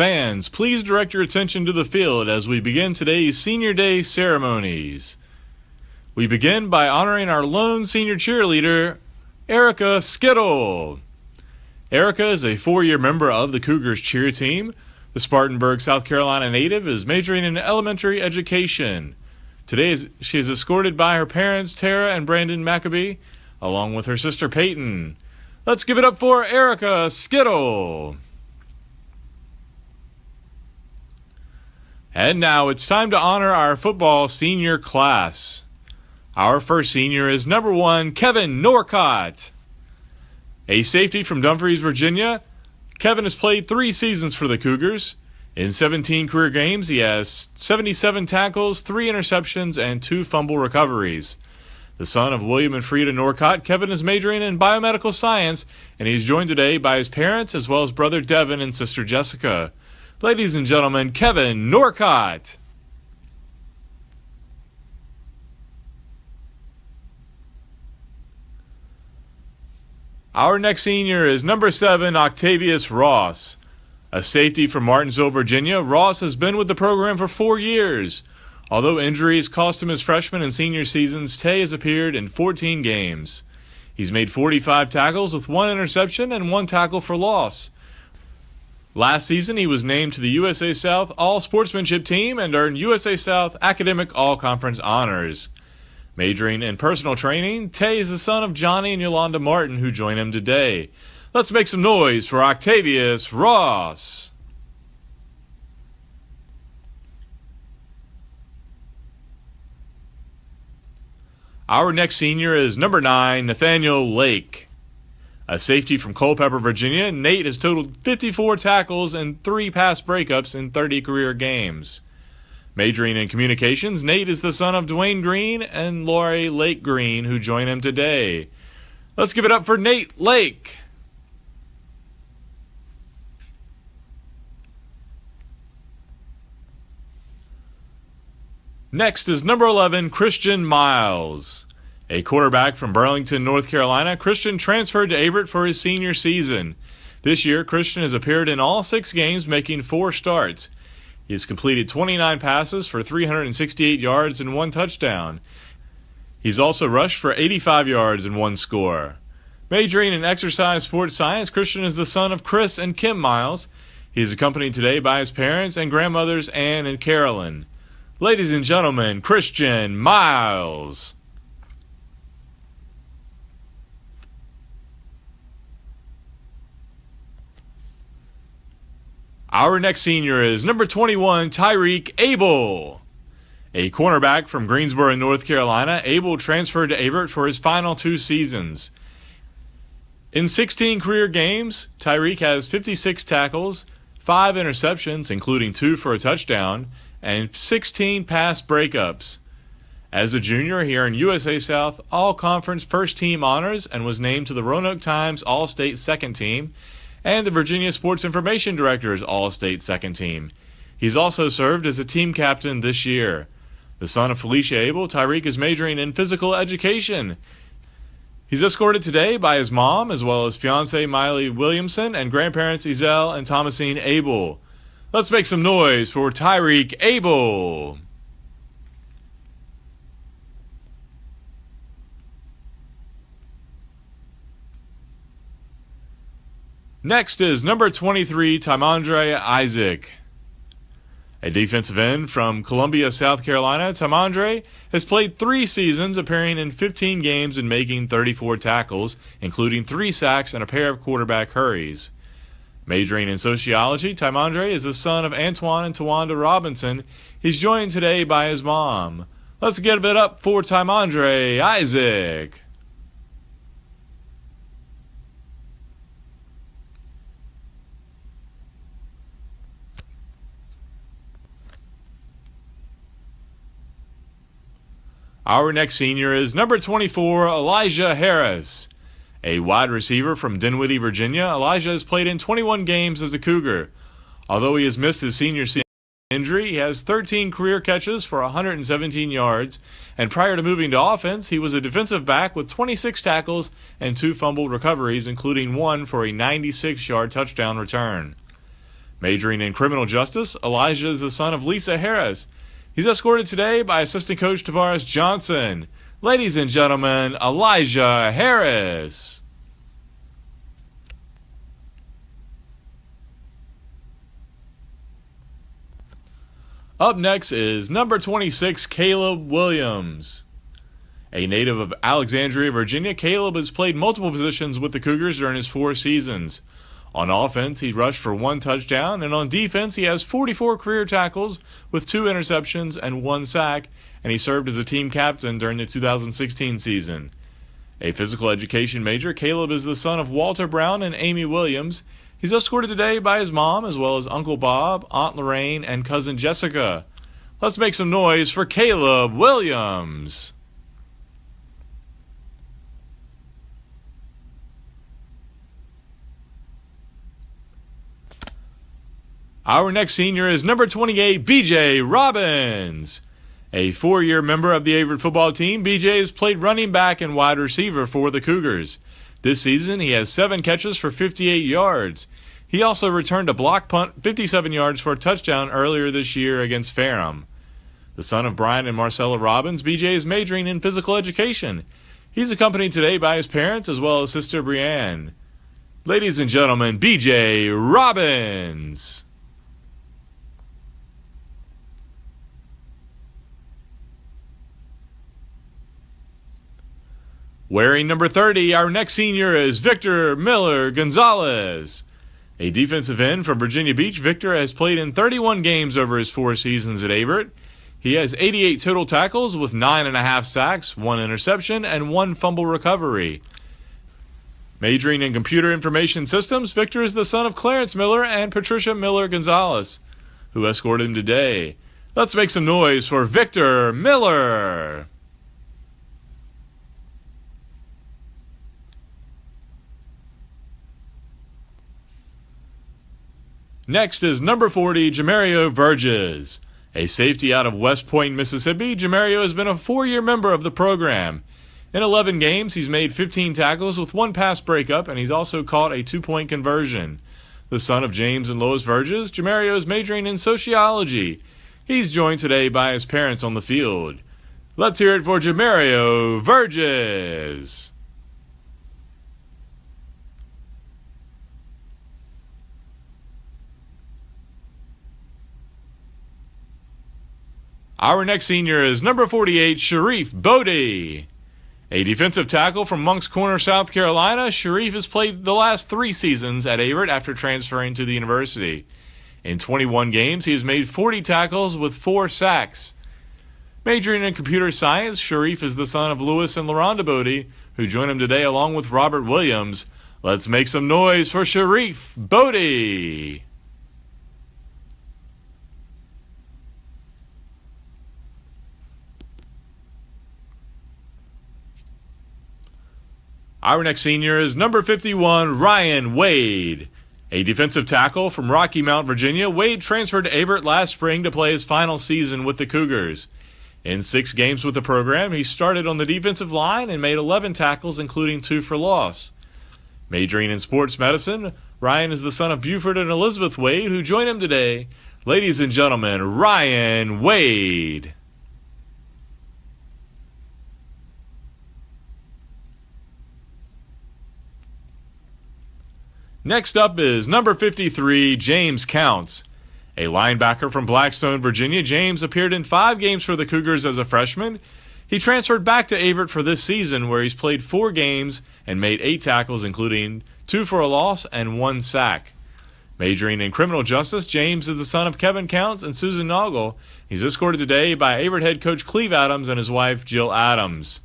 Fans, please direct your attention to the field as we begin today's Senior Day ceremonies. We begin by honoring our lone senior cheerleader, Erica Skittle. Erica is a 4-year member of the Cougars cheer team. The Spartanburg, South Carolina native is majoring in elementary education. Today she is escorted by her parents, Tara and Brandon Maccabee, along with her sister Peyton. Let's give it up for Erica Skittle. And now it's time to honor our football senior class. Our first senior is number 1, Kevin Norcott. A safety from Dumfries, Virginia, Kevin has played 3 seasons for the Cougars. In 17 career games, he has 77 tackles, 3 interceptions, and 2 fumble recoveries. The son of William and Frida Norcott, Kevin is majoring in biomedical science, and he is joined today by his parents as well as brother Devin and sister Jessica. Ladies and gentlemen, Kevin Norcott. Our next senior is number 7, Octavius Ross. A safety from Martinsville, Virginia, Ross has been with the program for 4 years. Although injuries cost him his freshman and senior seasons, Tay has appeared in 14 games. He's made 45 tackles with 1 interception and 1 tackle for loss. Last season, he was named to the USA South All-Sportsmanship Team and earned USA South Academic All-Conference honors. Majoring in personal training, Tay is the son of Johnny and Yolanda Martin, who join him today. Let's make some noise for Octavius Ross. Our next senior is number 9, Nathanael Lake. A safety from Culpeper, Virginia, Nate has totaled 54 tackles and 3 pass breakups in 30 career games. Majoring in communications, Nate is the son of Dwayne Green and Lori Lake Green, who join him today. Let's give it up for Nate Lake. Next is number 11, Christian Miles. A quarterback from Burlington, North Carolina, Christian transferred to Averett for his senior season. This year, Christian has appeared in all 6 games, making 4 starts. He has completed 29 passes for 368 yards and 1 touchdown. He's also rushed for 85 yards and 1 score. Majoring in exercise sports science, Christian is the son of Chris and Kim Miles. He is accompanied today by his parents and grandmothers Ann and Carolyn. Ladies and gentlemen, Christian Miles. Our next senior is number 21, Tyreke Abel. A cornerback from Greensboro, North Carolina, Abel transferred to Averett for his final 2 seasons. In 16 career games, Tyreke has 56 tackles, 5 interceptions, including 2 for a touchdown, and 16 pass breakups. As a junior, he earned USA South All-Conference First Team honors and was named to the Roanoke Times All-State Second Team and the Virginia Sports Information Director's All-State Second Team. He's also served as a team captain this year. The son of Felicia Abel, Tyreke is majoring in physical education. He's escorted today by his mom, as well as fiancée Miley Williamson and grandparents Ezell and Thomasine Abel. Let's make some noise for Tyreke Abel. Next is number 23, Tymondre Isaac. A defensive end from Columbia, South Carolina, Tymondre has played 3 seasons, appearing in 15 games and making 34 tackles, including 3 sacks and a pair of quarterback hurries. Majoring in sociology, Tymondre is the son of Antoine and Tawanda Robinson. He's joined today by his mom. Let's give it up for Tymondre Isaac. Our next senior is number 24, Elijah Harris. A wide receiver from Dinwiddie, Virginia, Elijah has played in 21 games as a Cougar. Although he has missed his senior season injury, he has 13 career catches for 117 yards, and prior to moving to offense, he was a defensive back with 26 tackles and 2 fumbled recoveries, including 1 for a 96-yard touchdown return. Majoring in criminal justice, Elijah is the son of Lisa Harris. He's escorted today by assistant coach Tavares Johnson. Ladies and gentlemen, Elijah Harris. Up next is number 26, Caleb Williams. A native of Alexandria, Virginia, Caleb has played multiple positions with the Cougars during his 4 seasons. On offense, he rushed for 1 touchdown, and on defense, he has 44 career tackles with 2 interceptions and 1 sack, and he served as a team captain during the 2016 season. A physical education major, Caleb is the son of Walter Brown and Amy Williams. He's escorted today by his mom, as well as Uncle Bob, Aunt Lorraine, and cousin Jessica. Let's make some noise for Caleb Williams. Our next senior is number 28, B.J. Robbins. A 4-year member of the Averett football team, B.J. has played running back and wide receiver for the Cougars. This season, he has 7 catches for 58 yards. He also returned a block punt 57 yards for a touchdown earlier this year against Ferrum. The son of Brian and Marcella Robbins, B.J. is majoring in physical education. He's accompanied today by his parents as well as sister Brianne. Ladies and gentlemen, B.J. Robbins. Wearing number 30, our next senior is Victor Miller Gonzales. A defensive end from Virginia Beach, Victor has played in 31 games over his 4 seasons at Averett. He has 88 total tackles with 9.5 sacks, 1 interception, and 1 fumble recovery. Majoring in computer information systems, Victor is the son of Clarence Miller and Patricia Miller Gonzales, who escorted him today. Let's make some noise for Victor Miller. Next is number 40, Jamario Verges. A safety out of West Point, Mississippi, Jamario has been a 4-year member of the program. In 11 games, he's made 15 tackles with 1 pass breakup, and he's also caught a 2-point conversion. The son of James and Lois Verges, Jamario is majoring in sociology. He's joined today by his parents on the field. Let's hear it for Jamario Verges. Our next senior is number 48, Sharif Bodie. A defensive tackle from Moncks Corner, South Carolina, Sharif has played the last 3 seasons at Averett after transferring to the university. In 21 games, he has made 40 tackles with 4 sacks. Majoring in computer science, Sharif is the son of Louis and LaRonda Bodie, who join him today along with Robert Williams. Let's make some noise for Sharif Bodie. Our next senior is number 51, Ryan Wade. A defensive tackle from Rocky Mount, Virginia, Wade transferred to Averett last spring to play his final season with the Cougars. In 6 games with the program, he started on the defensive line and made 11 tackles, including 2 for loss. Majoring in sports medicine, Ryan is the son of Buford and Elizabeth Wade, who join him today. Ladies and gentlemen, Ryan Wade. Next up is number 53, James Counts. A linebacker from Blackstone, Virginia, James appeared in 5 games for the Cougars as a freshman. He transferred back to Averett for this season, where he's played 4 games and made 8 tackles, including 2 for a loss and 1 sack. Majoring in criminal justice, James is the son of Kevin Counts and Susan Noggle. He's escorted today by Averett head coach Cleve Adams and his wife Jill Adams.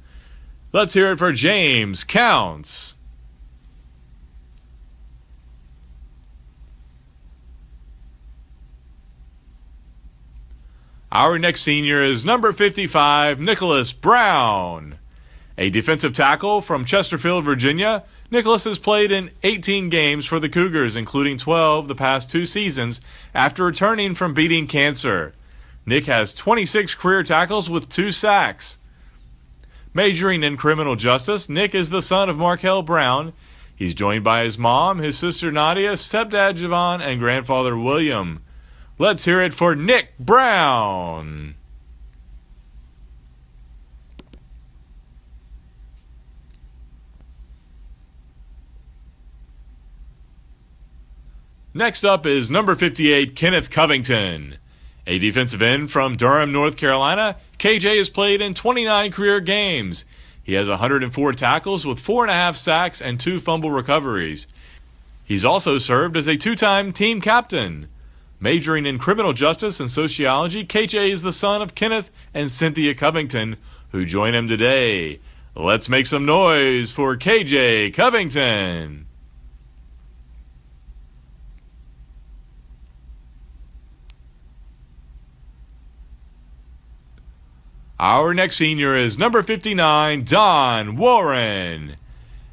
Let's hear it for James Counts. Our next senior is number 55, Nicholas Brown. A defensive tackle from Chesterfield, Virginia, Nicholas has played in 18 games for the Cougars, including 12 the past 2 seasons, after returning from beating cancer. Nick has 26 career tackles with 2 sacks. Majoring in criminal justice, Nick is the son of Markel Brown. He's joined by his mom, his sister Nadia, stepdad Javon, and grandfather William. Let's hear it for Nick Brown. Next up is number 58, Kenneth Covington. A defensive end from Durham, North Carolina, KJ has played in 29 career games. He has 104 tackles with 4.5 sacks and 2 fumble recoveries. He's also served as a 2-time team captain. Majoring in criminal justice and sociology, KJ is the son of Kenneth and Cynthia Covington, who join him today. Let's make some noise for KJ Covington. Our next senior is number 59, Don Warren.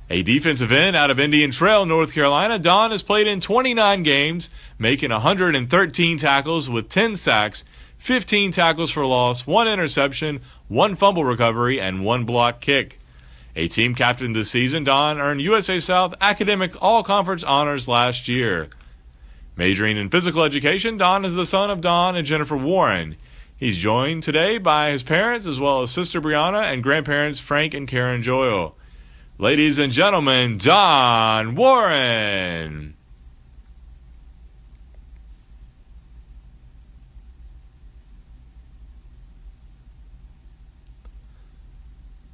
A defensive end out of Indian Trail, North Carolina, Don has played in 29 games, making 113 tackles with 10 sacks, 15 tackles for loss, 1 interception, 1 fumble recovery, and 1 block kick. A team captain this season, Don earned USA South Academic All-Conference honors last year. Majoring in physical education, Don is the son of Don and Jennifer Warren. He's joined today by his parents as well as sister Brianna and grandparents Frank and Karen Joyle. Ladies and gentlemen, Don Warren.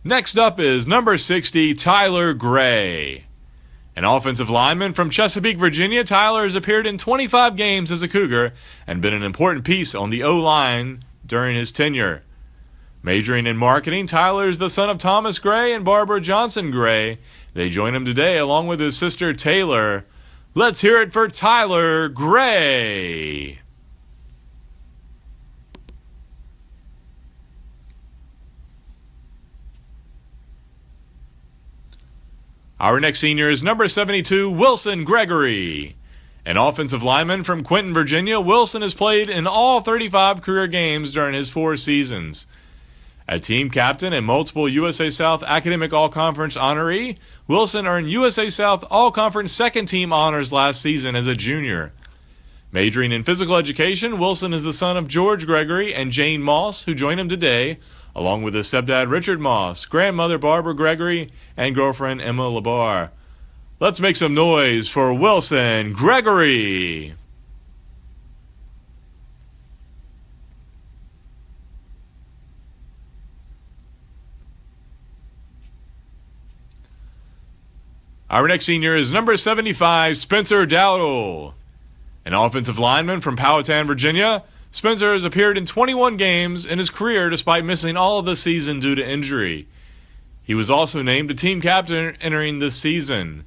Next up is number 60, Tyler Gray. An offensive lineman from Chesapeake, Virginia, Tyler has appeared in 25 games as a Cougar and been an important piece on the O-line during his tenure. Majoring in marketing, Tyler is the son of Thomas Gray and Barbara Johnson Gray. They join him today along with his sister Taylor. Let's hear it for Tyler Gray. Our next senior is number 72, Wilson Gregory. An offensive lineman from Quinton, Virginia, Wilson has played in all 35 career games during his 4 seasons. A team captain and multiple USA South Academic All-Conference honoree, Wilson earned USA South All-Conference second-team honors last season as a junior. Majoring in physical education, Wilson is the son of George Gregory and Jane Moss, who join him today, along with his stepdad Richard Moss, grandmother Barbara Gregory, and girlfriend Emma Labar. Let's make some noise for Wilson Gregory. Our next senior is number 75, Spencer Dowdle. An offensive lineman from Powhatan, Virginia, Spencer has appeared in 21 games in his career despite missing all of the season due to injury. He was also named a team captain entering this season.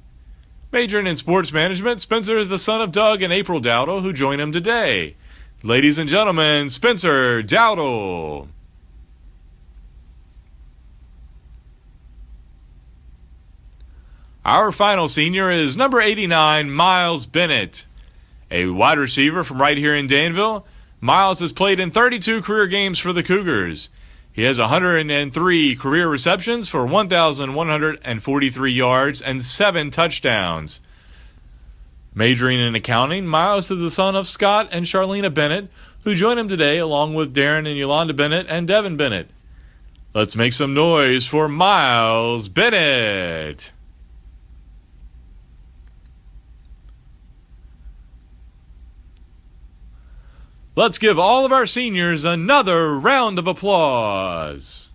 Majoring in sports management, Spencer is the son of Doug and April Dowdle, who join him today. Ladies and gentlemen, Spencer Dowdle. Our final senior is number 89, Miles Bennett. A wide receiver from right here in Danville, Miles has played in 32 career games for the Cougars. He has 103 career receptions for 1,143 yards and 7 touchdowns. Majoring in accounting, Miles is the son of Scott and Charlena Bennett, who join him today along with Darren and Yolanda Bennett and Devin Bennett. Let's make some noise for Miles Bennett. Let's give all of our seniors another round of applause.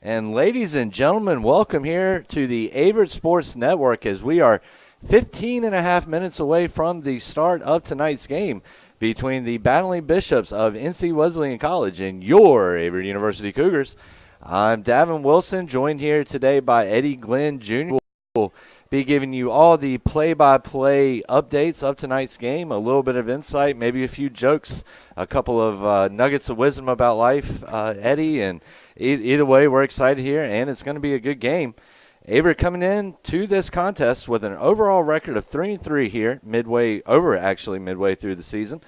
And ladies and gentlemen, welcome here to the Averett Sports Network as we are 15 and a half minutes away from the start of tonight's game between the Battling Bishops of N.C. Wesleyan College and your Averett University Cougars. I'm Davin Wilson, joined here today by Eddie Glenn Jr. We'll be giving you all the play-by-play updates of tonight's game, a little bit of insight, maybe a few jokes, a couple of nuggets of wisdom about life, Eddie. And either way, we're excited here, and it's going to be a good game. Averett coming in to this contest with an overall record of 3-3 here, midway through the season.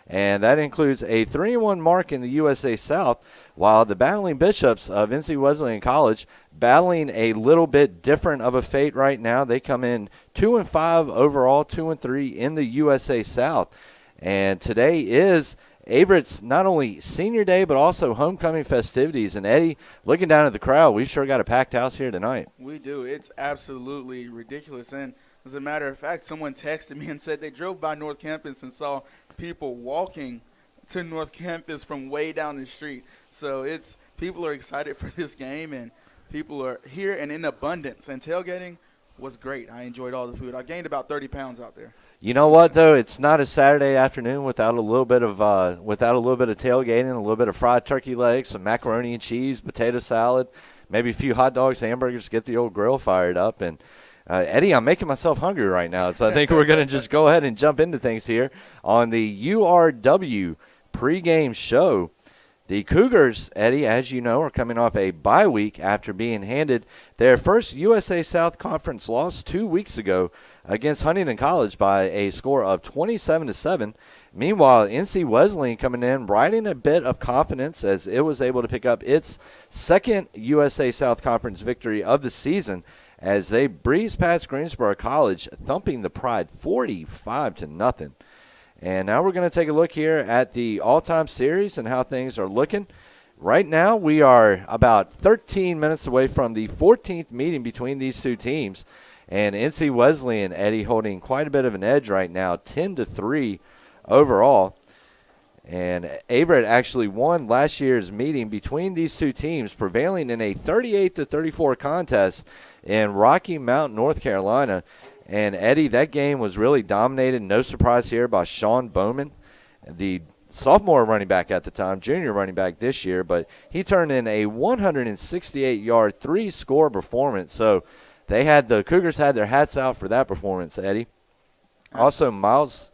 And that includes a 3-1 mark in the USA South, while the Battling Bishops of NC Wesleyan College battling a little bit different of a fate right now. They come in 2-5 overall, 2-3 in the USA South. And today is Averett's not only senior day, but also homecoming festivities. And Eddie, looking down at the crowd, we've sure got a packed house here tonight. We do. It's absolutely ridiculous. And as a matter of fact, someone texted me and said they drove by North Campus and saw people walking to North Campus from way down the street. So people are excited for this game, and people are here and in abundance. And tailgating was great. I enjoyed all the food. I gained about 30 pounds out there. You know what, though? It's not a Saturday afternoon without a little bit of tailgating, a little bit of fried turkey legs, some macaroni and cheese, potato salad, maybe a few hot dogs, hamburgers, get the old grill fired up. And Eddie, I'm making myself hungry right now, so I think we're going to just go ahead and jump into things here on the URW pregame show. The Cougars, Eddie, as you know, are coming off a bye week after being handed their first USA South Conference loss 2 weeks ago against Huntington College by a score of 27-7. Meanwhile, NC Wesleyan coming in, riding a bit of confidence as it was able to pick up its second USA South Conference victory of the season as they breezed past Greensboro College, thumping the Pride 45-0. And now we're going to take a look here at the all-time series and how things are looking. Right now, we are about 13 minutes away from the 14th meeting between these two teams. And NC Wesleyan, Eddie, holding quite a bit of an edge right now, 10-3 overall. And Averett actually won last year's meeting between these two teams, prevailing in a 38-34 contest in Rocky Mount, North Carolina. And, Eddie, that game was really dominated, no surprise here, by Sean Bowman, the sophomore running back at the time, junior running back this year. But he turned in a 168-yard, three-score performance. So the Cougars had their hats out for that performance, Eddie. Also, Miles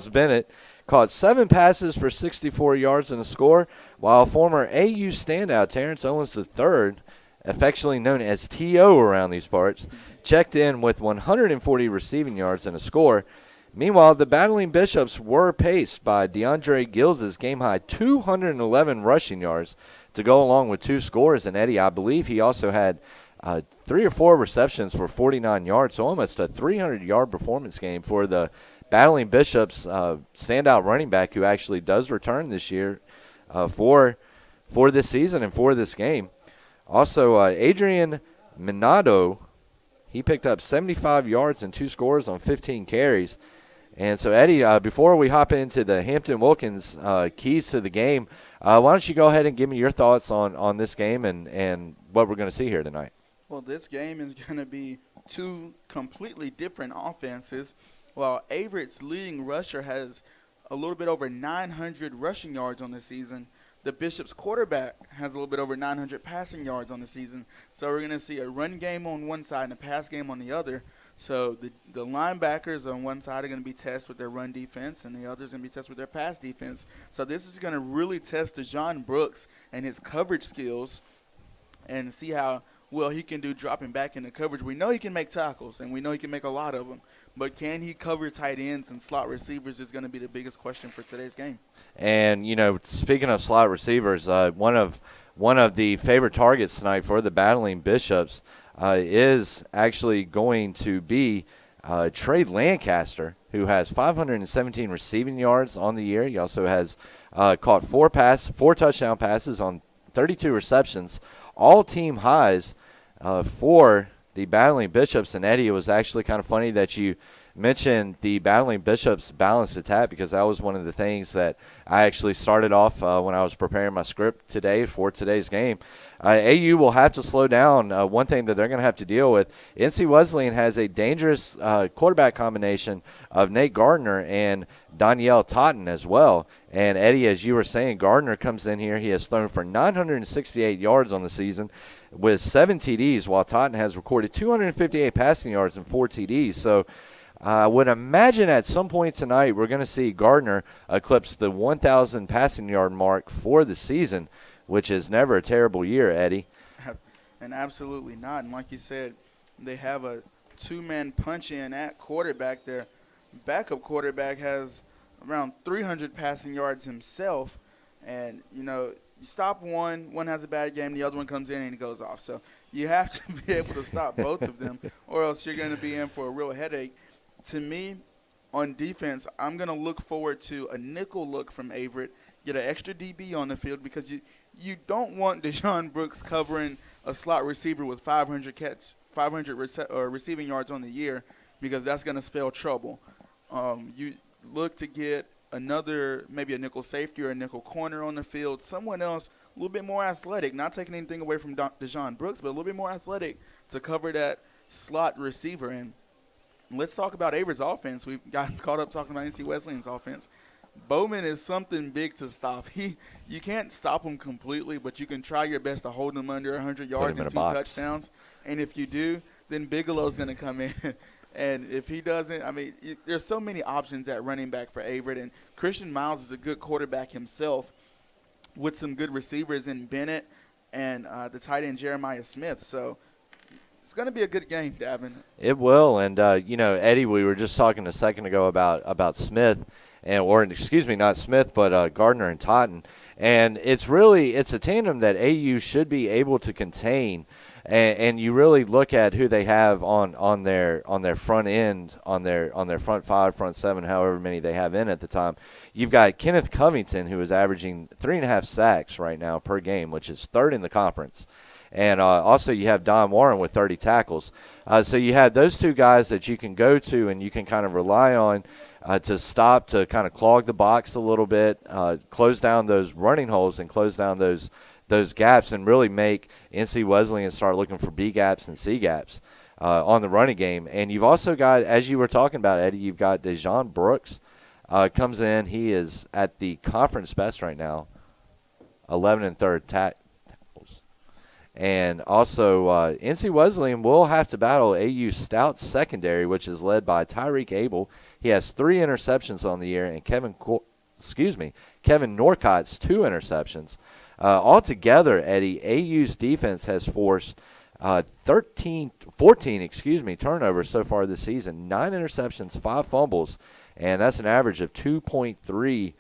Bennett caught 7 passes for 64 yards and a score, while former AU standout Terrence Owens III, affectionately known as T.O. around these parts, checked in with 140 receiving yards and a score. Meanwhile, the Battling Bishops were paced by DeAndre Gills' game-high 211 rushing yards to go along with 2 scores. And, Eddie, I believe he also had 3 or 4 receptions for 49 yards, so almost a 300-yard performance game for the Battling Bishops standout running back who actually does return this year for this season and for this game. Also, Adrian Minado, he picked up 75 yards and 2 scores on 15 carries. And so, Eddie, before we hop into the Hampton-Wilkins keys to the game, why don't you go ahead and give me your thoughts on this game and what we're going to see here tonight? Well, this game is going to be 2 completely different offenses. While Averett's leading rusher has a little bit over 900 rushing yards on the season, the Bishop's quarterback has a little bit over 900 passing yards on the season. So we're going to see a run game on one side and a pass game on the other. So the linebackers on one side are going to be tested with their run defense, and the other is going to be tested with their pass defense. So this is going to really test DeJon Brooks and his coverage skills and see how well he can do dropping back into coverage. We know he can make tackles, and we know he can make a lot of them. But can he cover tight ends and slot receivers is going to be the biggest question for today's game. And, speaking of slot receivers, one of the favorite targets tonight for the Battling Bishops is actually going to be Trey Lancaster, who has 517 receiving yards on the year. He also has caught 4 touchdown passes on 32 receptions, all team highs for the Battling Bishops. And, Eddie, it was actually kind of funny that you mention the Battling Bishops balanced attack because that was one of the things that I actually started off when I was preparing my script today for today's game. AU will have to slow down. One thing that they're going to have to deal with, NC Wesleyan has a dangerous quarterback combination of Nate Gardner and Danielle Totten as well. And, Eddie, as you were saying, Gardner comes in here. He has thrown for 968 yards on the season with 7 TDs, while Totten has recorded 258 passing yards and 4 TDs. So I would imagine at some point tonight we're going to see Gardner eclipse the 1,000 passing yard mark for the season, which is never a terrible year, Eddie. And absolutely not. And like you said, they have a two-man punch-in at quarterback. Their backup quarterback has around 300 passing yards himself. And, you stop one has a bad game, the other one comes in and he goes off. So you have to be able to stop both of them, or else you're going to be in for a real headache. To me, on defense, I'm going to look forward to a nickel look from Averett, get an extra DB on the field, because you don't want Deshaun Brooks covering a slot receiver with 500 receiving yards on the year, because that's going to spell trouble. You look to get maybe a nickel safety or a nickel corner on the field, someone else a little bit more athletic, not taking anything away from Deshaun Brooks, but a little bit more athletic to cover that slot receiver. And let's talk about Averett's offense. We've gotten caught up talking about NC Wesleyan's offense. Bowman is something big to stop. You can't stop him completely, but you can try your best to hold him under 100 yards and 2 touchdowns. And if you do, then Bigelow's going to come in. And if he doesn't, there's so many options at running back for Averett. And Christian Miles is a good quarterback himself with some good receivers in Bennett and the tight end Jeremiah Smith. So it's going to be a good game, Davin. It will. And, Eddie, we were just talking a second ago about Smith. Not Smith, but Gardner and Totten. And it's a tandem that AU should be able to contain. And you really look at who they have on their front end, on their front 5, front 7, however many they have in at the time. You've got Kenneth Covington, who is averaging 3.5 sacks right now per game, which is 3rd in the conference. And also you have Don Warren with 30 tackles. So you have those two guys that you can go to and you can kind of rely on to kind of clog the box a little bit, close down those running holes and close down those gaps, and really make NC Wesleyan start looking for B gaps and C gaps on the running game. And you've also got, as you were talking about, Eddie, you've got Deshaun Brooks comes in. He is at the conference best right now, 11 and 3rd tackles. And also NC Wesleyan will have to battle AU's stout secondary, which is led by Tyreke Abel. He has 3 interceptions on the year, and Kevin Norcott's 2 interceptions. Altogether, Eddie, AU's defense has forced 14 turnovers so far this season, 9 interceptions, 5 fumbles, and that's an average of 2.3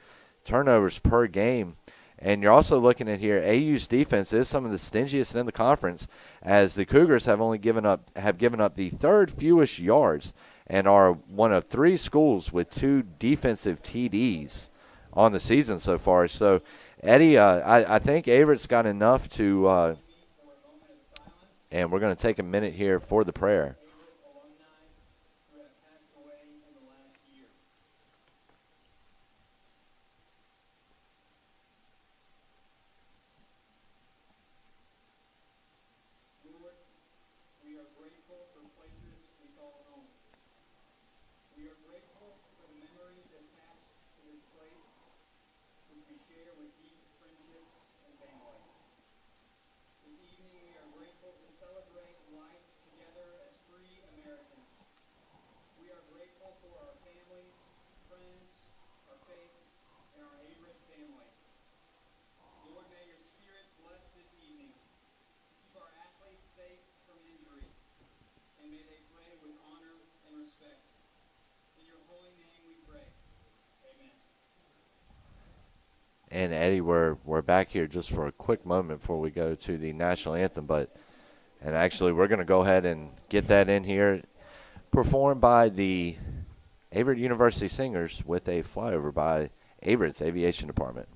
turnovers per game. And you're also looking at here, AU's defense is some of the stingiest in the conference, as the Cougars have given up the 3rd fewest yards and are one of 3 schools with 2 defensive TDs on the season so far. So, Eddie, I think Averett's got enough to and we're going to take a minute here for the prayer. And, Eddie, we're back here just for a quick moment before we go to the national anthem. And actually, we're going to go ahead and get that in here, performed by the Averett University Singers with a flyover by Averett's Aviation Department.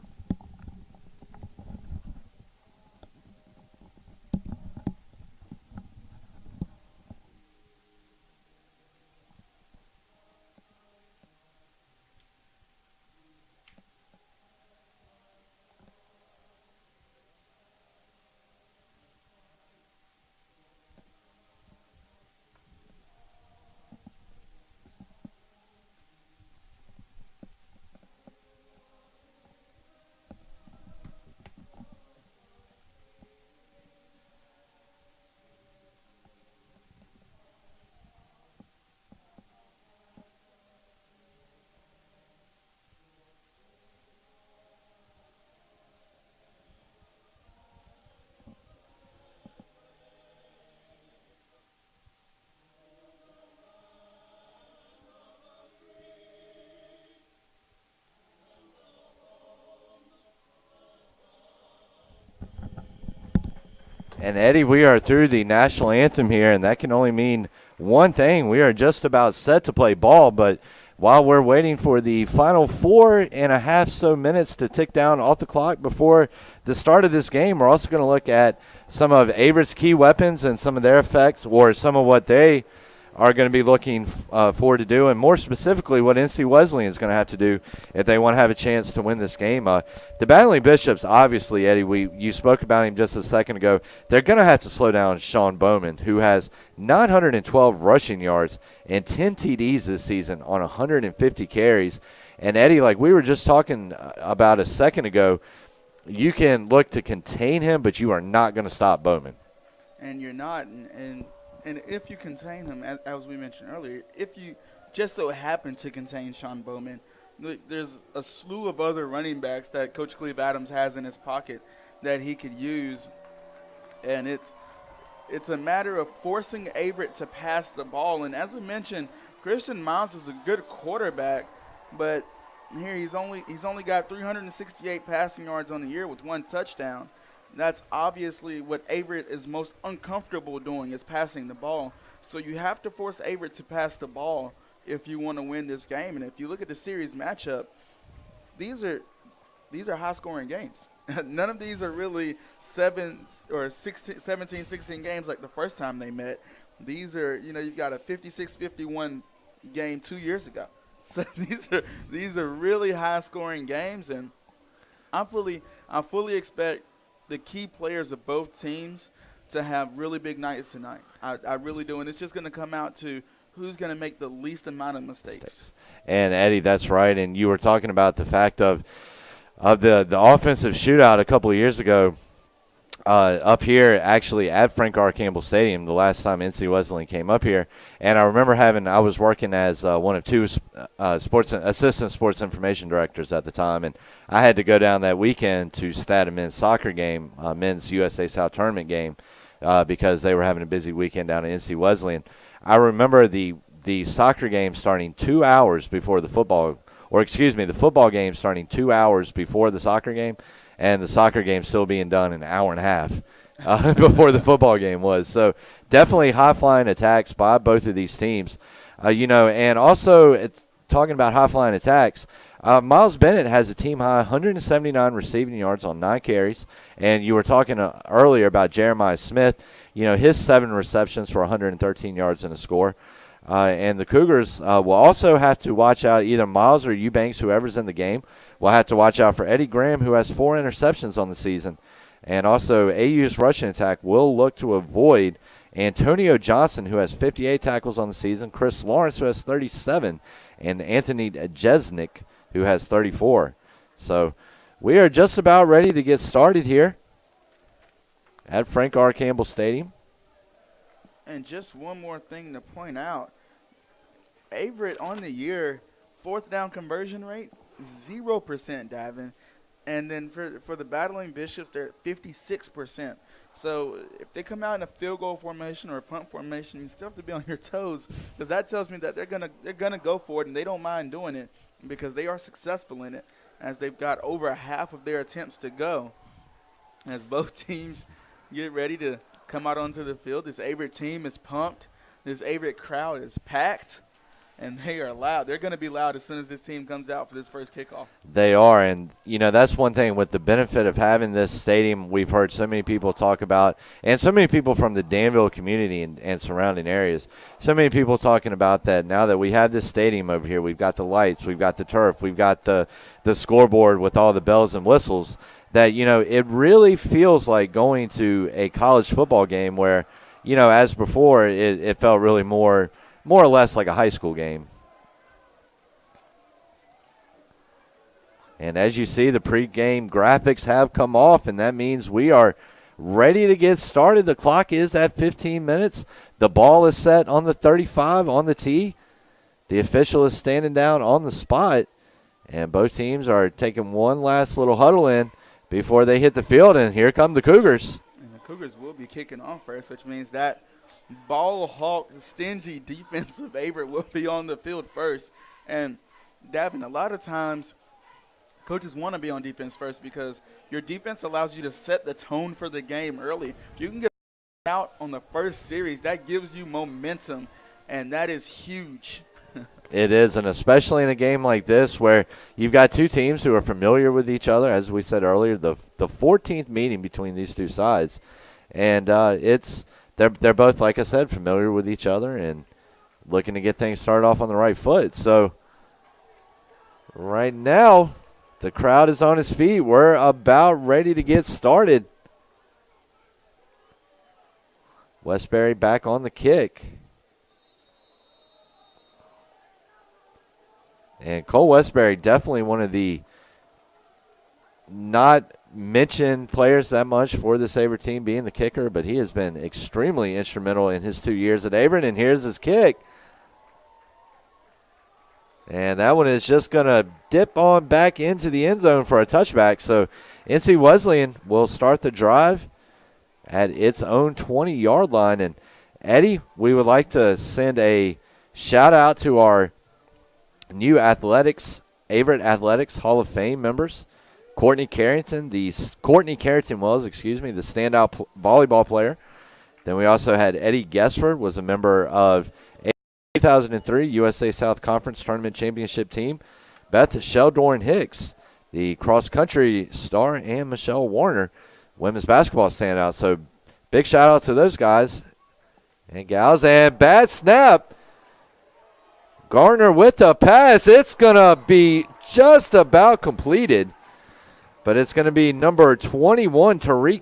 And, Eddie, we are through the national anthem here, and that can only mean one thing. We are just about set to play ball, but while we're waiting for the final 4.5 minutes to tick down off the clock before the start of this game, we're also going to look at some of Averett's key weapons and some of their effects, or some of what they are going to be looking forward to do, and more specifically what NC Wesleyan is going to have to do if they want to have a chance to win this game. The Battling Bishops, obviously, Eddie, you spoke about him just a second ago. They're going to have to slow down Sean Bowman, who has 912 rushing yards and 10 TDs this season on 150 carries. And, Eddie, like we were just talking about a second ago, you can look to contain him, but you are not going to stop Bowman. And you're not, and if you contain him, as we mentioned earlier, if you just so happen to contain Sean Bowman, there's a slew of other running backs that Coach Cleve Adams has in his pocket that he could use. And it's a matter of forcing Averett to pass the ball. And as we mentioned, Christian Miles is a good quarterback, but here he's only got 368 passing yards on the year with 1 touchdown. That's obviously what Averett is most uncomfortable doing, is passing the ball. So you have to force Averett to pass the ball if you want to win this game. And if you look at the series matchup, these are high-scoring games. None of these are really 17, 16 games like the first time they met. These are, you've got a 56-51 game 2 years ago. So these are really high-scoring games, and I fully expect the key players of both teams to have really big nights tonight. I really do, and it's just going to come out to who's going to make the least amount of mistakes. And, Eddie, that's right, and you were talking about the fact of the offensive shootout a couple of years ago up here, actually at Frank R. Campbell Stadium, the last time NC Wesleyan came up here. And I remember I was working as one of 2 assistant sports information directors at the time, and I had to go down that weekend to stat a men's soccer game, men's USA South tournament game, because they were having a busy weekend down at NC Wesleyan. I remember the soccer game starting 2 hours before the football game starting 2 hours before the soccer game, and the soccer game still being done an hour and a half before the football game was. So definitely high-flying attacks by both of these teams. And also talking about high-flying attacks, Miles Bennett has a team-high 179 receiving yards on 9 carries. And you were talking earlier about Jeremiah Smith, his 7 receptions for 113 yards and a score. And the Cougars will also have to watch out, either Miles or Eubanks, whoever's in the game, will have to watch out for Eddie Graham, who has 4 interceptions on the season. And also AU's rushing attack will look to avoid Antonio Johnson, who has 58 tackles on the season, Chris Lawrence, who has 37, and Anthony Jesnick, who has 34. So we are just about ready to get started here at Frank R. Campbell Stadium. And just one more thing to point out. Averett on the year, 4th down conversion rate, 0%, Davin. And then for the Battling Bishops, they're at 56%. So if they come out in a field goal formation or a punt formation, you still have to be on your toes, because that tells me that they're gonna go for it, and they don't mind doing it because they are successful in it, as they've got over half of their attempts to go. As both teams get ready to come out onto the field, this Averett team is pumped. This Averett crowd is packed, and they are loud. They're going to be loud as soon as this team comes out for this first kickoff. They are, and, that's one thing with the benefit of having this stadium we've heard so many people talk about, and so many people from the Danville community and surrounding areas, so many people talking about that now that we have this stadium over here, we've got the lights, we've got the turf, we've got the scoreboard with all the bells and whistles, that, it really feels like going to a college football game where, as before, it felt really more or less like a high school game. And as you see, the pregame graphics have come off, and that means we are ready to get started. The clock is at 15 minutes. The ball is set on the 35 on the tee. The official is standing down on the spot, and both teams are taking one last little huddle in before they hit the field, and here come the Cougars. And the Cougars will be kicking off first, which means that ball hawk, stingy defensive Averett will be on the field first. And, Davin, a lot of times coaches want to be on defense first because your defense allows you to set the tone for the game early. You can get out on the first series, that gives you momentum, and that is huge. It is, and especially in a game like this where you've got two teams who are familiar with each other, as we said earlier, the 14th meeting between these two sides. And they're both, like I said, familiar with each other and looking to get things started off on the right foot. So right now, the crowd is on its feet. We're about ready to get started. Westbury back on the kick. And Cole Westbury, definitely one of the not mentioned players that much for this Averett team being the kicker, but he has been extremely instrumental in his 2 years at Averett. And here's his kick. And that one is just going to dip on back into the end zone for a touchback. So NC Wesleyan will start the drive at its own 20-yard line. And, Eddie, we would like to send a shout-out to our new Averett Athletics Hall of Fame members. Courtney Carrington was, the standout volleyball player. Then we also had Eddie Gesford, was a member of 2003 USA South Conference Tournament Championship team. Beth Sheldorn Hicks, the cross-country star, and Michelle Warner, women's basketball standout. So big shout-out to those guys and gals. And bad snap. Garner with the pass. It's going to be just about completed. But it's going to be number 21, number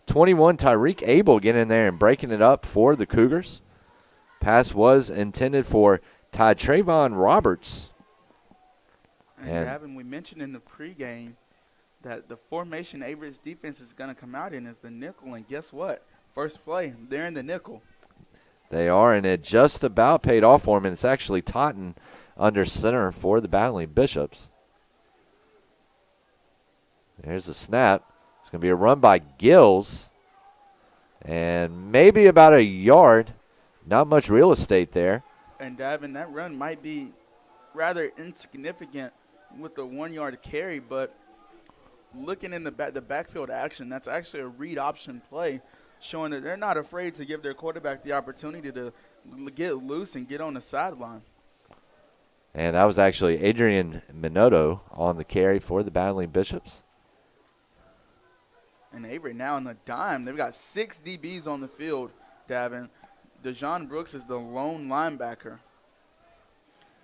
21, Tyreke Abel getting in there and breaking it up for the Cougars. Pass was intended for Ty Trayvon Roberts. And Gavin, we mentioned in the pregame that the formation Averett's defense is going to come out in is the nickel. And guess what? First play, they're in the nickel. They are, and it just about paid off for them. And it's actually Totten under center for the Battling Bishops. There's a snap. It's going to be a run by Gills. And maybe about a yard. Not much real estate there. And, Davin, that run might be rather insignificant with the 1 yard carry, but looking in the backfield action, that's actually a read option play, showing that they're not afraid to give their quarterback the opportunity to get loose and get on the sideline. And that was actually Adrian Minotto on the carry for the Battling Bishops. And Averett now in the dime. They've got 6 DBs on the field, Davin. Dejon Brooks is the lone linebacker.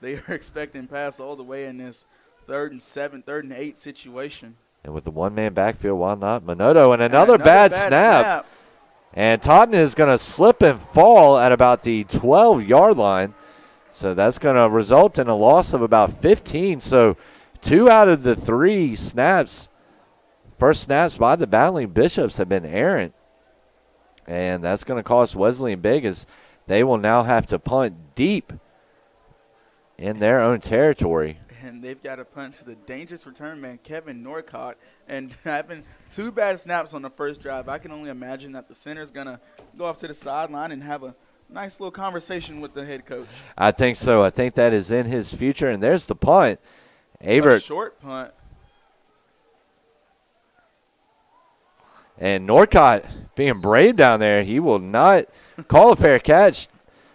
They are expecting pass all the way in this 3rd and 7, 3rd and 8 situation. And with the one-man backfield, why not? Minotto and another bad snap. And Totten is going to slip and fall at about the 12-yard line. So that's going to result in a loss of about 15. So 2 out of the 3 snaps, first snaps by the Battling Bishops, have been errant. And that's going to cost Wesleyan big, as they will now have to punt deep in their own territory. And they've got to punt to the dangerous return man, Kevin Norcott. And having 2 bad snaps on the first drive, I can only imagine that the center's going to go off to the sideline and have a nice little conversation with the head coach. I think so. I think that is in his future. And there's the punt. Averett. A short punt. And Norcott being brave down there, he will not call a fair catch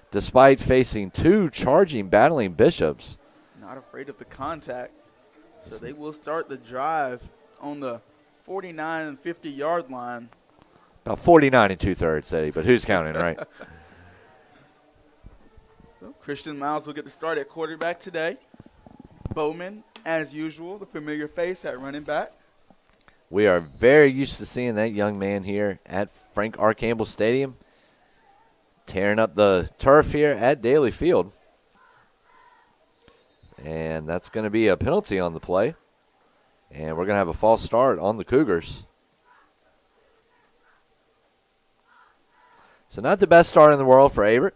despite facing 2 charging Battling Bishops. Not afraid of the contact. So they will start the drive on the 49 and 50-yard line. About 49 and 2/3, Eddie, but who's counting, right? So Christian Miles will get the start at quarterback today. Bowman, as usual, the familiar face at running back. We are very used to seeing that young man here at Frank R. Campbell Stadium, tearing up the turf here at Daly Field. And that's going to be a penalty on the play. And we're going to have a false start on the Cougars. So not the best start in the world for Averett.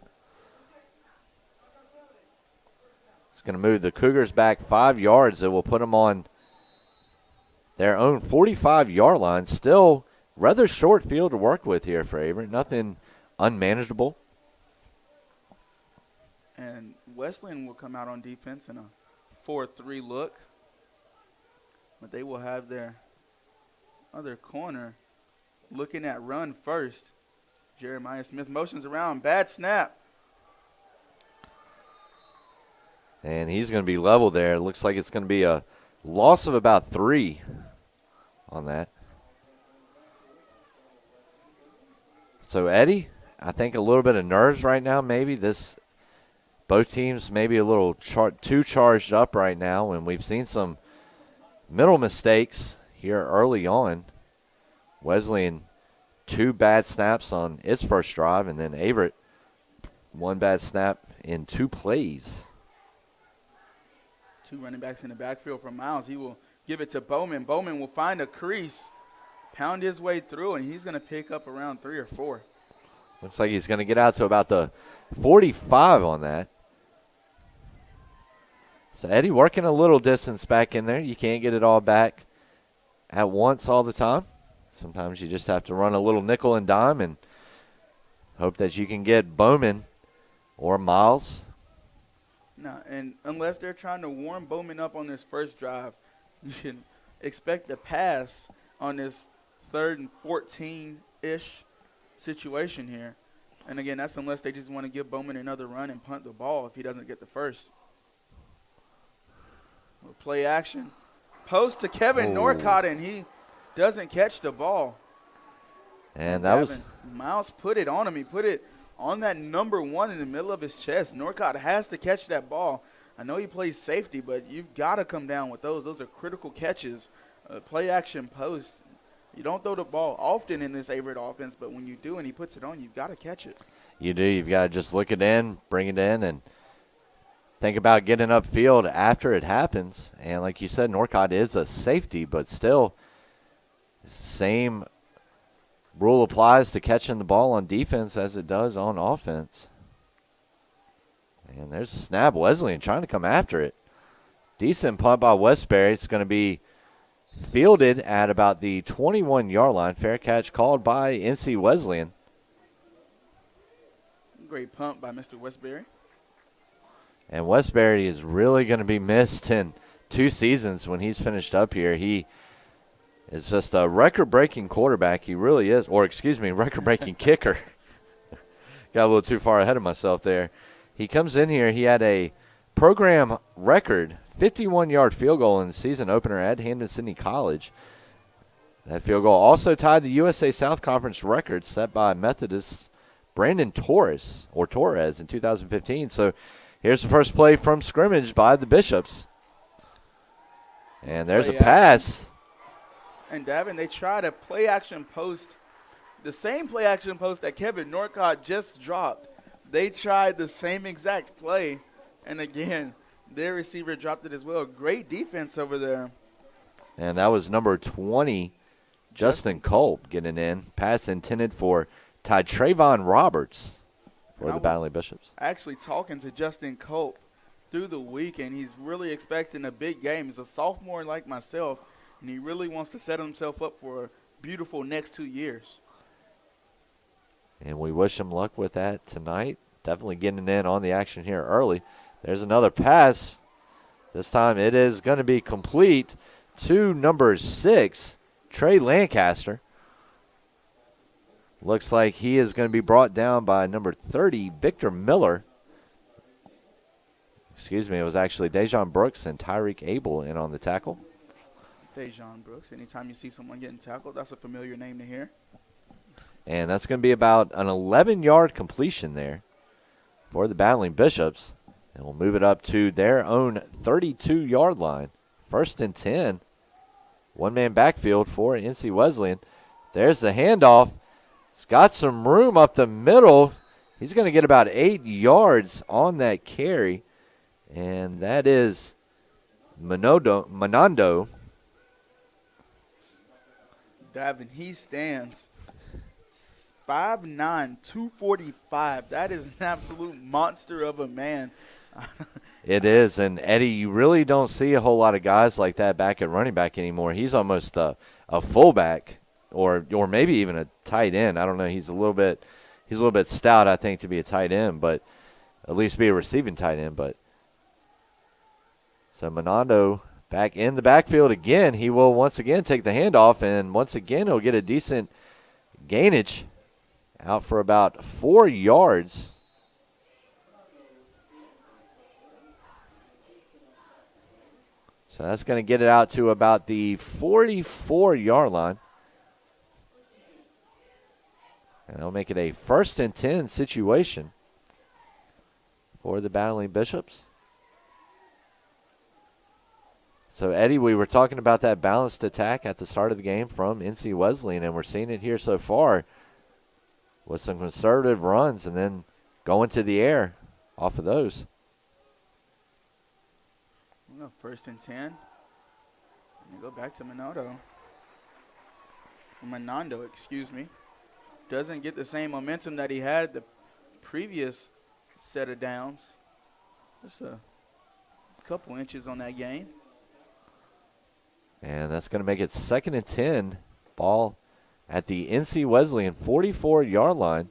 It's going to move the Cougars back 5 yards. It will put them on their own 45-yard line. Still rather short field to work with here for Averett. Nothing unmanageable. And Wesleyan will come out on defense in a 4-3 look. But they will have their other corner looking at run first. Jeremiah Smith motions around. Bad snap. And he's going to be level there. It looks like it's going to be a loss of about 3 on that. So, Eddie, I think a little bit of nerves right now maybe. Both teams maybe a little too charged up right now, and we've seen some middle mistakes here early on. Wesleyan, 2 bad snaps on its first drive, and then Averett, 1 bad snap in 2 plays. 2 running backs in the backfield from Miles. He will give it to Bowman. Bowman will find a crease, pound his way through, and he's going to pick up around 3 or 4. Looks like he's going to get out to about the 45 on that. So Eddie working a little distance back in there. You can't get it all back at once all the time. Sometimes you just have to run a little nickel and dime and hope that you can get Bowman or Miles. No, and unless they're trying to warm Bowman up on this first drive, you can expect a pass on this 3rd and 14-ish situation here. And again, that's unless they just want to give Bowman another run and punt the ball if he doesn't get the first. Play action. Post to Kevin Norcott, and he doesn't catch the ball. And that was Miles put it on him. He put it on that number 1 in the middle of his chest. Norcott has to catch that ball. I know he plays safety, but you've got to come down with those. Those are critical catches. Play action post. You don't throw the ball often in this Averett offense, but when you do and he puts it on, you've got to catch it. You do. You've got to just look it in, bring it in, and think about getting upfield after it happens. And like you said, Norcott is a safety, but still, same rule applies to catching the ball on defense as it does on offense. And there's a snap. Wesleyan trying to come after it. Decent punt by Westbury. It's going to be fielded at about the 21-yard line. Fair catch called by NC Wesleyan. Great punt by Mr. Westbury. And Westbury is really going to be missed in 2 seasons when he's finished up here. He is just a record-breaking quarterback. He really is. Or, excuse me, record-breaking kicker. Got a little too far ahead of myself there. He comes in here. He had a program record 51-yard field goal in the season opener at Hampden-Sydney College. That field goal also tied the USA South Conference record set by Methodist Brandon Torres in 2015. So here's the first play from scrimmage by the Bishops. And there's a pass. And, Davin, they try to play-action post, the same play-action post that Kevin Norcott just dropped. They tried the same exact play, and, again, their receiver dropped it as well. Great defense over there. And that was number 20, Justin Culp, getting in. Pass intended for Trayvon Roberts for the Battling Bishops. Actually talking to Justin Culp through the week, and he's really expecting a big game. He's a sophomore like myself, and he really wants to set himself up for a beautiful next 2 years. And we wish him luck with that tonight. Definitely getting in on the action here early. There's another pass. This time it is going to be complete to number 6, Trey Lancaster. Looks like he is going to be brought down by number 30, Victor Miller. Excuse me, it was actually Dejon Brooks and Tyreke Abel in on the tackle. Dejon Brooks, anytime you see someone getting tackled, that's a familiar name to hear. And that's going to be about an 11-yard completion there for the Battling Bishops. And we'll move it up to their own 32-yard line. 1st and 10. One-man backfield for NC Wesleyan. There's the handoff. It's got some room up the middle. He's going to get about 8 yards on that carry. And that is Manando. Davin, he stands 5'9", 245. That is an absolute monster of a man. It is, and Eddie, you really don't see a whole lot of guys like that back at running back anymore. He's almost a fullback, or maybe even a tight end. I don't know. He's a little bit stout, I think, to be a tight end, but at least be a receiving tight end. But so Manando back in the backfield again. He will once again take the handoff, and once again he'll get a decent gainage out for about 4 yards. So that's going to get it out to about the 44-yard line. And that'll make it a 1st and 10 situation for the Battling Bishops. So, Eddie, we were talking about that balanced attack at the start of the game from NC Wesleyan, and we're seeing it here so far with some conservative runs and then going to the air off of those. 1st and 10. And you go back to Manondo, excuse me. Doesn't get the same momentum that he had the previous set of downs. Just a couple inches on that gain. And that's going to make it 2nd and 10. Ball at the NC Wesleyan 44-yard line.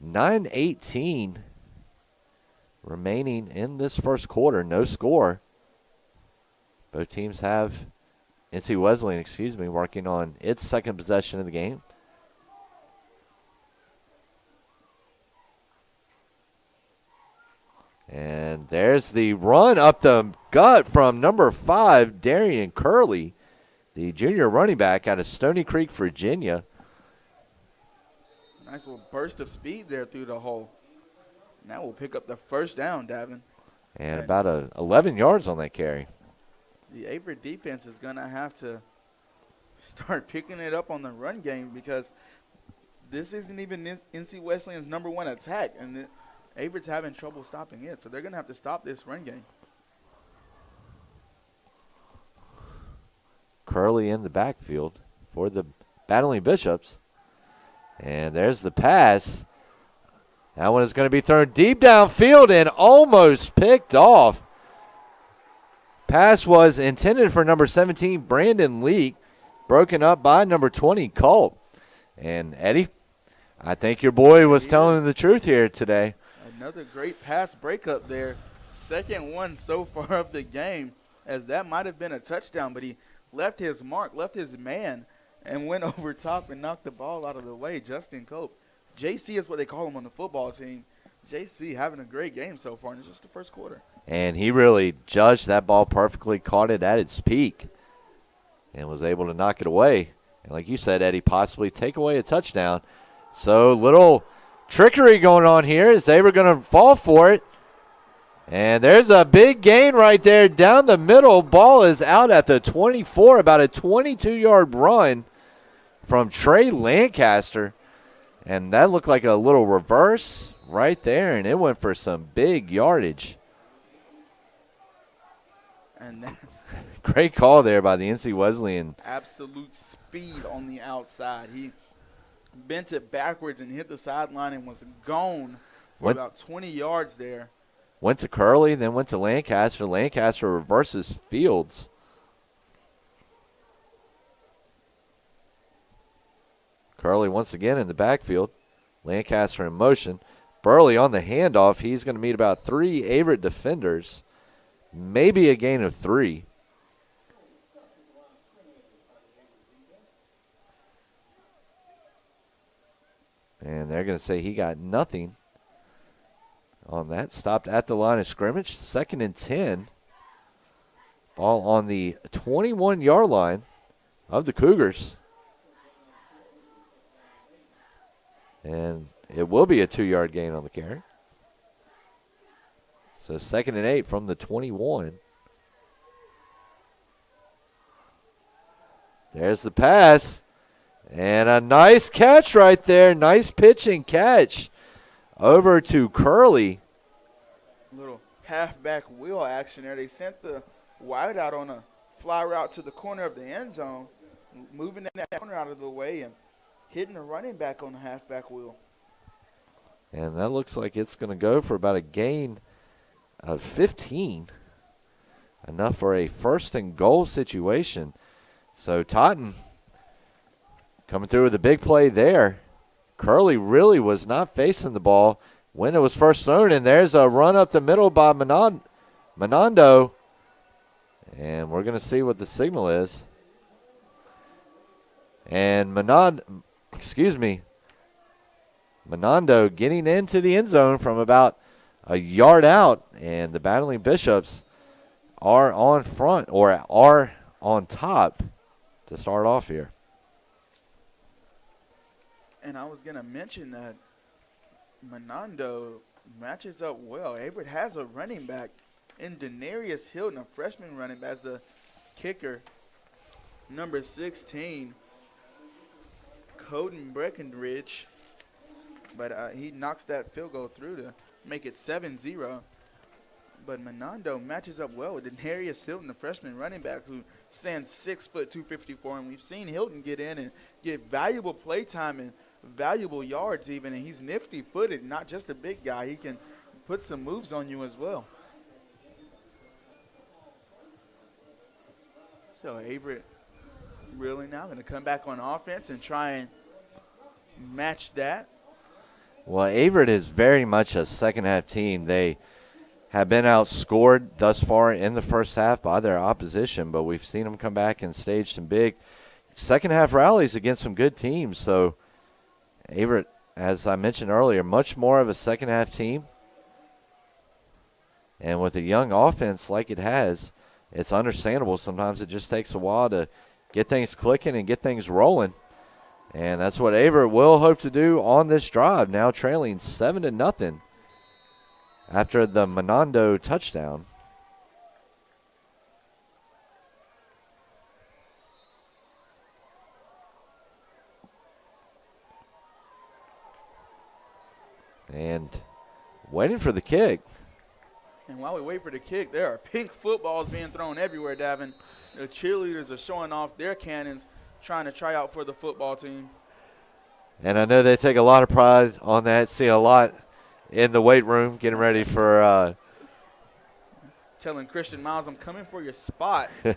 9:18 remaining in this first quarter. No score. Both teams have NC Wesleyan, working on its second possession of the game. And there's the run up the gut from number 5, Darian Curley, the junior running back out of Stony Creek, Virginia. Nice little burst of speed there through the hole. And that will pick up the 1st down, Davin. And about 11 yards on that carry. The Averett defense is going to have to start picking it up on the run game because this isn't even NC Wesleyan's number 1 attack. And Averett's having trouble stopping it, so they're going to have to stop this run game. Curley in the backfield for the Battling Bishops. And there's the pass. That one is going to be thrown deep downfield and almost picked off. Pass was intended for number 17, Brandon Leake, broken up by number 20, Colt. And, Eddie, I think your boy was telling the truth here today. Another great pass breakup there. 2nd one so far of the game, as that might have been a touchdown, but he left his mark, left his man, and went over top and knocked the ball out of the way. Justin Cope. JC is what they call him on the football team. JC having a great game so far, and it's just the first quarter. And he really judged that ball perfectly, caught it at its peak, and was able to knock it away. And like you said, Eddie, possibly take away a touchdown. So little trickery going on here as they were going to fall for it. And there's a big gain right there down the middle. Ball is out at the 24, about a 22-yard run from Trey Lancaster. And that looked like a little reverse right there, and it went for some big yardage. And that's great call there by the NC Wesleyan. Absolute speed on the outside. He bent it backwards and hit the sideline and was gone for about 20 yards there. Went to Curley, then went to Lancaster. Lancaster reverses Fields. Curley once again in the backfield. Lancaster in motion. Burley on the handoff. He's going to meet about 3 Averett defenders. Maybe a gain of 3. And they're going to say he got nothing on that. Stopped at the line of scrimmage. 2nd and 10. Ball on the 21-yard line of the Cougars. And it will be a 2-yard gain on the carry. So 2nd and 8 from the 21. There's the pass. And a nice catch right there. Nice pitch and catch over to Curley. Little halfback wheel action there. They sent the wide out on a fly route to the corner of the end zone, moving that corner out of the way and hitting the running back on the halfback wheel. And that looks like it's going to go for about a gain of 15. Enough for a 1st and goal situation. So Totten coming through with a big play there. Curley really was not facing the ball when it was first thrown, and there's a run up the middle by Manondo. And we're going to see what the signal is. And Menando getting into the end zone from about a yard out, and the Battling Bishops are on front, or are on top to start off here. And I was going to mention that Menando matches up well. Averett has a running back in Denarius Hilton, a freshman running back, as the kicker. Number 16, Coden Breckenridge. But he knocks that field goal through to make it 7-0. But Menando matches up well with Denarius Hilton, the freshman running back who stands 6 foot 254. And we've seen Hilton get in and get valuable play time and valuable yards even. And he's nifty-footed, not just a big guy. He can put some moves on you as well. So Averett really now going to come back on offense and try and match that. Well, Averett is very much a second-half team. They have been outscored thus far in the first half by their opposition, but we've seen them come back and stage some big second-half rallies against some good teams. So Averett, as I mentioned earlier, much more of a second-half team. And with a young offense like it has, it's understandable. Sometimes it just takes a while to get things clicking and get things rolling. And that's what Averett will hope to do on this drive, now trailing 7-0 after the Menando touchdown. And waiting for the kick. And while we wait for the kick, there are pink footballs being thrown everywhere, Davin. The cheerleaders are showing off their cannons, trying to try out for the football team. And I know they take a lot of pride on that. See a lot in the weight room getting ready for telling Christian Miles, I'm coming for your spot. And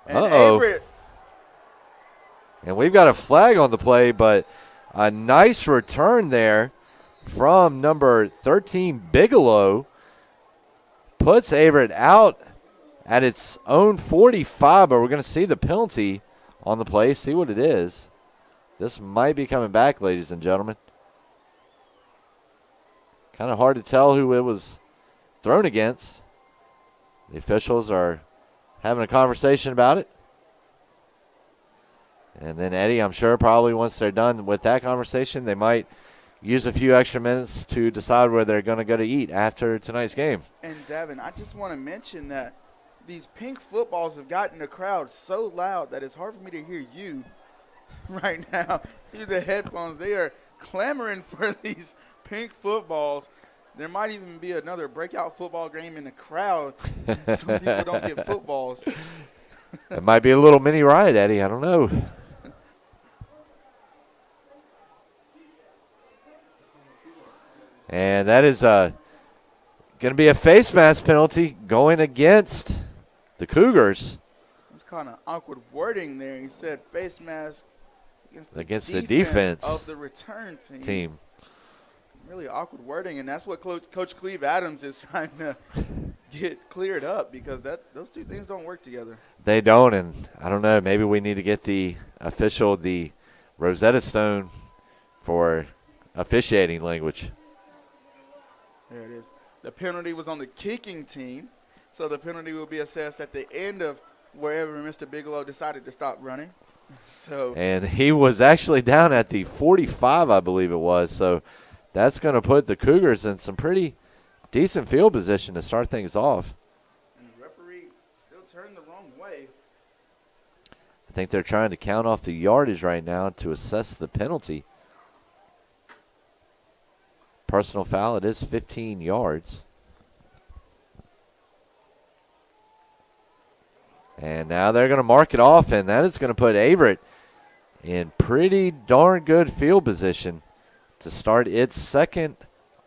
Averett. And we've got a flag on the play, but a nice return there from number 13, Bigelow. Puts Averett out at its own 45, but we're going to see the penalty on the play, see what it is. This might be coming back, ladies and gentlemen. Kind of hard to tell who it was thrown against. The officials are having a conversation about it. And then Eddie, I'm sure probably once they're done with that conversation, they might use a few extra minutes to decide where they're going to go to eat after tonight's game. And, Davin, I just want to mention that these pink footballs have gotten the crowd so loud that it's hard for me to hear you right now through the headphones. They are clamoring for these pink footballs. There might even be another breakout football game in the crowd so people don't get footballs. It might be a little mini riot, Eddie. I don't know. And that is going to be a face mask penalty going against the Cougars. It's kind of awkward wording there. He said face mask against the defense of the return team. Really awkward wording, and that's what Coach Cleve Adams is trying to get cleared up, because those two things don't work together. They don't, and I don't know, maybe we need to get the Rosetta Stone for officiating language. There it is. The penalty was on the kicking team, so the penalty will be assessed at the end of wherever Mr. Bigelow decided to stop running. And he was actually down at the 45, I believe it was, so that's going to put the Cougars in some pretty decent field position to start things off. And the referee still turned the wrong way. I think they're trying to count off the yardage right now to assess the penalty. Personal foul, it is 15 yards. And now they're going to mark it off, and that is going to put Averett in pretty darn good field position to start its second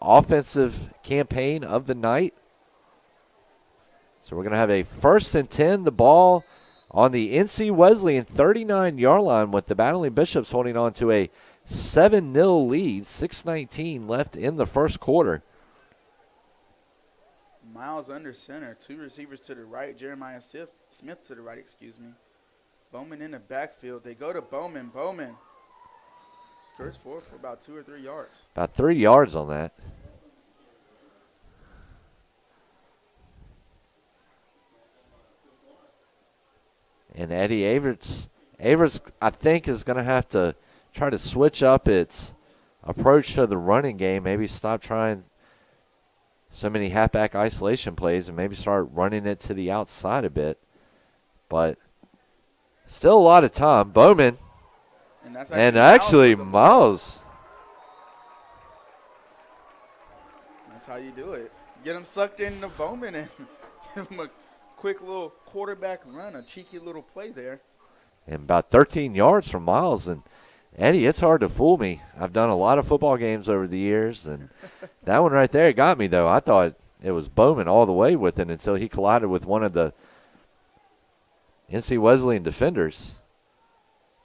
offensive campaign of the night. So we're going to have a 1st and 10, the ball on the NC Wesleyan 39-yard line, with the Battling Bishops holding on to a 7-0 lead, 6:19 left in the first quarter. Miles under center, 2 receivers to the right, Jeremiah Smith to the right, Bowman in the backfield. They go to Bowman. Bowman skirts forward for about 2 or 3 yards. About 3 yards on that. And Eddie Averett's, I think, is going to have to try to switch up its approach to the running game. Maybe stop trying so many halfback isolation plays and maybe start running it to the outside a bit. But still a lot of time. Bowman. And actually Miles. That's how you do it. Get him sucked into Bowman and give him a quick little quarterback run, a cheeky little play there. And about 13 yards from Miles. And, Eddie, it's hard to fool me. I've done a lot of football games over the years, and that one right there got me, though. I thought it was Bowman all the way with it until he collided with one of the NC Wesleyan defenders.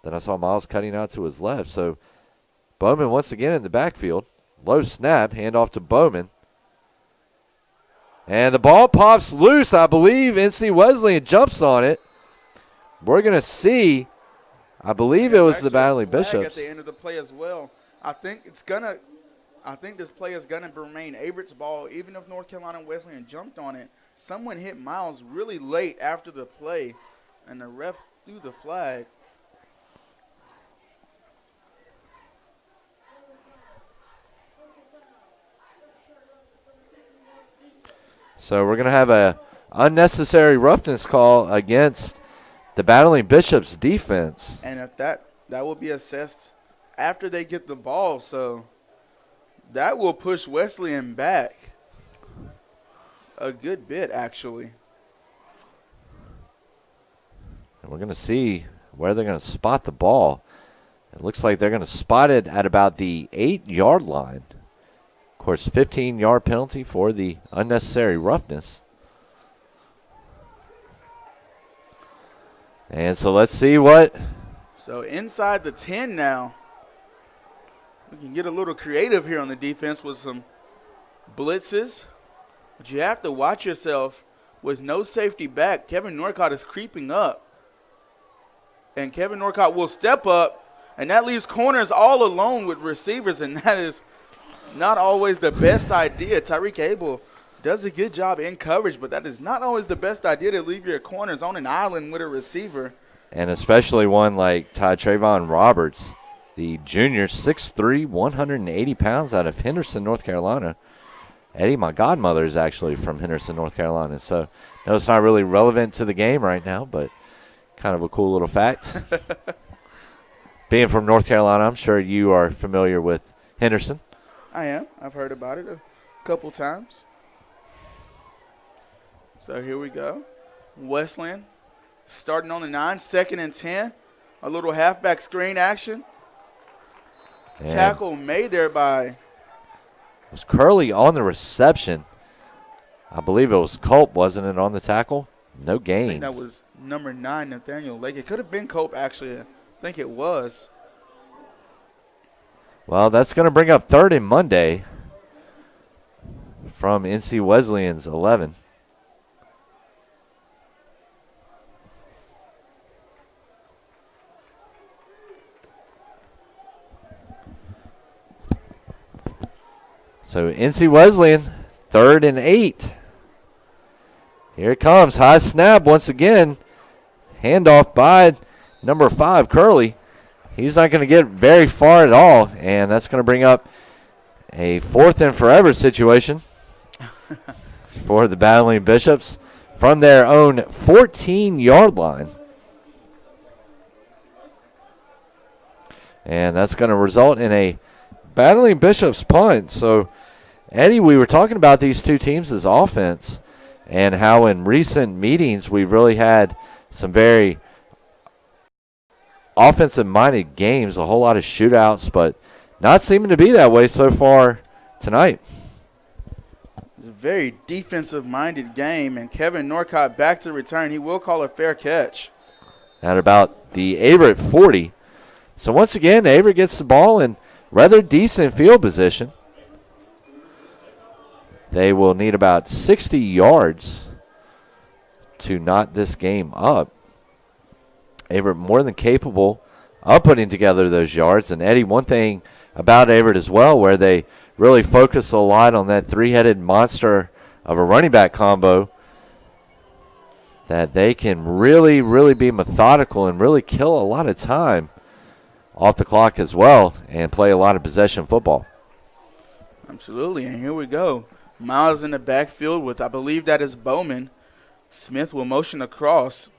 Then I saw Miles cutting out to his left. So Bowman once again in the backfield. Low snap, handoff to Bowman. And the ball pops loose. I believe NC Wesleyan jumps on it. We're going to see. I believe it was the Battling Bishops. At the end of the play as well. I think this play is gonna remain Averett's ball, even if North Carolina Wesleyan jumped on it. Someone hit Miles really late after the play, and the ref threw the flag. So we're going to have a unnecessary roughness call against the Battling Bishops defense. And if that will be assessed after they get the ball, so that will push Wesleyan back a good bit, actually. And we're going to see where they're going to spot the ball. It looks like they're going to spot it at about the 8-yard line. Of course, 15-yard penalty for the unnecessary roughness. And so let's see what. So inside the 10 now. We can get a little creative here on the defense with some blitzes. But you have to watch yourself with no safety back. Kevin Norcott is creeping up. And Kevin Norcott will step up. And that leaves corners all alone with receivers. And that is not always the best idea. Tyreke Abel does a good job in coverage, but that is not always the best idea to leave your corners on an island with a receiver. And especially one like Trayvon Roberts, the junior, 6'3", 180 pounds out of Henderson, North Carolina. Eddie, my godmother, is actually from Henderson, North Carolina. So, no, it's not really relevant to the game right now, but kind of a cool little fact. Being from North Carolina, I'm sure you are familiar with Henderson. I am. I've heard about it a couple times. So here we go. Wesleyan starting on the 9, 2nd and 10. A little halfback screen action. And tackle made there by. It was Curley on the reception. I believe it was Culp, wasn't it, on the tackle? No gain. I think that was number 9, Nathanael Lake. It could have been Culp, actually. I think it was. Well, that's going to bring up 3rd and Monday from NC Wesleyan's 11. So NC Wesleyan, 3rd and 8. Here it comes. High snap once again. Handoff by number 5, Curley. He's not going to get very far at all, and that's going to bring up a 4th and forever situation for the Battling Bishops from their own 14-yard line. And that's going to result in a Battling Bishops punt. So, Eddie, we were talking about these two teams as offense and how in recent meetings we've really had some very offensive-minded games, a whole lot of shootouts, but not seeming to be that way so far tonight. It's a very defensive-minded game, and Kevin Norcott back to return. He will call a fair catch. At about the Averett 40. So once again, Averett gets the ball in rather decent field position. They will need about 60 yards to knot this game up. Averett more than capable of putting together those yards. And, Eddie, one thing about Averett as well, where they really focus a lot on that three-headed monster of a running back combo, that they can really, really be methodical and really kill a lot of time off the clock as well and play a lot of possession football. Absolutely, and here we go. Miles in the backfield with, I believe that is Bowman. Smith will motion across.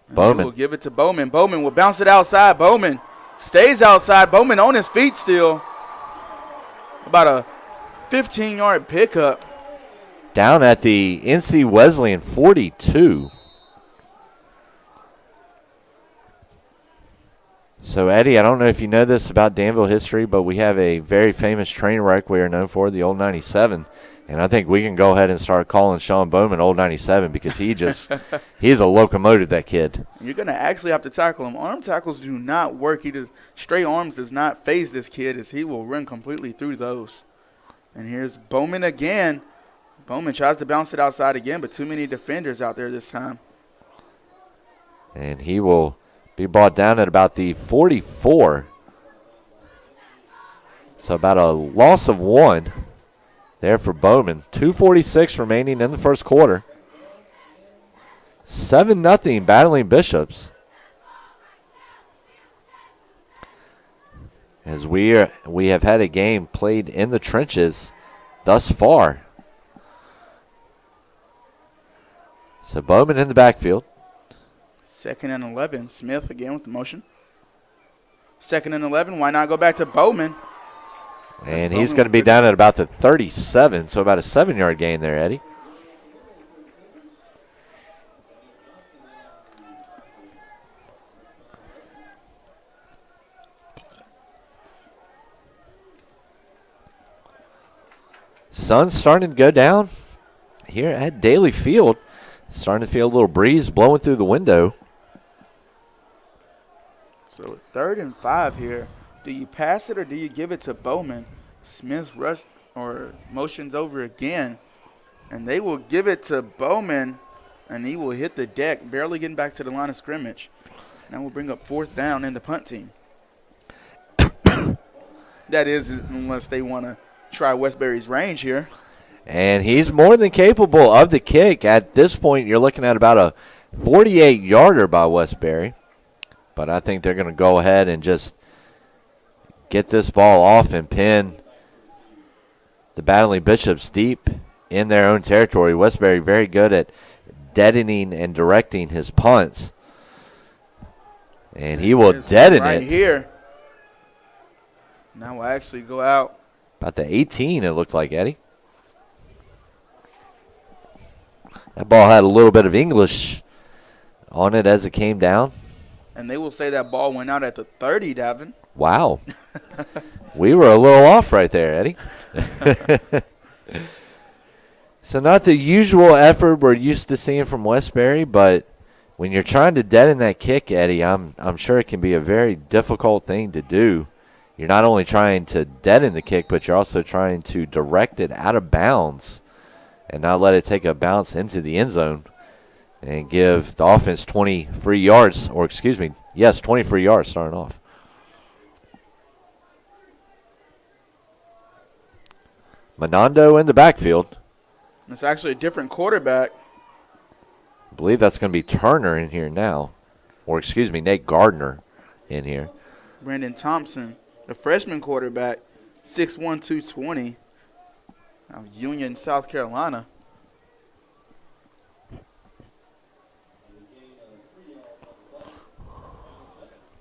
Bowman will give it to Bowman. Bowman will bounce it outside. Bowman stays outside. Bowman on his feet still. About a 15-yard pickup. Down at the NC Wesleyan 42. So, Eddie, I don't know if you know this about Danville history, but we have a very famous train wreck we are known for, the Old 97. And I think we can go ahead and start calling Sean Bowman Old 97 because he's a locomotive, that kid. You're going to actually have to tackle him. Arm tackles do not work. Straight arms does not phase this kid, as he will run completely through those. And here's Bowman again. Bowman tries to bounce it outside again, but too many defenders out there this time. And he will be brought down at about the 44. So about a loss of 1 there for Bowman. 2:46 remaining in the first quarter. 7-0 Battling Bishops. As we have had a game played in the trenches thus far. So Bowman in the backfield. 2nd and 11. Smith again with the motion. 2nd and 11. Why not go back to Bowman? And he's going to be down at about the 37, so about a 7-yard gain there, Eddie. Sun's starting to go down here at Daly Field. Starting to feel a little breeze blowing through the window. So 3rd and 5 here. Do you pass it or do you give it to Bowman? Smith rush or motions over again, and they will give it to Bowman, and he will hit the deck, barely getting back to the line of scrimmage. Now we'll bring up 4th down in the punt team. That is, unless they want to try Westbury's range here. And he's more than capable of the kick. At this point, you're looking at about a 48-yarder by Westbury. But I think they're going to go ahead and just get this ball off and pin the Battling Bishops deep in their own territory. Westbury very good at deadening and directing his punts. And he will deaden right it. Here. Now we'll actually go out. About the 18, it looked like, Eddie. That ball had a little bit of English on it as it came down. And they will say that ball went out at the 30, Davin. Wow. We were a little off right there, Eddie. So not the usual effort we're used to seeing from Westbury, but when you're trying to deaden that kick, Eddie, I'm sure it can be a very difficult thing to do. You're not only trying to deaden the kick, but you're also trying to direct it out of bounds and not let it take a bounce into the end zone and give the offense 20 free yards, 20 free yards starting off. Menando in the backfield. It's actually a different quarterback. I believe that's going to be Turner in here now. Nate Gardner in here. Brandon Thompson, the freshman quarterback, 6'1", 220, out of Union, South Carolina.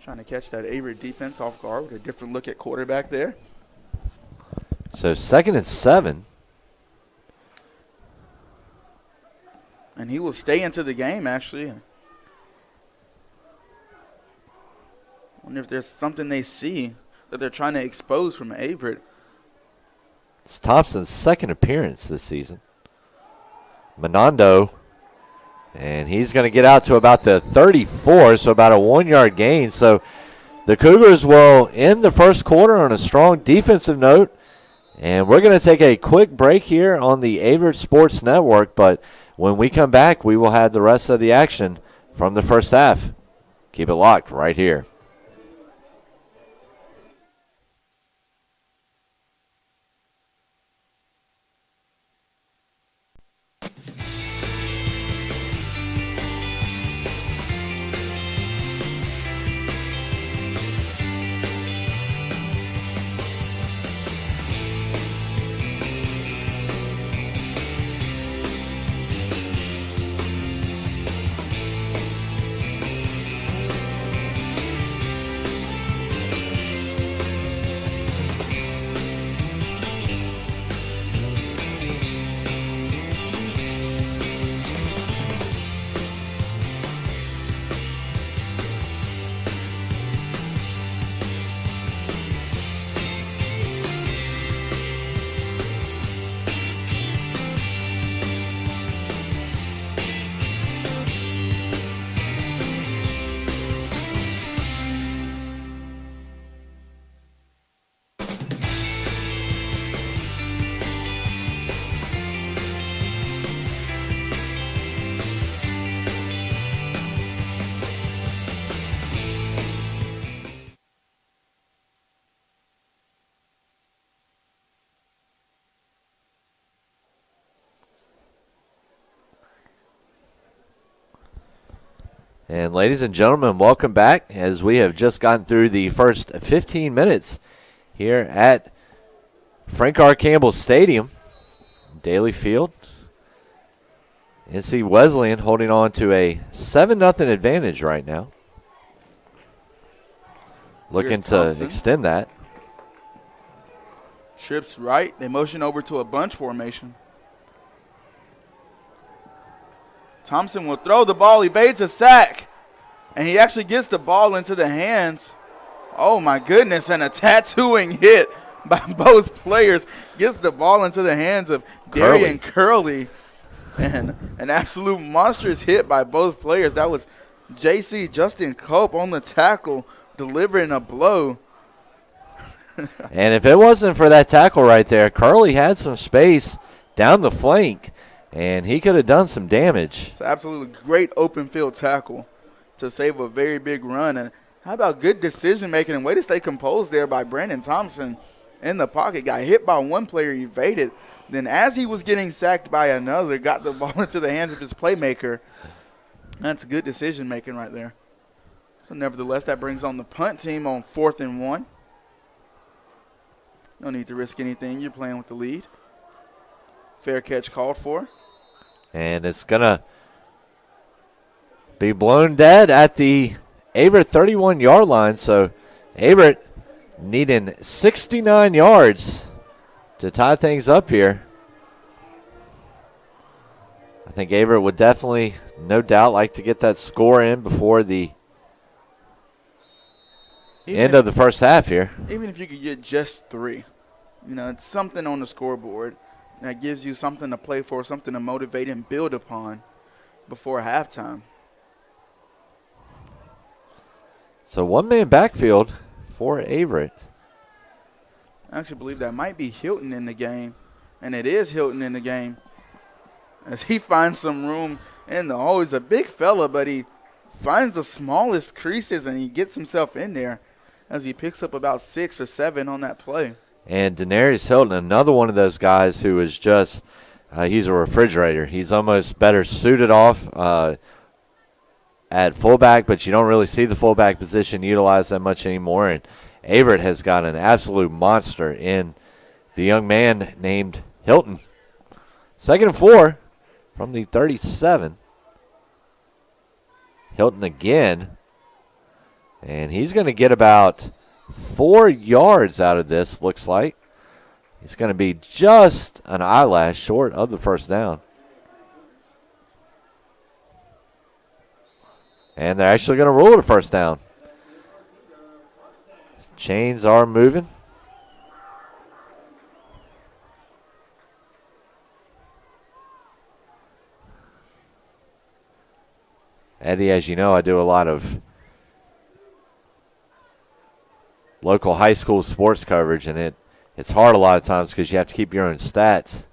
Trying to catch that Averett defense off guard with a different look at quarterback there. So 2nd and 7. And he will stay into the game, actually. I wonder if there's something they see that they're trying to expose from Averett. It's Thompson's 2nd appearance this season. Menando, and he's going to get out to about the 34, so about a 1-yard gain. So the Cougars will end the first quarter on a strong defensive note. And we're going to take a quick break here on the Averett Sports Network, but when we come back, we will have the rest of the action from the first half. Keep it locked right here. And ladies and gentlemen, welcome back as we have just gotten through the first 15 minutes here at Frank R. Campbell Stadium, Daly Field. NC Wesleyan holding on to a 7-0 advantage right now. Looking to extend that. Trips right. They motion over to a bunch formation. Thompson will throw the ball, evades a sack, and he actually gets the ball into the hands. Oh, my goodness, and a tattooing hit by both players. Gets the ball into the hands of Darian Curley. And an absolute monstrous hit by both players. That was JC Justin Cope on the tackle, delivering a blow. And if it wasn't for that tackle right there, Curley had some space down the flank, and he could have done some damage. It's an absolutely great open field tackle to save a very big run. And how about good decision-making and way to stay composed there by Brandon Thompson in the pocket. Got hit by one player, evaded. Then as he was getting sacked by another, got the ball into the hands of his playmaker. That's good decision-making right there. So nevertheless, that brings on the punt team on 4th and 1. No need to risk anything. You're playing with the lead. Fair catch called for. And it's going to be blown dead at the Averett 31-yard line. So Averett needing 69 yards to tie things up here. I think Averett would definitely, no doubt, like to get that score in before the end of the first half here. Even if you could get just 3, it's something on the scoreboard that gives you something to play for, something to motivate and build upon before halftime. So one-man backfield for Averett. I actually believe that might be Hilton in the game, and it is Hilton in the game as he finds some room in the hole. He's a big fella, but he finds the smallest creases, and he gets himself in there as he picks up about 6 or 7 on that play. And Denarius Hilton, another one of those guys who is just he's a refrigerator. He's almost better suited off at fullback, but you don't really see the fullback position utilized that much anymore. And Averett has got an absolute monster in the young man named Hilton. 2nd and 4 from the 37. Hilton again. And he's going to get about 4 yards out of this, looks like. He's going to be just an eyelash short of the first down. And they're actually going to rule it a first down. Chains are moving. Eddie, as you know, I do a lot of local high school sports coverage, and it's hard a lot of times because you have to keep your own stats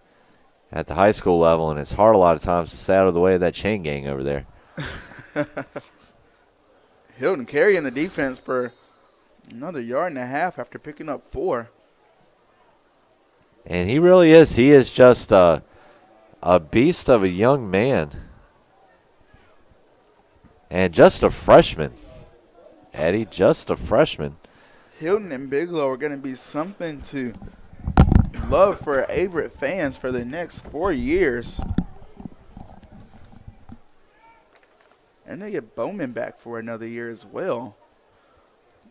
at the high school level, and it's hard a lot of times to stay out of the way of that chain gang over there. Hilton carrying the defense for another yard and a half after picking up 4. And he really is. He is just a beast of a young man. And just a freshman. Eddie, just a freshman. Hilton and Bigelow are going to be something to love for Averett fans for the next 4 years. And they get Bowman back for another year as well.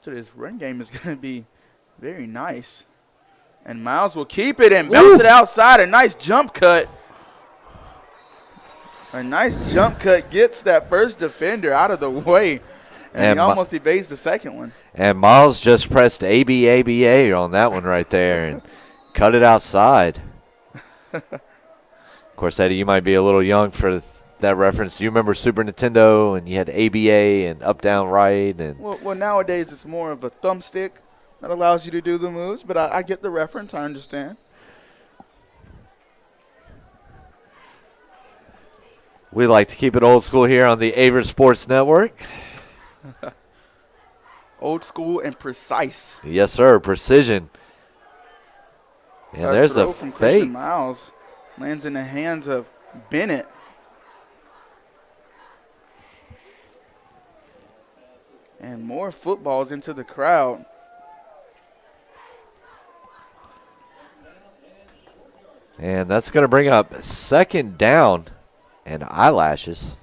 So this run game is going to be very nice. And Miles will keep it and bounce it outside. A nice jump cut. A nice jump cut gets that first defender out of the way. And he almost evades the second one. And Miles just pressed ABA on that one right there and cut it outside. Of course, Eddie, you might be a little young for that reference. Do you remember Super Nintendo and you had ABA and up, down, right? And well, nowadays it's more of a thumbstick that allows you to do the moves, but I get the reference. I understand. We like to keep it old school here on the Averett Sports Network. Old school and precise. Yes, sir. Precision. And there's the from fake. Christian Miles lands in the hands of Bennett. And more footballs into the crowd. And that's going to bring up second down and eyelashes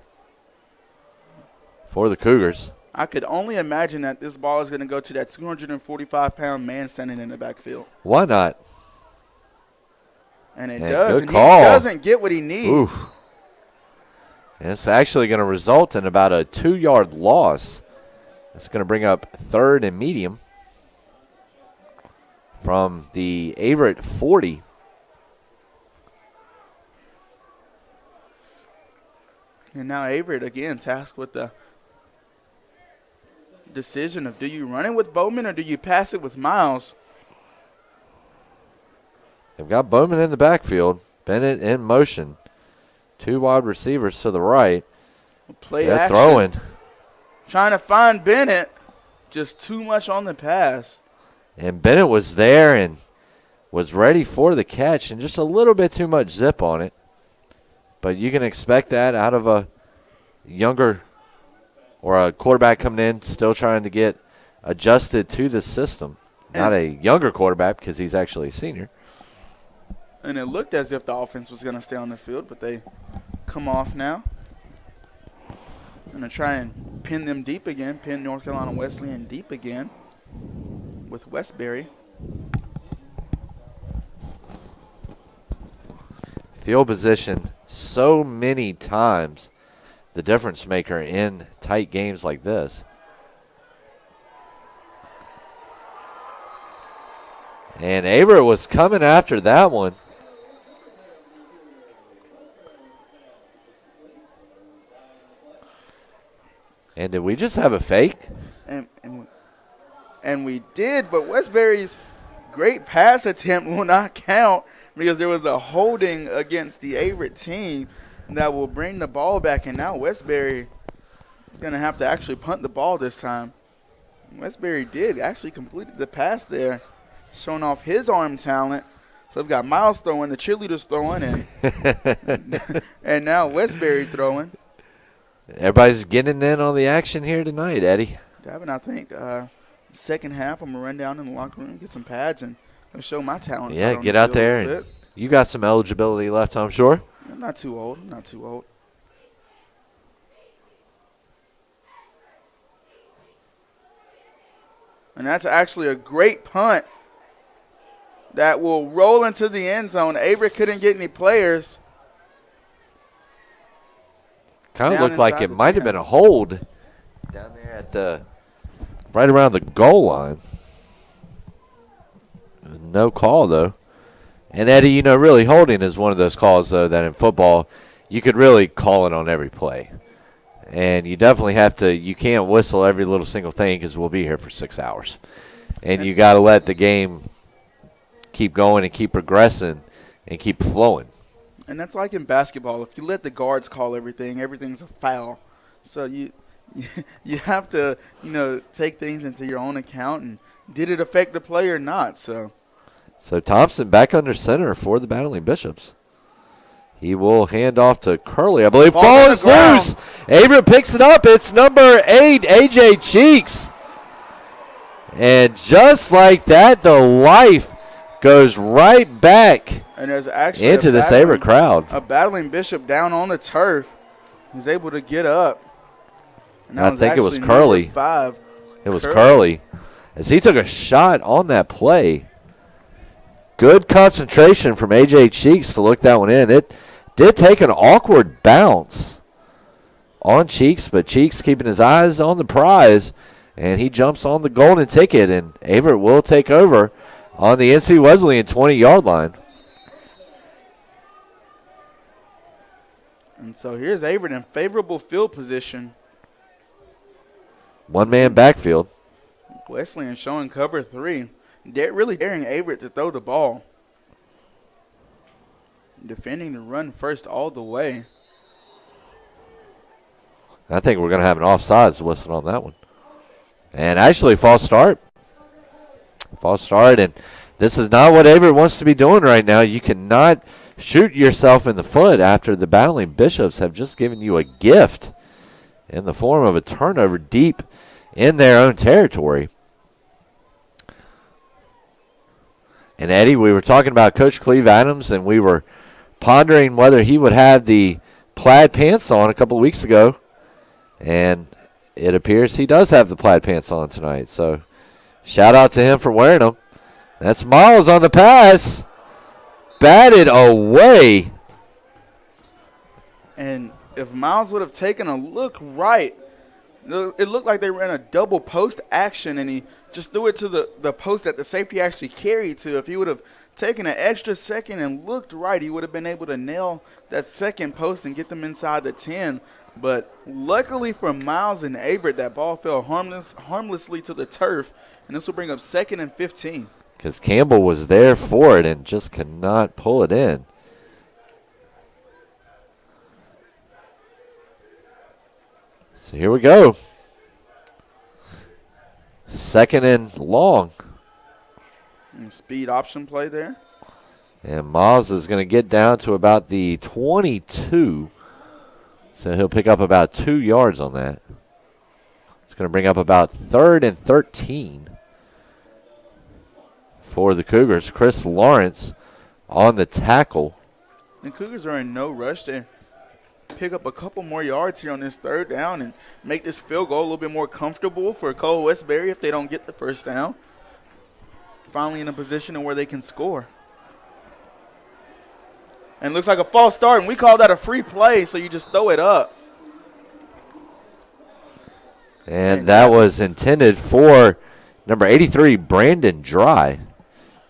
for the Cougars. I could only imagine that this ball is going to go to that 245-pound man standing in the backfield. Why not? And it does. Good And call. he doesn't get what he needs. Oof. And it's actually going to result in about a 2-yard loss. It's going to bring up third and medium from the Averett 40. And now Averett again tasked with the decision of do you run it with Bowman or do you pass it with Miles? They've got Bowman in the backfield. Bennett in motion. 2 wide receivers to the right. Play They're action. throwing. Trying to find Bennett. Just too much on the pass. And Bennett was there and was ready for the catch and just a little bit too much zip on it. But you can expect that out of a younger or a quarterback coming in still trying to get adjusted to the system. Not a younger quarterback because he's actually a senior. And it looked as if the offense was going to stay on the field, but they come off now. Going to try and pin them deep again, pin North Carolina Wesleyan deep again with Westbury. Field position so many times the difference maker in tight games like this. And Averett was coming after that one. And did we just have a fake? And we did, but Westbury's great pass attempt will not count because there was a holding against the Averett team that will bring the ball back. And now Westbury is going to have to actually punt the ball this time. Westbury did actually complete the pass there, showing off his arm talent. So we've got Miles throwing, the cheerleaders throwing, and now Westbury throwing. Everybody's getting in on the action here tonight, Eddie. Davin, I think second half I'm going to run down in the locker room, get some pads, and show my talents. Yeah, get out there. And you got some eligibility left, I'm sure. I'm not too old. I'm not too old. And that's actually a great punt that will roll into the end zone. Averett couldn't get any players. Kind of looked like it might have been a hold down there at the right around the goal line. No call, though. And, Eddie, you know, really holding is one of those calls, though, that in football you could really call it on every play. And you definitely have to – you can't whistle every little single thing because we'll be here for 6 hours. And you got to let the game keep going and keep progressing and keep flowing. And that's like in basketball. If you let the guards call everything, everything's a foul. So you have to, take things into your own account, and did it affect the play or not? So Thompson back under center for the Battling Bishops. He will hand off to Curley, I believe. Ball is loose. Averett picks it up. It's number 8, A.J. Cheeks. And just like that, the life goes right back and there's actually into this Averett crowd. A Battling Bishop down on the turf. He's able to get up. And I think it was Curley. 5. It was Curley. As he took a shot on that play. Good concentration from A.J. Cheeks to look that one in. It did take an awkward bounce on Cheeks, but Cheeks keeping his eyes on the prize, and he jumps on the golden ticket, and Averett will take over on the NC Wesleyan 20-yard line. And so here's Averett in favorable field position. One-man backfield. Wesleyan showing cover 3. They're really daring Averett to throw the ball. Defending the run first all the way. I think we're going to have an offsides whistle on that one. And actually, false start. False start, and this is not what Averett wants to be doing right now. You cannot shoot yourself in the foot after the Battling Bishops have just given you a gift in the form of a turnover deep in their own territory. And, Eddie, we were talking about Coach Cleve Adams, and we were pondering whether he would have the plaid pants on a couple of weeks ago. And it appears he does have the plaid pants on tonight. So, shout out to him for wearing them. That's Miles on the pass. Batted away. And if Miles would have taken a look right, it looked like they were in a double post action, and he just threw it to the post that the safety actually carried to. If he would have taken an extra second and looked right, he would have been able to nail that second post and get them inside the 10. But luckily for Miles and Averett, that ball fell harmlessly to the turf, and this will bring up 2nd and 15. Because Campbell was there for it and just could not pull it in. So here we go. 2nd and long. And speed option play there. And Miles is going to get down to about the 22. So he'll pick up about 2 yards on that. It's going to bring up about 3rd and 13 for the Cougars. Chris Lawrence on the tackle. The Cougars are in no rush to pick up a couple more yards here on this 3rd down and make this field goal a little bit more comfortable for Cole Westbury if they don't get the 1st down. Finally in a position where they can score. And it looks like a false start, and we call that a free play, so you just throw it up. And that was intended for number 83, Brandon Dry.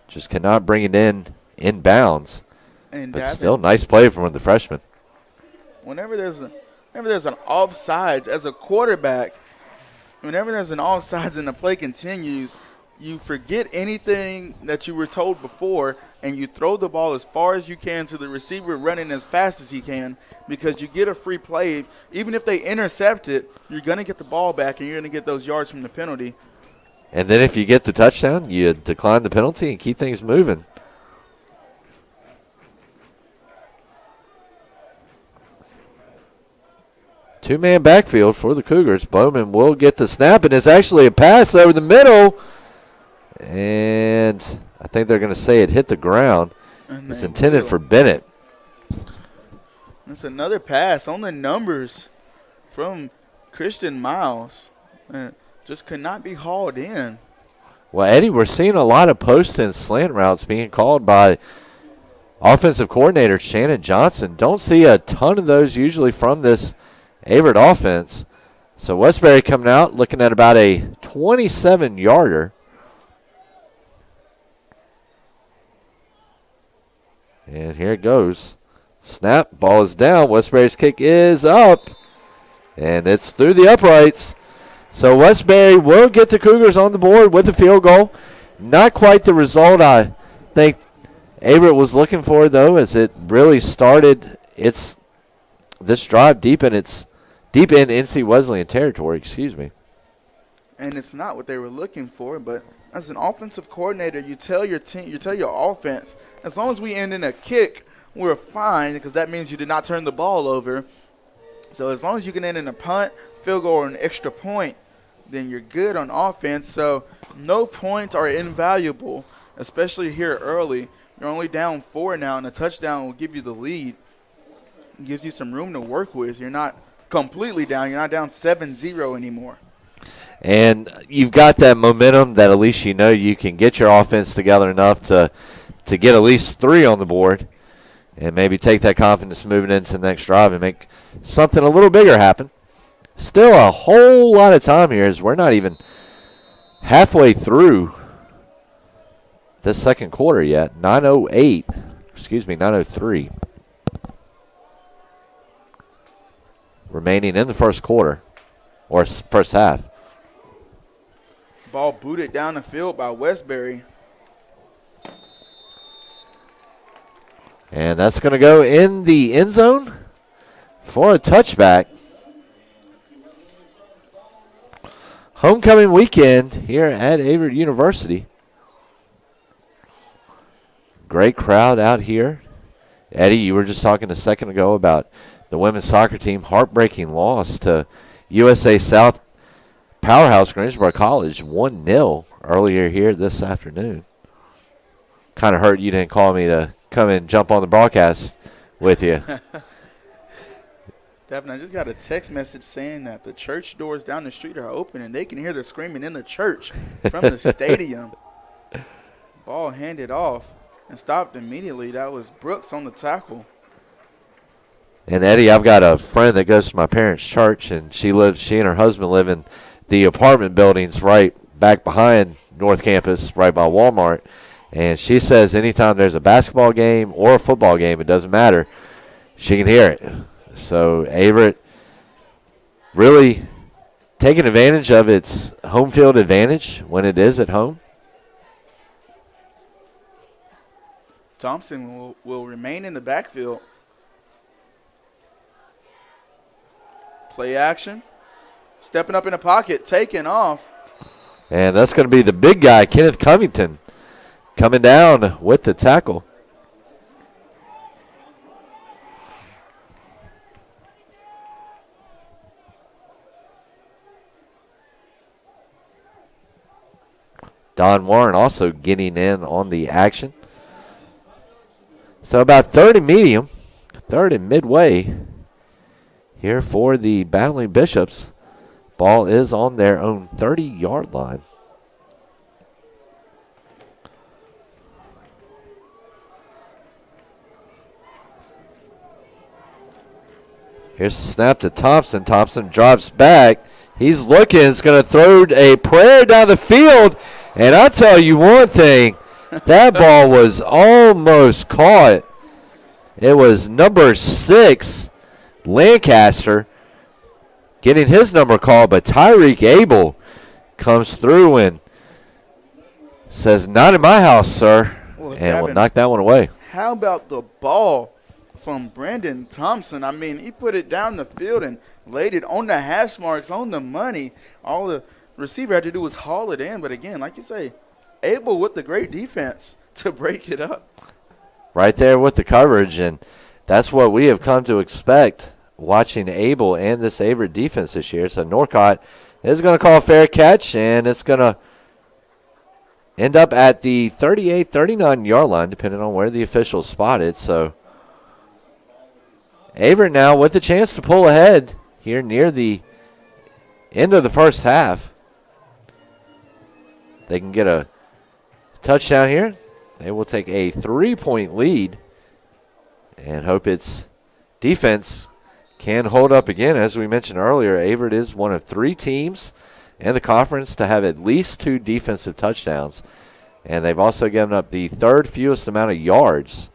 Just cannot bring it in bounds. And but still, nice play from the freshman. Whenever there's an offsides as a quarterback, whenever there's an offsides and the play continues, you forget anything that you were told before, and you throw the ball as far as you can to the receiver running as fast as he can, because you get a free play. Even if they intercept it, you're going to get the ball back, and you're going to get those yards from the penalty. And then if you get the touchdown, you decline the penalty and keep things moving. Two-man backfield for the Cougars. Bowman will get the snap, and it's actually a pass over the middle. And I think they're going to say it hit the ground. It's intended for Bennett. That's another pass on the numbers from Christian Miles. Just could not be hauled in. Well, Eddie, we're seeing a lot of post and slant routes being called by offensive coordinator Shannon Johnson. Don't see a ton of those usually from this Averett offense. So Westbury coming out looking at about a 27-yarder. And here it goes. Snap, ball is down. Westbury's kick is up. And it's through the uprights. So Westbury will get the Cougars on the board with a field goal. Not quite the result I think Averett was looking for, though, as it really started this drive deep in its deep in NC Wesleyan territory, excuse me. And it's not what they were looking for, but as an offensive coordinator, you tell your team, you tell your offense, as long as we end in a kick, we're fine, because that means you did not turn the ball over. So as long as you can end in a punt, field goal, or an extra point, then you're good on offense. So no points are invaluable, especially here early. You're only down 4 now, and a touchdown will give you the lead. It gives you some room to work with. You're not completely down. You're not down 7-0 anymore. And you've got that momentum that at least you know you can get your offense together enough to get at least 3 on the board and maybe take that confidence moving into the next drive and make something a little bigger happen. Still a whole lot of time here as we're not even halfway through the second quarter yet. 9:03 remaining in the first quarter or first half. Ball booted down the field by Westbury. And that's going to go in the end zone for a touchback. Homecoming weekend here at Averett University. Great crowd out here. Eddie, you were just talking a second ago about the women's soccer team. Heartbreaking loss to USA South powerhouse Greensboro College, 1-0 earlier here this afternoon. Kind of hurt you didn't call me to come and jump on the broadcast with you. Devin, I just got a text message saying that the church doors down the street are open and they can hear the screaming in the church from the stadium. Ball handed off and stopped immediately. That was Brooks on the tackle. And Eddie, I've got a friend that goes to my parents' church, and she and her husband live in the apartment buildings right back behind North Campus, right by Walmart. And she says anytime there's a basketball game or a football game, it doesn't matter, she can hear it. So Averett really taking advantage of its home field advantage when it is at home. Thompson will remain in the backfield. Play action. Stepping up in the pocket, taking off. And that's going to be the big guy, Kenneth Covington, coming down with the tackle. Don Warren also getting in on the action. So about third and midway here for the Battling Bishops. Ball is on their own 30-yard line. Here's the snap to Thompson. Thompson drops back. He's looking. He's going to throw a prayer down the field. And I'll tell you one thing. That ball was almost caught. It was number 6, Lancaster, getting his number called. But Tyreke Abel comes through and says, "Not in my house, sir." Well, and will knock that one away. How about the ball from Brandon Thompson? I mean, he put it down the field and laid it on the hash marks, on the money. All the receiver had to do was haul it in. But again, like you say, Abel with the great defense to break it up. Right there with the coverage, and that's what we have come to expect watching Abel and this Averett defense this year. So Norcott is going to call a fair catch, and it's going to end up at the 38, 39-yard line, depending on where the officials spot it. So Averett now with a chance to pull ahead here near the end of the first half. They can get a touchdown here. They will take a 3-point lead and hope its defense can hold up again. As we mentioned earlier, Averett is one of 3 teams in the conference to have at least 2 defensive touchdowns. And they've also given up the 3rd fewest amount of yards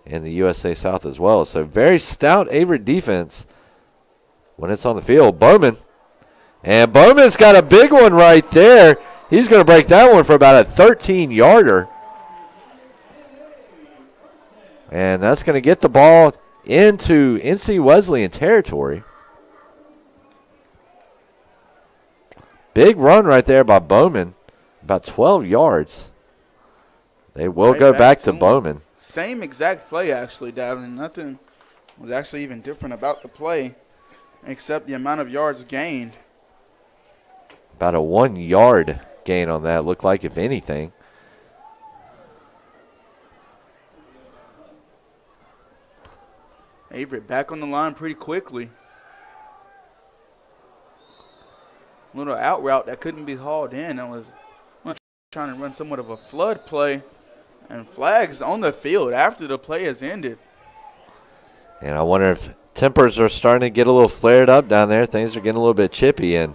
in the USA South as well. So very stout Averett defense when it's on the field. Bowman. And Bowman's got a big one right there. He's going to break that one for about a 13-yarder. And that's going to get the ball into NC Wesleyan territory. Big run right there by Bowman, about 12 yards. They will Right go back to him. Bowman. Same exact play, actually, Davin. Nothing was actually even different about the play except the amount of yards gained. About a 1 yard gain on that, looked like, if anything. Averett back on the line pretty quickly. Little out route that couldn't be hauled in. That was trying to run somewhat of a flood play. And flags on the field after the play has ended. And I wonder if tempers are starting to get a little flared up down there. Things are getting a little bit chippy. And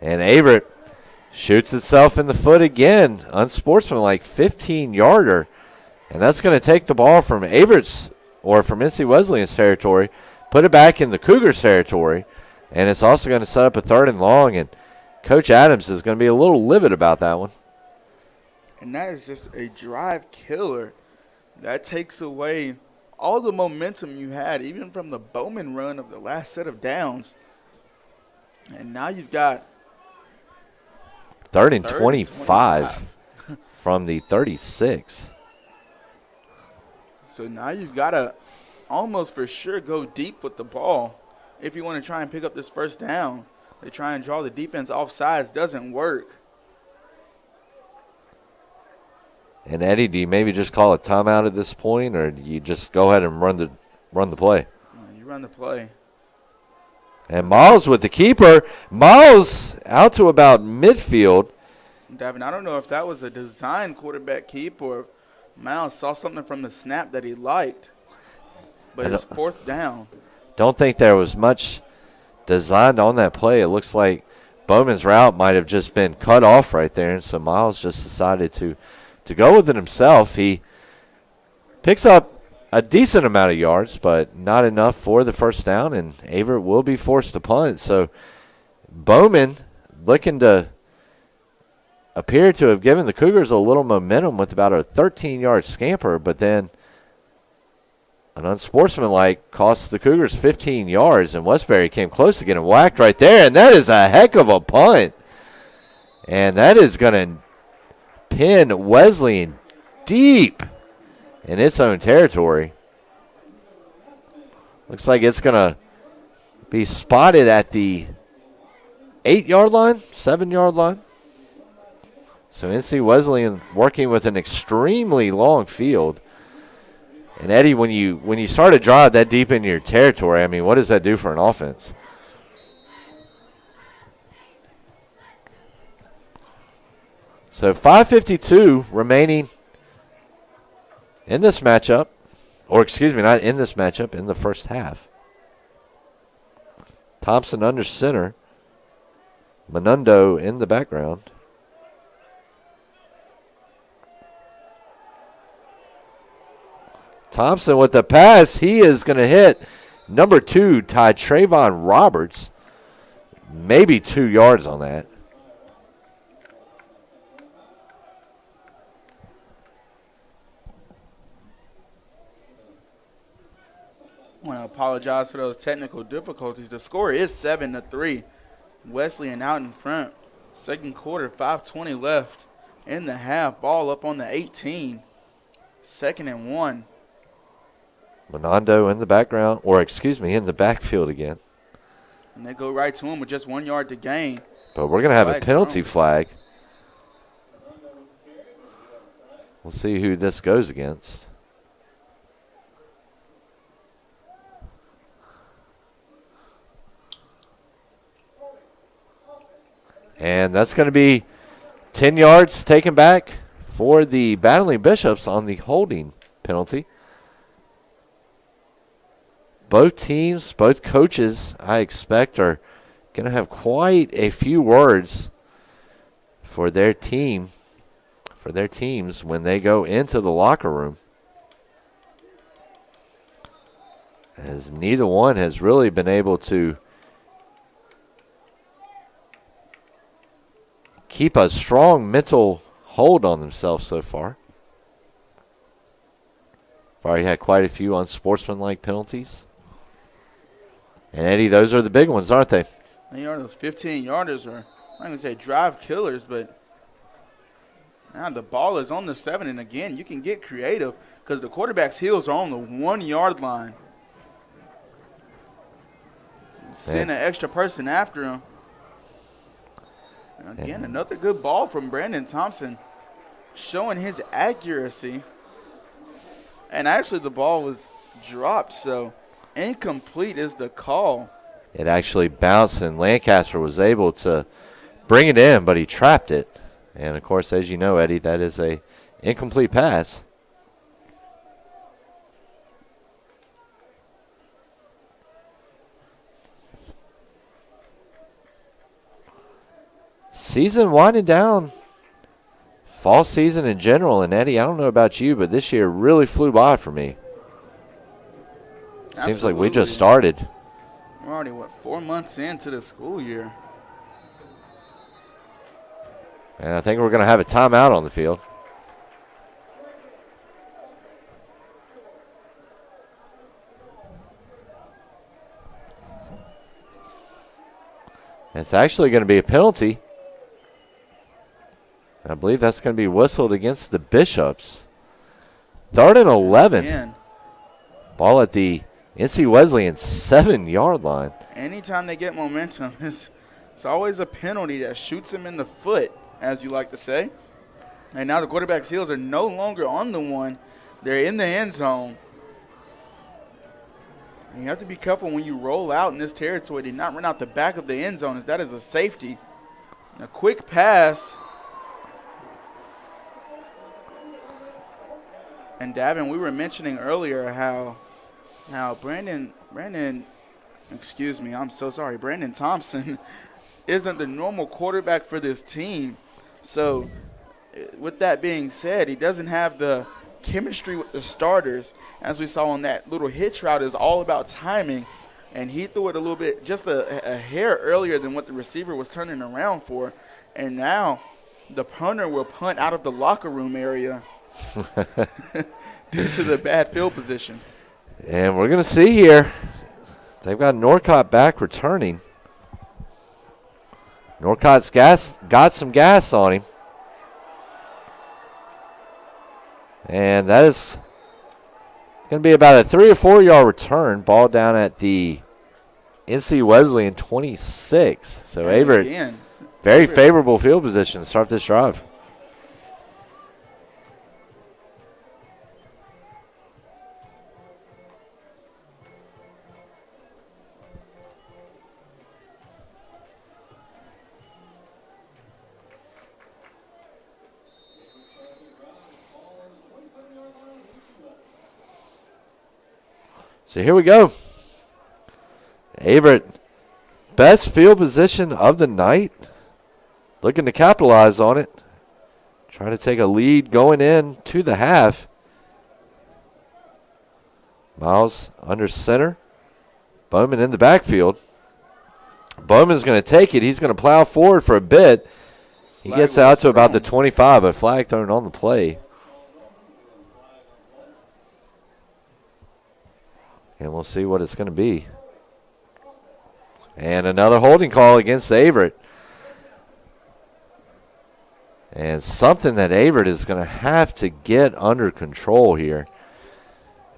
Averett shoots itself in the foot again. Unsportsmanlike 15-yarder. And that's going to take the ball from Averett's or from NC Wesleyan's territory, put it back in the Cougars' territory. And it's also going to set up a 3rd and long. And Coach Adams is going to be a little livid about that one. And that is just a drive killer. That takes away all the momentum you had, even from the Bowman run of the last set of downs. And now you've got 3rd and 25 from the 36. So now you've got to almost for sure go deep with the ball if you want to try and pick up this first down. They try and draw the defense off sides. Doesn't work. And Eddie, do you maybe just call a timeout at this point, or do you just go ahead and run the play? You run the play. And Miles with the keeper. Miles out to about midfield. Davin, I don't know if that was a design quarterback keep or if Miles saw something from the snap that he liked. But it's 4th down. Don't think there was much designed on that play. It looks like Bowman's route might have just been cut off right there, and so Miles just decided to go with it himself. He picks up a decent amount of yards, but not enough for the first down, and Averett will be forced to punt. So Bowman looking to appear to have given the Cougars a little momentum with about a 13-yard scamper, but then an unsportsmanlike cost the Cougars 15 yards, and Westbury came close to getting whacked right there, and that is a heck of a punt. And that is going to pin Wesleyan deep in its own territory. Looks like it's going to be spotted at the 8-yard line, 7-yard line. So NC Wesleyan working with an extremely long field. And Eddie, when you start a drive that deep in your territory, I mean, what does that do for an offense? So 5:52 remaining in this matchup, or excuse me, not in this matchup, in the first half. Thompson under center. Menundo in the background. Thompson with the pass. He is going to hit number 2, Trayvon Roberts. Maybe 2 yards on that. I want to apologize for those technical difficulties. The score is 7-3. Wesleyan out in front. Second quarter, 5:20 left in the half. Ball up on the 18. 2nd and 1. Menundo in the background, or excuse me, in the backfield again. And they go right to him with just 1 yard to gain. But we're going to have a penalty flag. We'll see who this goes against. And that's going to be 10 yards taken back for the Battling Bishops on the holding penalty. Both teams, both coaches, I expect, are going to have quite a few words for their teams when they go into the locker room, as neither one has really been able to keep a strong mental hold on themselves so far. We've already had quite a few unsportsmanlike penalties. And, Eddie, those are the big ones, aren't they? Those 15-yarders are, I'm not going to say drive killers, but now the ball is on the 7, and again, you can get creative because the quarterback's heels are on the 1-yard line. Send an extra person after him. And again, another good ball from Brandon Thompson, showing his accuracy. And actually, the ball was dropped, so incomplete is the call. It actually bounced, and Lancaster was able to bring it in, but he trapped it. And, of course, as you know, Eddie, that is a incomplete pass. Season winding down. Fall season in general, and Eddie, I don't know about you, but this year really flew by for me. Absolutely. Seems like we just started. We're already, 4 months into the school year. And I think we're going to have a timeout on the field. It's actually going to be a penalty. I believe that's going to be whistled against the Bishops. 3rd and 11. Man. Ball at the NC Wesleyan 7-yard line. Anytime they get momentum, it's always a penalty that shoots them in the foot, as you like to say. And now the quarterback's heels are no longer on the 1. They're in the end zone. And you have to be careful when you roll out in this territory to not run out the back of the end zone, as that is a safety. And a quick pass. And Davin, we were mentioning earlier how Brandon Thompson isn't the normal quarterback for this team. So with that being said, he doesn't have the chemistry with the starters. As we saw on that little hitch route, is all about timing. And he threw it a little bit, just a hair earlier than what the receiver was turning around for. And now the punter will punt out of the locker room area due to the bad field position. And we're going to see here. They've got Norcott back returning. Norcott's got some gas on him. And that is going to be about a 3 or 4 yard return. Ball down at the NC Wesleyan 26. So Averett, very favorable field position to start this drive. So here we go. Averett, best field position of the night. Looking to capitalize on it. Trying to take a lead going in to the half. Miles under center. Bowman in the backfield. Bowman's going to take it. He's going to plow forward for a bit. He gets out to about the 25, but flag thrown on the play. And we'll see what it's going to be. And another holding call against Averett. And something that Averett is going to have to get under control here.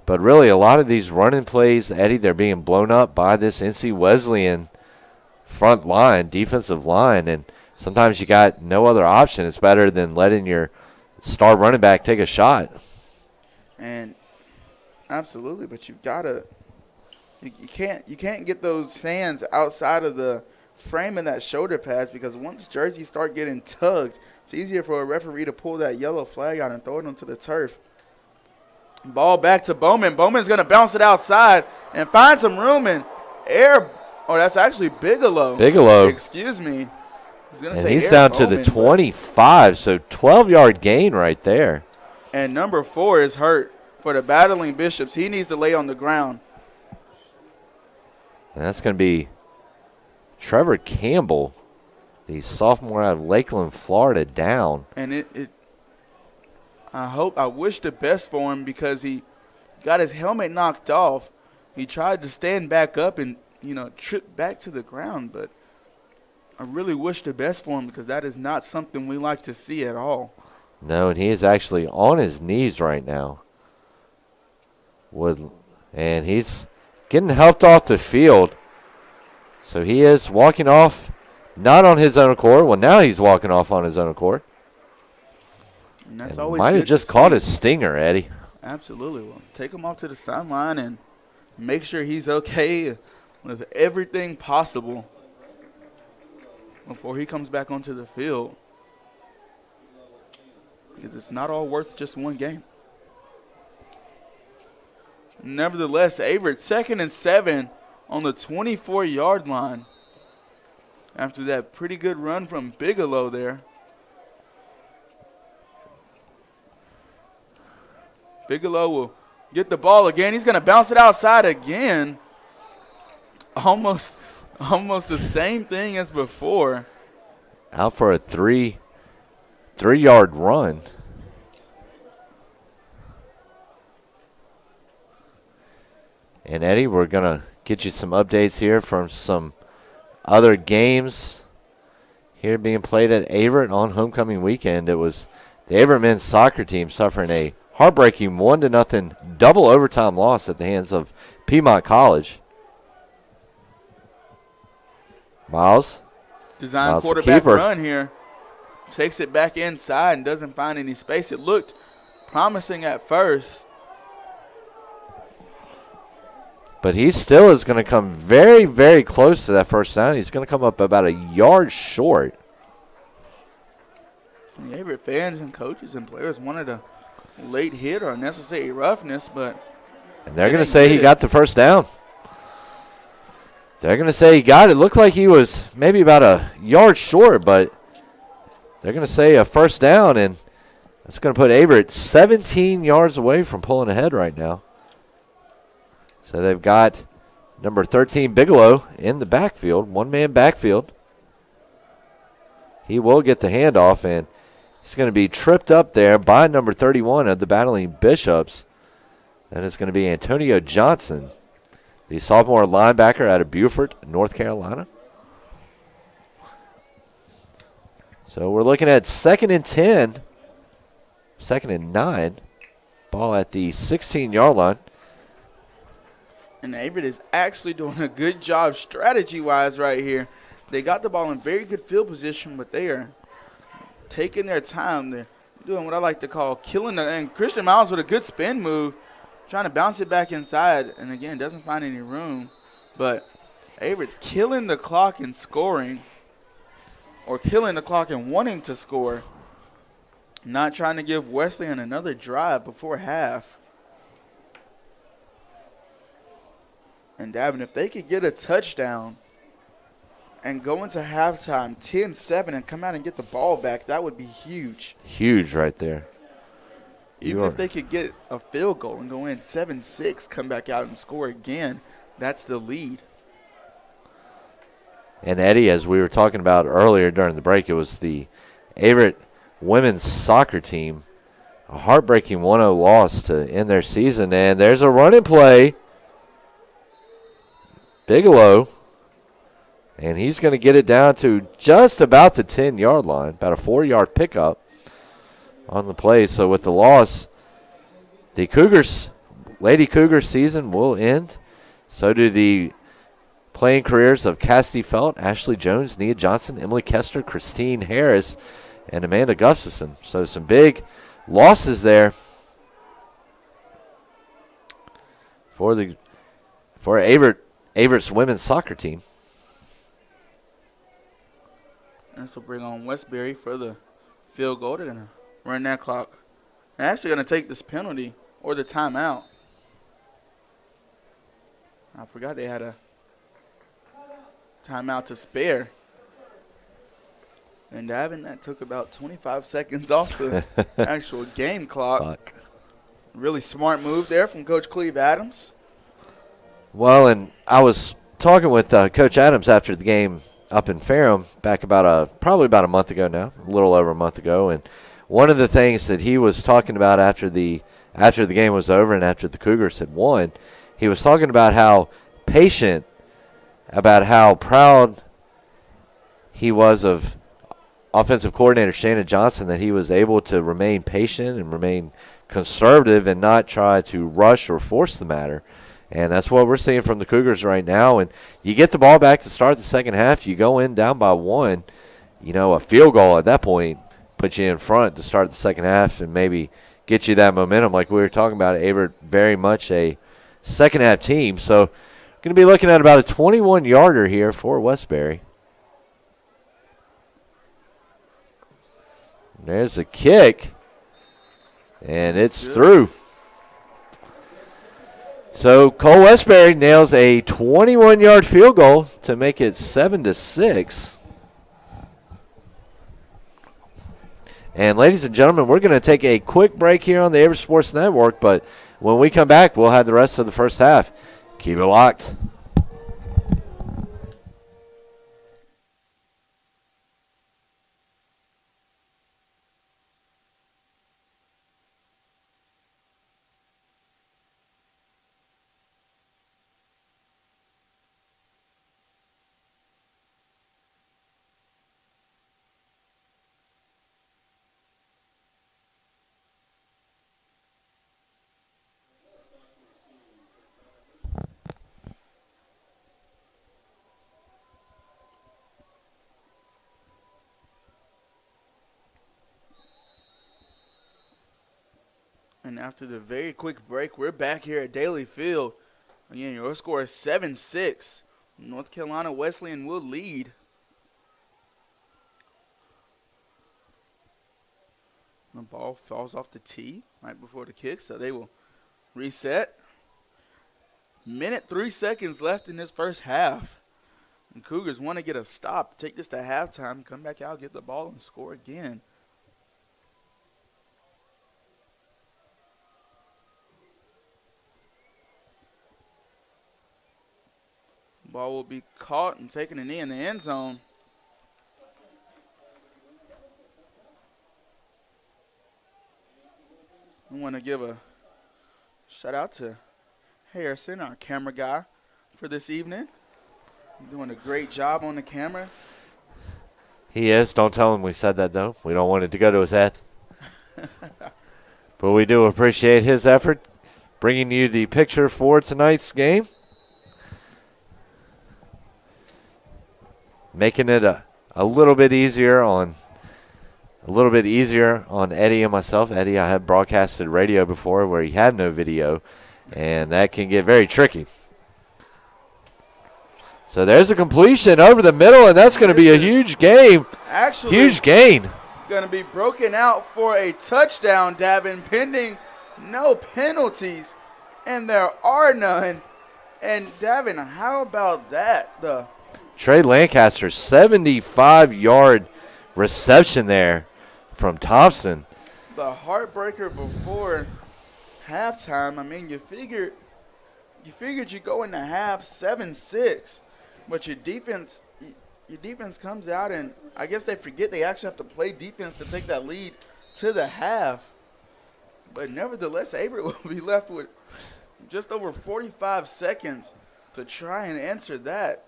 But really, a lot of these running plays, Eddie, they're being blown up by this NC Wesleyan front line, defensive line. And sometimes you got no other option. It's better than letting your star running back take a shot. And absolutely, but you've got to. You can't get those hands outside of the frame of that shoulder pass, because once jerseys start getting tugged, it's easier for a referee to pull that yellow flag out and throw it onto the turf. Ball back to Bowman. Bowman's going to bounce it outside and find some room in air. Oh, that's actually Bigelow. Excuse me. He's down to the 25, so 12-yard gain right there. And number 4 is hurt for the battling Bishops. He needs to lay on the ground. And that's going to be Trevor Campbell, the sophomore out of Lakeland, Florida, down. And I wish the best for him, because he got his helmet knocked off. He tried to stand back up and, tripped back to the ground. But I really wish the best for him because that is not something we like to see at all. No, and he is actually on his knees right now. And he's getting helped off the field. So he is walking off, not on his own accord. Well, now he's walking off on his own accord. And that's And always might good have just to caught see. his stinger, Eddie. Absolutely. Well, take him off to the sideline and make sure he's okay with everything possible before he comes back onto the field. Because it's not all worth just one game. Nevertheless, Averett 2nd and 7 on the 24-yard line after that pretty good run from Bigelow there. Bigelow will get the ball again. He's going to bounce it outside again. Almost the same thing as before. Out for a three-yard run. And, Eddie, we're going to get you some updates here from some other games here being played at Averett on homecoming weekend. It was the Averett men's soccer team suffering a heartbreaking 1-0 double overtime loss at the hands of Piedmont College. Miles. Design quarterback run here. Takes it back inside and doesn't find any space. It looked promising at first. But he still is going to come very, very close to that first down. He's going to come up about a yard short. The Averett fans and coaches and players wanted a late hit or unnecessary roughness, but and they're going to say he got the first down. They're going to say he got it. Looked like he was maybe about a yard short, but they're going to say a first down, and that's going to put Averett 17 yards away from pulling ahead right now. So they've got number 13, Bigelow, in the backfield, one-man backfield. He will get the handoff, and he's going to be tripped up there by number 31 of the Battling Bishops. That is going to be Antonio Johnson, the sophomore linebacker out of Beaufort, North Carolina. So we're looking at 2nd and 10, 2nd and 9, ball at the 16-yard line. And Averett is actually doing a good job strategy-wise right here. They got the ball in very good field position, but they are taking their time. They're doing what I like to call killing the – and Christian Miles with a good spin move, trying to bounce it back inside, and, again, doesn't find any room. But Averett's killing the clock and scoring, or killing the clock and wanting to score, not trying to give Wesleyan another drive before half. And, Davin, if they could get a touchdown and go into halftime 10-7 and come out and get the ball back, that would be huge. Huge right there. Even if they could get a field goal and go in 7-6, come back out and score again, that's the lead. And, Eddie, as we were talking about earlier during the break, it was the Averett women's soccer team, a heartbreaking 1-0 loss to end their season. And there's a running play. Bigelow, and he's going to get it down to just about the 10-yard line, about a 4-yard pickup on the play. So with the loss, the Lady Cougars season will end. So do the playing careers of Cassidy Felt, Ashley Jones, Nia Johnson, Emily Kester, Christine Harris, and Amanda Gustafson. So some big losses there for Averett's women's soccer team. And this will bring on Westbury for the field goal. They're going to run that clock. They're actually going to take this penalty or the timeout. I forgot they had a timeout to spare. And that took about 25 seconds off the actual game clock. Really smart move there from Coach Cleve Adams. Well, and I was talking with Coach Adams after the game up in Ferrum back probably about a month ago now, a little over a month ago, and one of the things that he was talking about after the game was over and after the Cougars had won, he was talking about how patient, about how proud he was of offensive coordinator Shannon Johnson, that he was able to remain patient and remain conservative and not try to rush or force the matter. And that's what we're seeing from the Cougars right now. And you get the ball back to start the second half. You go in down by 1. A field goal at that point puts you in front to start the second half and maybe get you that momentum like we were talking about. Averett very much a second-half team. So going to be looking at about a 21-yarder here for Westbury. There's a kick, and it's through. So Cole Westbury nails a 21-yard field goal to make it 7-6. And ladies and gentlemen, we're going to take a quick break here on the Averett Sports Network, but when we come back, we'll have the rest of the first half. Keep it locked. And after the very quick break, we're back here at Daly Field. Again, your score is 7-6. North Carolina Wesleyan will lead. The ball falls off the tee right before the kick, so they will reset. Minute 3 seconds left in this first half. And Cougars want to get a stop, take this to halftime, come back out, get the ball, and score again. Ball will be caught and taken a knee in the end zone. I want to give a shout out to Harrison, our camera guy, for this evening. He's doing a great job on the camera. He is. Don't tell him we said that, though. We don't want it to go to his head. But we do appreciate his effort bringing you the picture for tonight's game. Making it a little bit easier on Eddie and myself. Eddie, I have broadcasted radio before where he had no video, and that can get very tricky. So there's a completion over the middle, and that's going to be a huge game. Actually, huge gain. Going to be broken out for a touchdown, Davin, pending no penalties, and there are none. And Davin, how about that? Trey Lancaster, 75-yard reception there from Thompson. The heartbreaker before halftime. I mean, you figured you go into half 7-6, but your defense comes out, and I guess they forget they actually have to play defense to take that lead to the half. But nevertheless, Averett will be left with just over 45 seconds to try and answer that.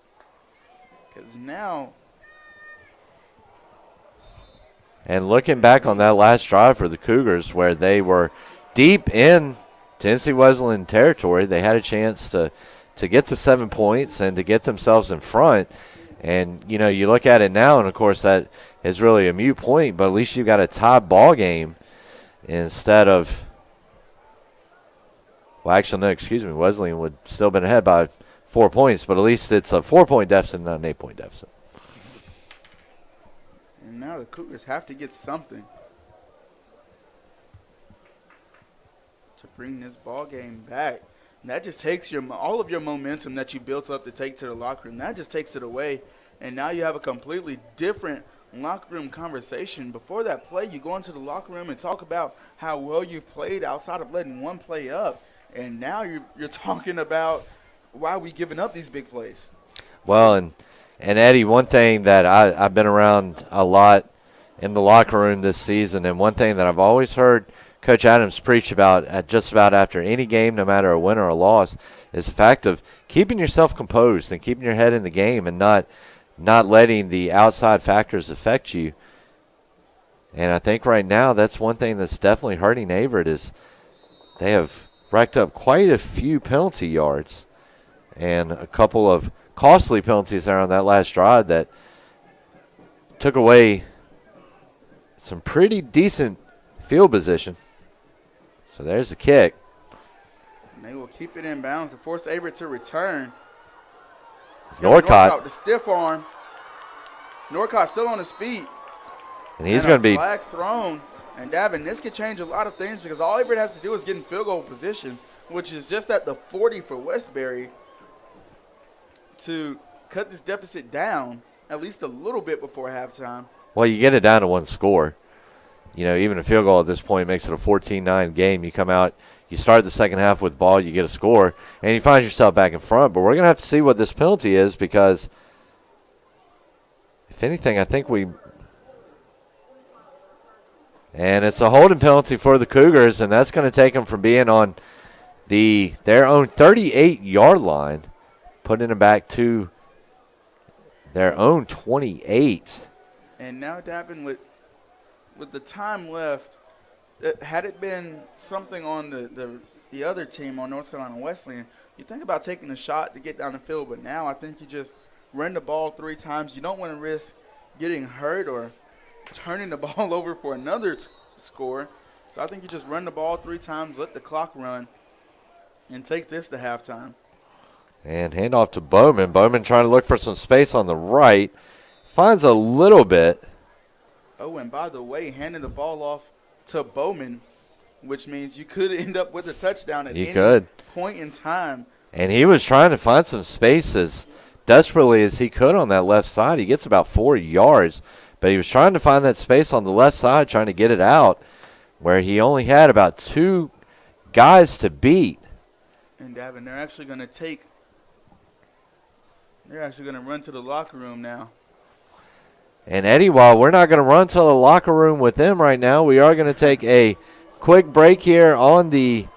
Because now. And looking back on that last drive for the Cougars, where they were deep in Tennessee Wesleyan territory, they had a chance to get to 7 points and to get themselves in front. And, you look at it now, and, of course, that is really a moot point, but at least you've got a tie ball game instead of – well, actually, no, excuse me. Wesleyan would still been ahead by 4 points, but at least it's a 4-point deficit, not an 8-point deficit. And now the Cougars have to get something to bring this ball game back. And that just takes all of your momentum that you built up to take to the locker room. That just takes it away. And now you have a completely different locker room conversation. Before that play, you go into the locker room and talk about how well you've played outside of letting one play up. And now you're talking about why are we giving up these big plays? Well, and Eddie, one thing that I've been around a lot in the locker room this season, and one thing that I've always heard Coach Adams preach about at just about after any game, no matter a win or a loss, is the fact of keeping yourself composed and keeping your head in the game and not not letting the outside factors affect you. And I think right now that's one thing that's definitely hurting Averett is they have racked up quite a few penalty yards and a couple of costly penalties there on that last drive that took away some pretty decent field position. So there's the kick. And they will keep it in bounds to force Averett to return. Norcott. The stiff arm. Norcott still on his feet. And he's going to be. Flags thrown. And Davin, this could change a lot of things because all Averett has to do is get in field goal position, which is just at the 40 for Westbury, to cut this deficit down at least a little bit before halftime. Well, you get it down to one score. You know, even a field goal at this point makes it a 14-9 game. You come out, you start the second half with the ball, you get a score, and you find yourself back in front. But we're going to have to see what this penalty is because, if anything, I think we – and it's a holding penalty for the Cougars, and that's going to take them from being on their own 38-yard line, putting them back to their own 28. And now, Davin, with the time left, had it been something on the other team on North Carolina Wesleyan, you think about taking a shot to get down the field, but now I think you just run the ball 3 times. You don't want to risk getting hurt or turning the ball over for another score. So I think you just run the ball 3 times, let the clock run, and take this to halftime. And handoff to Bowman. Bowman trying to look for some space on the right. Finds a little bit. Oh, and by the way, handing the ball off to Bowman, which means you could end up with a touchdown at any point in time. And he was trying to find some space as desperately as he could on that left side. He gets about 4 yards, but he was trying to find that space on the left side, trying to get it out, where he only had about 2 guys to beat. And, Davin, they're actually going to run to the locker room now. And, Eddie, while we're not going to run to the locker room with them right now, we are going to take a quick break here on the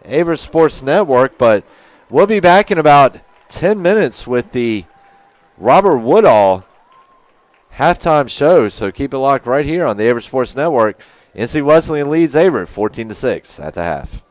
Averett Sports Network, but we'll be back in about 10 minutes with the Robert Woodall halftime show. So keep it locked right here on the Averett Sports Network. NC Wesleyan leads Averett 14-6 at the half.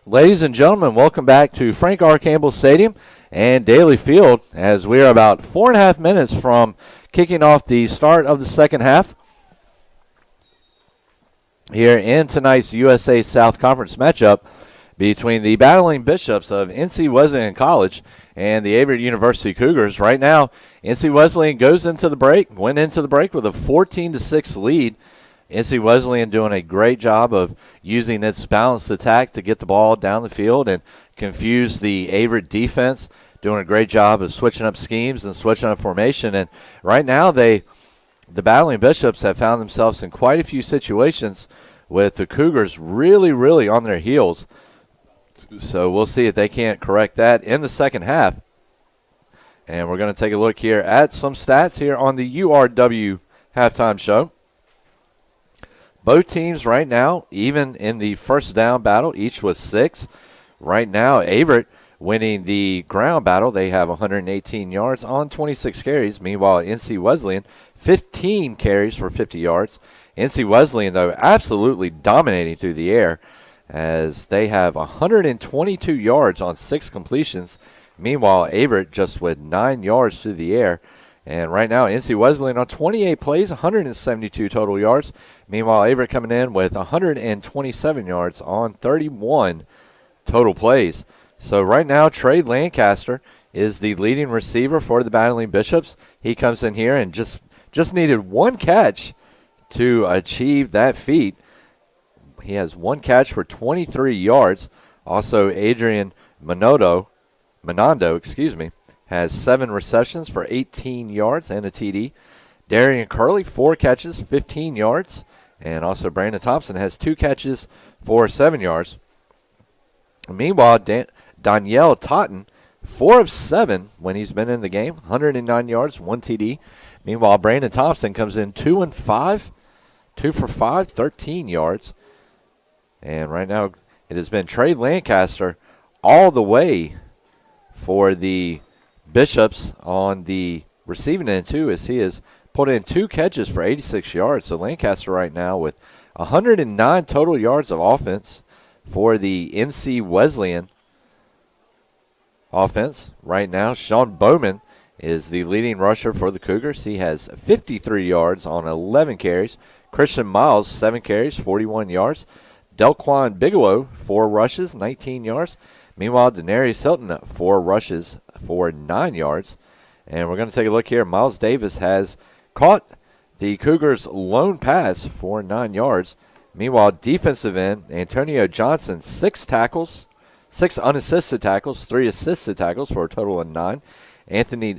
Ladies and gentlemen, welcome back to Frank R. Campbell Stadium and Daly Field as we are about 4.5 minutes from kicking off the start of the second half here in tonight's USA South Conference matchup between the battling Bishops of NC Wesleyan College and the Averett University Cougars. Right now, NC Wesleyan went into the break with a 14-6 lead. NC Wesleyan doing a great job of using its balanced attack to get the ball down the field and confuse the Averett defense, doing a great job of switching up schemes and switching up formation. And right now, the battling Bishops have found themselves in quite a few situations with the Cougars really, really on their heels. So we'll see if they can't correct that in the second half. And we're going to take a look here at some stats here on the URW halftime show. Both teams right now, even in the first down battle, each was 6. Right now, Averett winning the ground battle. They have 118 yards on 26 carries. Meanwhile, NC Wesleyan, 15 carries for 50 yards. NC Wesleyan, though, absolutely dominating through the air as they have 122 yards on 6 completions. Meanwhile, Averett just with 9 yards through the air. And right now, NC Wesleyan on 28 plays, 172 total yards. Meanwhile, Averett coming in with 127 yards on 31 total plays. So right now, Trey Lancaster is the leading receiver for the Battling Bishops. He comes in here and just needed one catch to achieve that feat. He has one catch for 23 yards. Also, Adrian Manondo, has 7 receptions for 18 yards and a TD. Darian Curley, 4 catches, 15 yards. And also Brandon Thompson has 2 catches for 7 yards. Meanwhile, Danielle Totten, 4 of 7 when he's been in the game, 109 yards, 1 TD. Meanwhile, Brandon Thompson comes in 2 for 5, 13 yards. And right now it has been Trey Lancaster all the way for the Bishops on the receiving end, too, as he has put in 2 catches for 86 yards. So Lancaster right now with 109 total yards of offense for the NC Wesleyan offense. Right now, Sean Bowman is the leading rusher for the Cougars. He has 53 yards on 11 carries. Christian Miles, 7 carries, 41 yards. Delquan Bigelow, 4 rushes, 19 yards. Meanwhile, Denarius Hilton, 4 rushes for 9 yards. And we're going to take a look here. Miles Davis has caught the Cougars' lone pass for 9 yards. Meanwhile, defensive end, Antonio Johnson, 6 tackles, 6 unassisted tackles, 3 assisted tackles for a total of 9. Anthony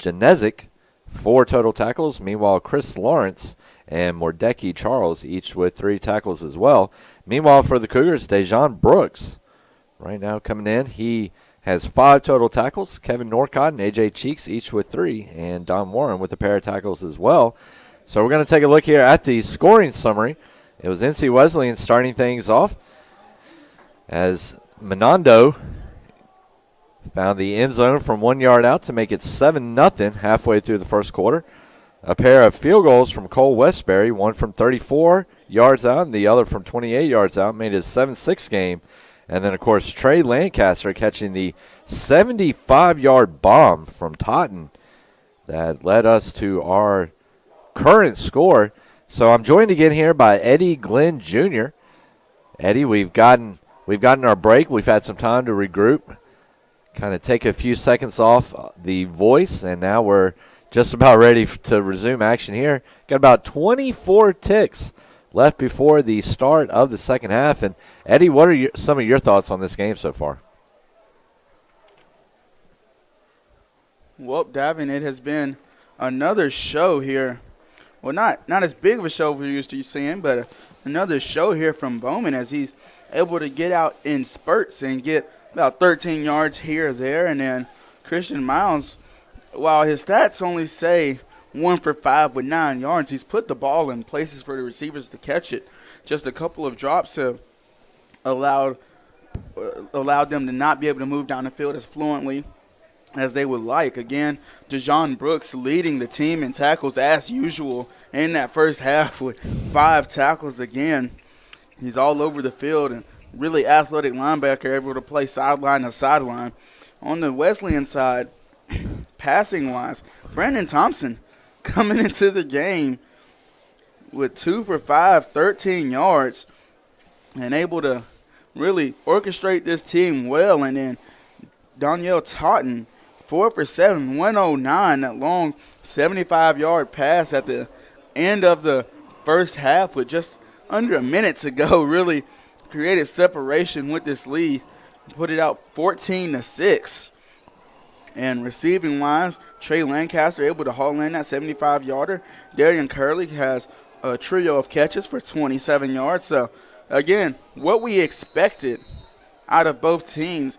Janezik, 4 total tackles. Meanwhile, Chris Lawrence and Mordecai Charles, each with 3 tackles as well. Meanwhile, for the Cougars, Dejon Brooks, right now coming in. He has 5 total tackles. Kevin Norcott and A.J. Cheeks, each with 3. And Don Warren with a pair of tackles as well. So we're going to take a look here at the scoring summary. It was NC Wesleyan starting things off as Manondo found the end zone from 1 yard out to make it 7-0 halfway through the first quarter. A pair of field goals from Cole Westbury, one from 34 yards out and the other from 28 yards out, made it a 7-6 game. And then, of course, Trey Lancaster catching the 75-yard bomb from Totten that led us to our current score. So I'm joined again here by Eddie Glenn Jr. Eddie, we've gotten our break. We've had some time to regroup, kind of take a few seconds off the voice, and now we're just about ready to resume action here. Got about 24 ticks left before the start of the second half. And, Eddie, what are some of your thoughts on this game so far? Well, Davin, it has been another show here. Well, not as big of a show we're used to seeing, but another show here from Bowman as he's able to get out in spurts and get about 13 yards here or there. And then Christian Miles, while his stats only say 1 for 5 with 9 yards, he's put the ball in places for the receivers to catch it. Just a couple of drops have allowed them to not be able to move down the field as fluently as they would like. Again, Dejon Brooks leading the team in tackles as usual in that first half with 5 tackles again. He's all over the field, and really athletic linebacker, able to play sideline to sideline. On the Wesleyan side, passing-wise, Brandon Thompson coming into the game with 2 for 5, 13 yards, and able to really orchestrate this team well. And then Danielle Totten, 4 for 7, 109, that long 75-yard pass at the end of the first half with just under a minute to go. Really created separation with this lead, put it out 14-6. And receiving-wise, Trey Lancaster able to haul in that 75-yarder. Darian Curley has a trio of catches for 27 yards. So, again, what we expected out of both teams.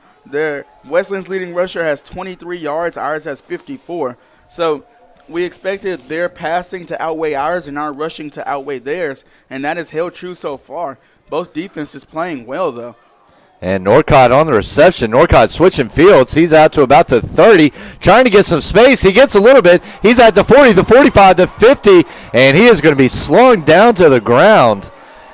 Wesleyan's leading rusher has 23 yards. Ours has 54. So we expected their passing to outweigh ours and our rushing to outweigh theirs, and that has held true so far. Both defenses playing well, though. And Norcott on the reception. Norcott switching fields. He's out to about the 30, trying to get some space. He gets a little bit. He's at the 40, the 45, the 50, and he is going to be slowing down to the ground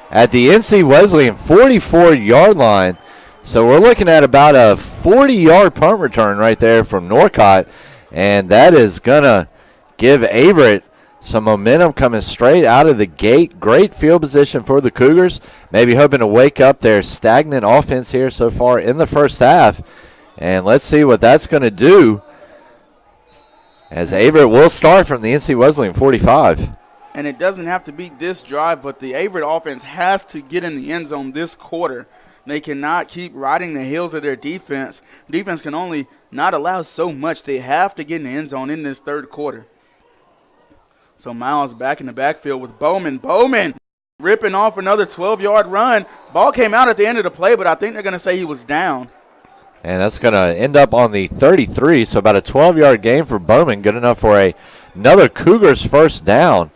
at the NC Wesleyan 44-yard line. So we're looking at about a 40-yard punt return right there from Norcott, and that is going to give Averett some momentum coming straight out of the gate. Great field position for the Cougars. Maybe hoping to wake up their stagnant offense here so far in the first half. And let's see what that's going to do as Averett will start from the NC Wesleyan 45. And it doesn't have to be this drive, but the Averett offense has to get in the end zone this quarter. They cannot keep riding the heels of their defense. Defense can only not allow so much. They have to get in the end zone in this third quarter. So Miles back in the backfield with Bowman. Bowman ripping off another 12-yard run. Ball came out at the end of the play, but I think they're going to say he was down. And that's going to end up on the 33, so about a 12-yard gain for Bowman. Good enough for another Cougars first down.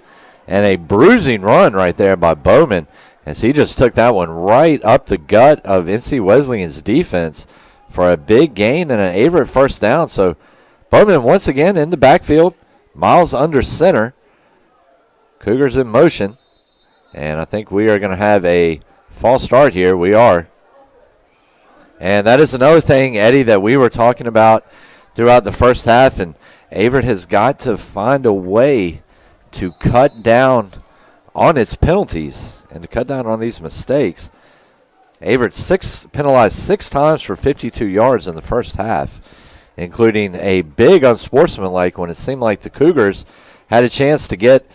And a bruising run right there by Bowman, as he just took that one right up the gut of NC Wesleyan's defense for a big gain and an Averett first down. So Bowman once again in the backfield. Miles under center. Cougars in motion. And I think we are going to have a false start here. We are. And that is another thing, Eddie, that we were talking about throughout the first half. And Averett has got to find a way to cut down on its penalties and to cut down on these mistakes. Averett penalized 6 times for 52 yards in the first half, including a big unsportsmanlike when it seemed like the Cougars had a chance to get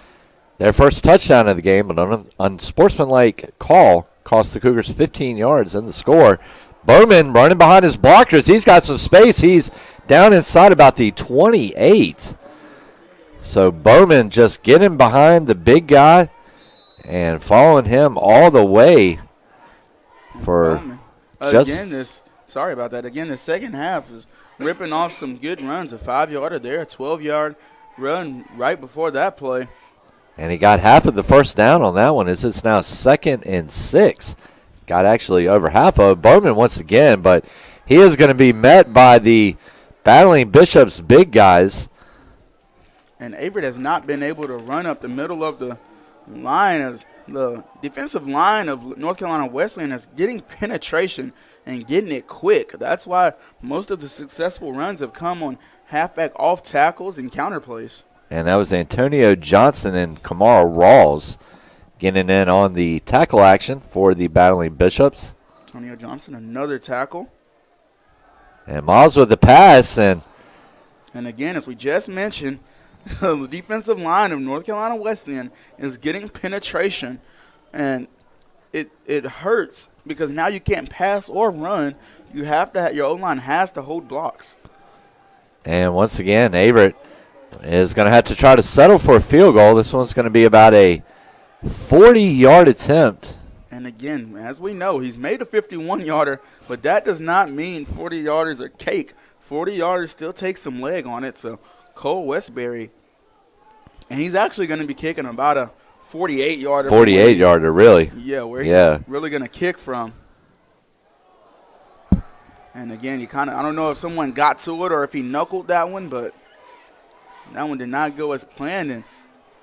their first touchdown of the game, but an unsportsmanlike call cost the Cougars 15 yards in the score. Bowman running behind his blockers. He's got some space. He's down inside about the 28. So Bowman just getting behind the big guy and following him all the way for sorry about that. Again, the second half is ripping off some good runs. A 5-yarder there, a 12-yard run right before that play. And he got half of the first down on that one as it's now 2nd and 6. Got actually over half of Bowman once again, but he is going to be met by the Battling Bishop's big guys. And Averett has not been able to run up the middle of the line as the defensive line of North Carolina Wesleyan is getting penetration and getting it quick. That's why most of the successful runs have come on halfback off tackles and counter plays. And that was Antonio Johnson and Kamara Rawls getting in on the tackle action for the Battling Bishops. Antonio Johnson, another tackle. And Miles with the pass. And again, as we just mentioned, the defensive line of North Carolina Wesleyan is getting penetration. And it hurts because now you can't pass or run. You have to your O-line has to hold blocks. And once again, Averett is going to have to try to settle for a field goal. This one's going to be about a 40-yard attempt. And again, as we know, he's made a 51-yarder, but that does not mean 40-yarders are cake. 40-yarders still take some leg on it. So Cole Westbury, and he's actually going to be kicking about a 48-yarder. 48-yarder, really? Yeah, where he's really going to kick from. And again, I don't know if someone got to it or if he knuckled that one, but that one did not go as planned. And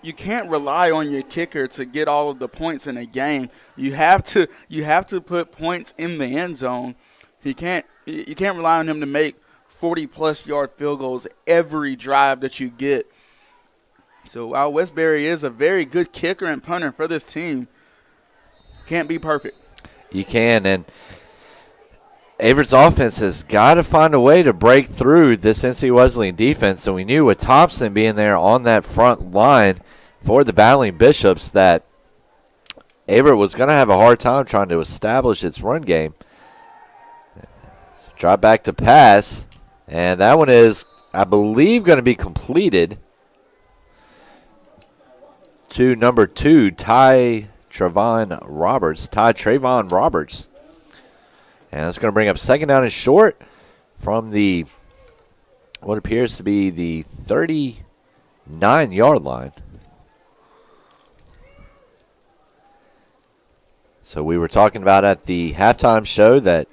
you can't rely on your kicker to get all of the points in a game. You have to put points in the end zone. You can't rely on him to make 40-plus yard field goals every drive that you get. So while Westbury is a very good kicker and punter for this team, can't be perfect. You can, and Averett's offense has got to find a way to break through this NC Wesleyan defense. And we knew with Thompson being there on that front line for the Battling Bishops that Averett was going to have a hard time trying to establish its run game. So drop back to pass, and that one is, I believe, going to be completed to number 2, Trayvon Roberts. And it's going to bring up second down and short from the what appears to be the 39-yard line. So we were talking about at the halftime show that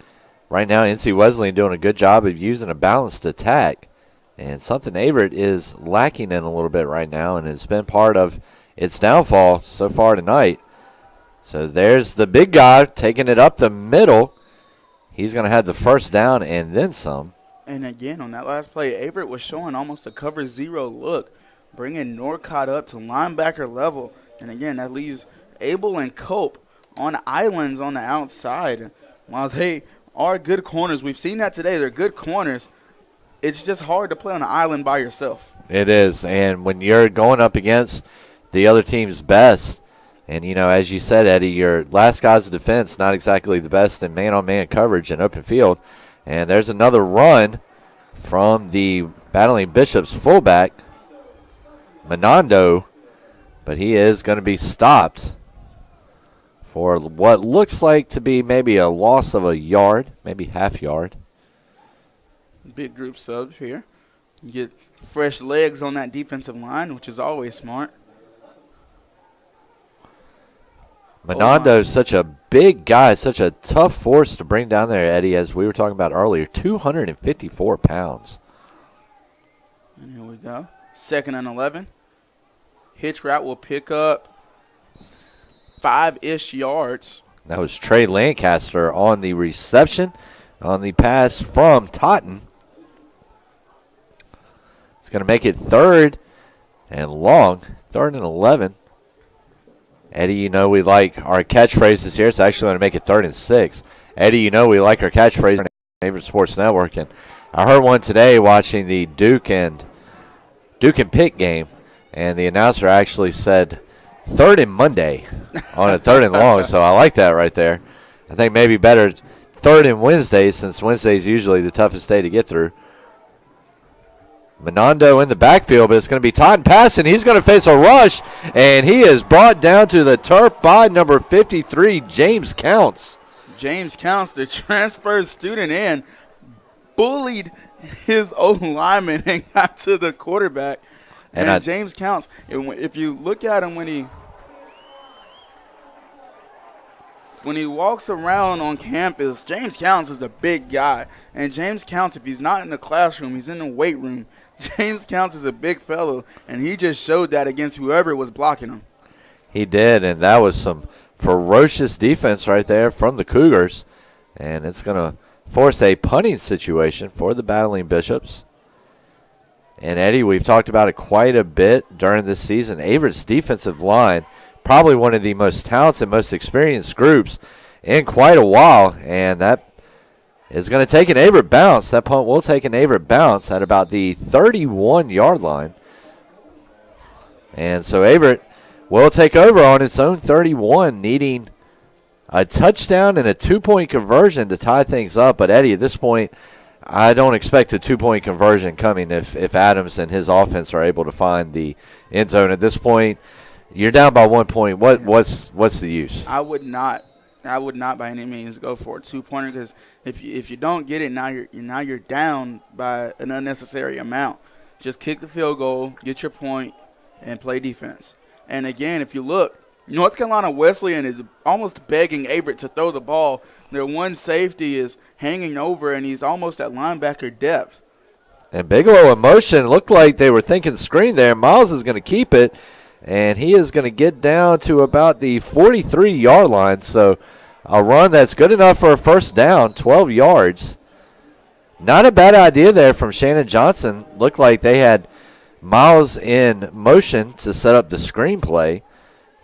right now NC Wesleyan doing a good job of using a balanced attack. And something Averett is lacking in a little bit right now, and it's been part of its downfall so far tonight. So there's the big guy taking it up the middle. He's going to have the first down and then some. And again, on that last play, Averett was showing almost a cover 0 look, bringing Norcott up to linebacker level. And again, that leaves Abel and Cope on islands on the outside. While they are good corners, we've seen that today. They're good corners. It's just hard to play on an island by yourself. It is. And when you're going up against the other team's best, and, you know, as you said, Eddie, your last guy's defense, not exactly the best in man-on-man coverage in open field. And there's another run from the Battling Bishops fullback, Menando, but he is going to be stopped for what looks like to be maybe a loss of a yard, maybe half yard. Big group subs here. You get fresh legs on that defensive line, which is always smart. Menando's such a big guy, such a tough force to bring down there, Eddie, as we were talking about earlier, 254 pounds. And here we go. 2nd and 11. Hitch route will pick up 5-ish yards. That was Trey Lancaster on the reception, on the pass from Totten. It's going to make it 3rd and long, 3rd and 11. Eddie, you know we like our catchphrases here. It's actually going to make it 3rd and 6. Eddie, you know we like our catchphrases on Averett Sports Network. And I heard one today watching the Duke and Pitt game, and the announcer actually said 3rd and Monday on a 3rd and long. So I like that right there. I think maybe better 3rd and Wednesday, since Wednesday is usually the toughest day to get through. Menando in the backfield, but it's going to be Totten passing. He's going to face a rush, and he is brought down to the turf by number 53, James Counts. James Counts, the transfer student in, bullied his O-lineman and got to the quarterback. And James Counts, if you look at him when he walks around on campus, James Counts is a big guy. And James Counts, if he's not in the classroom, he's in the weight room. James Counts is a big fellow, and he just showed that against whoever was blocking him. He did, and that was some ferocious defense right there from the Cougars. And it's going to force a punting situation for the Battling Bishops. And, Eddie, we've talked about it quite a bit during this season. Averett's defensive line, probably one of the most talented, most experienced groups in quite a while, and that is going to take an Averett bounce. That punt will take an Averett bounce at about the 31-yard line. And so Averett will take over on its own 31, needing a touchdown and a 2-point conversion to tie things up. But, Eddie, at this point, I don't expect a 2-point conversion coming if Adams and his offense are able to find the end zone. At this point, you're down by 1 point. What's the use? I would not by any means go for a 2-pointer, because if you don't get it, now you're down by an unnecessary amount. Just kick the field goal, get your point, and play defense. And again, if you look, North Carolina Wesleyan is almost begging Averett to throw the ball. Their one safety is hanging over, and he's almost at linebacker depth. And Bigelow in motion, looked like they were thinking screen there. Miles is going to keep it. and he is going to get down to about the 43-yard line. So a run that's good enough for a first down, 12 yards. Not a bad idea there from Shannon Johnson. Looked like they had Miles in motion to set up the screenplay.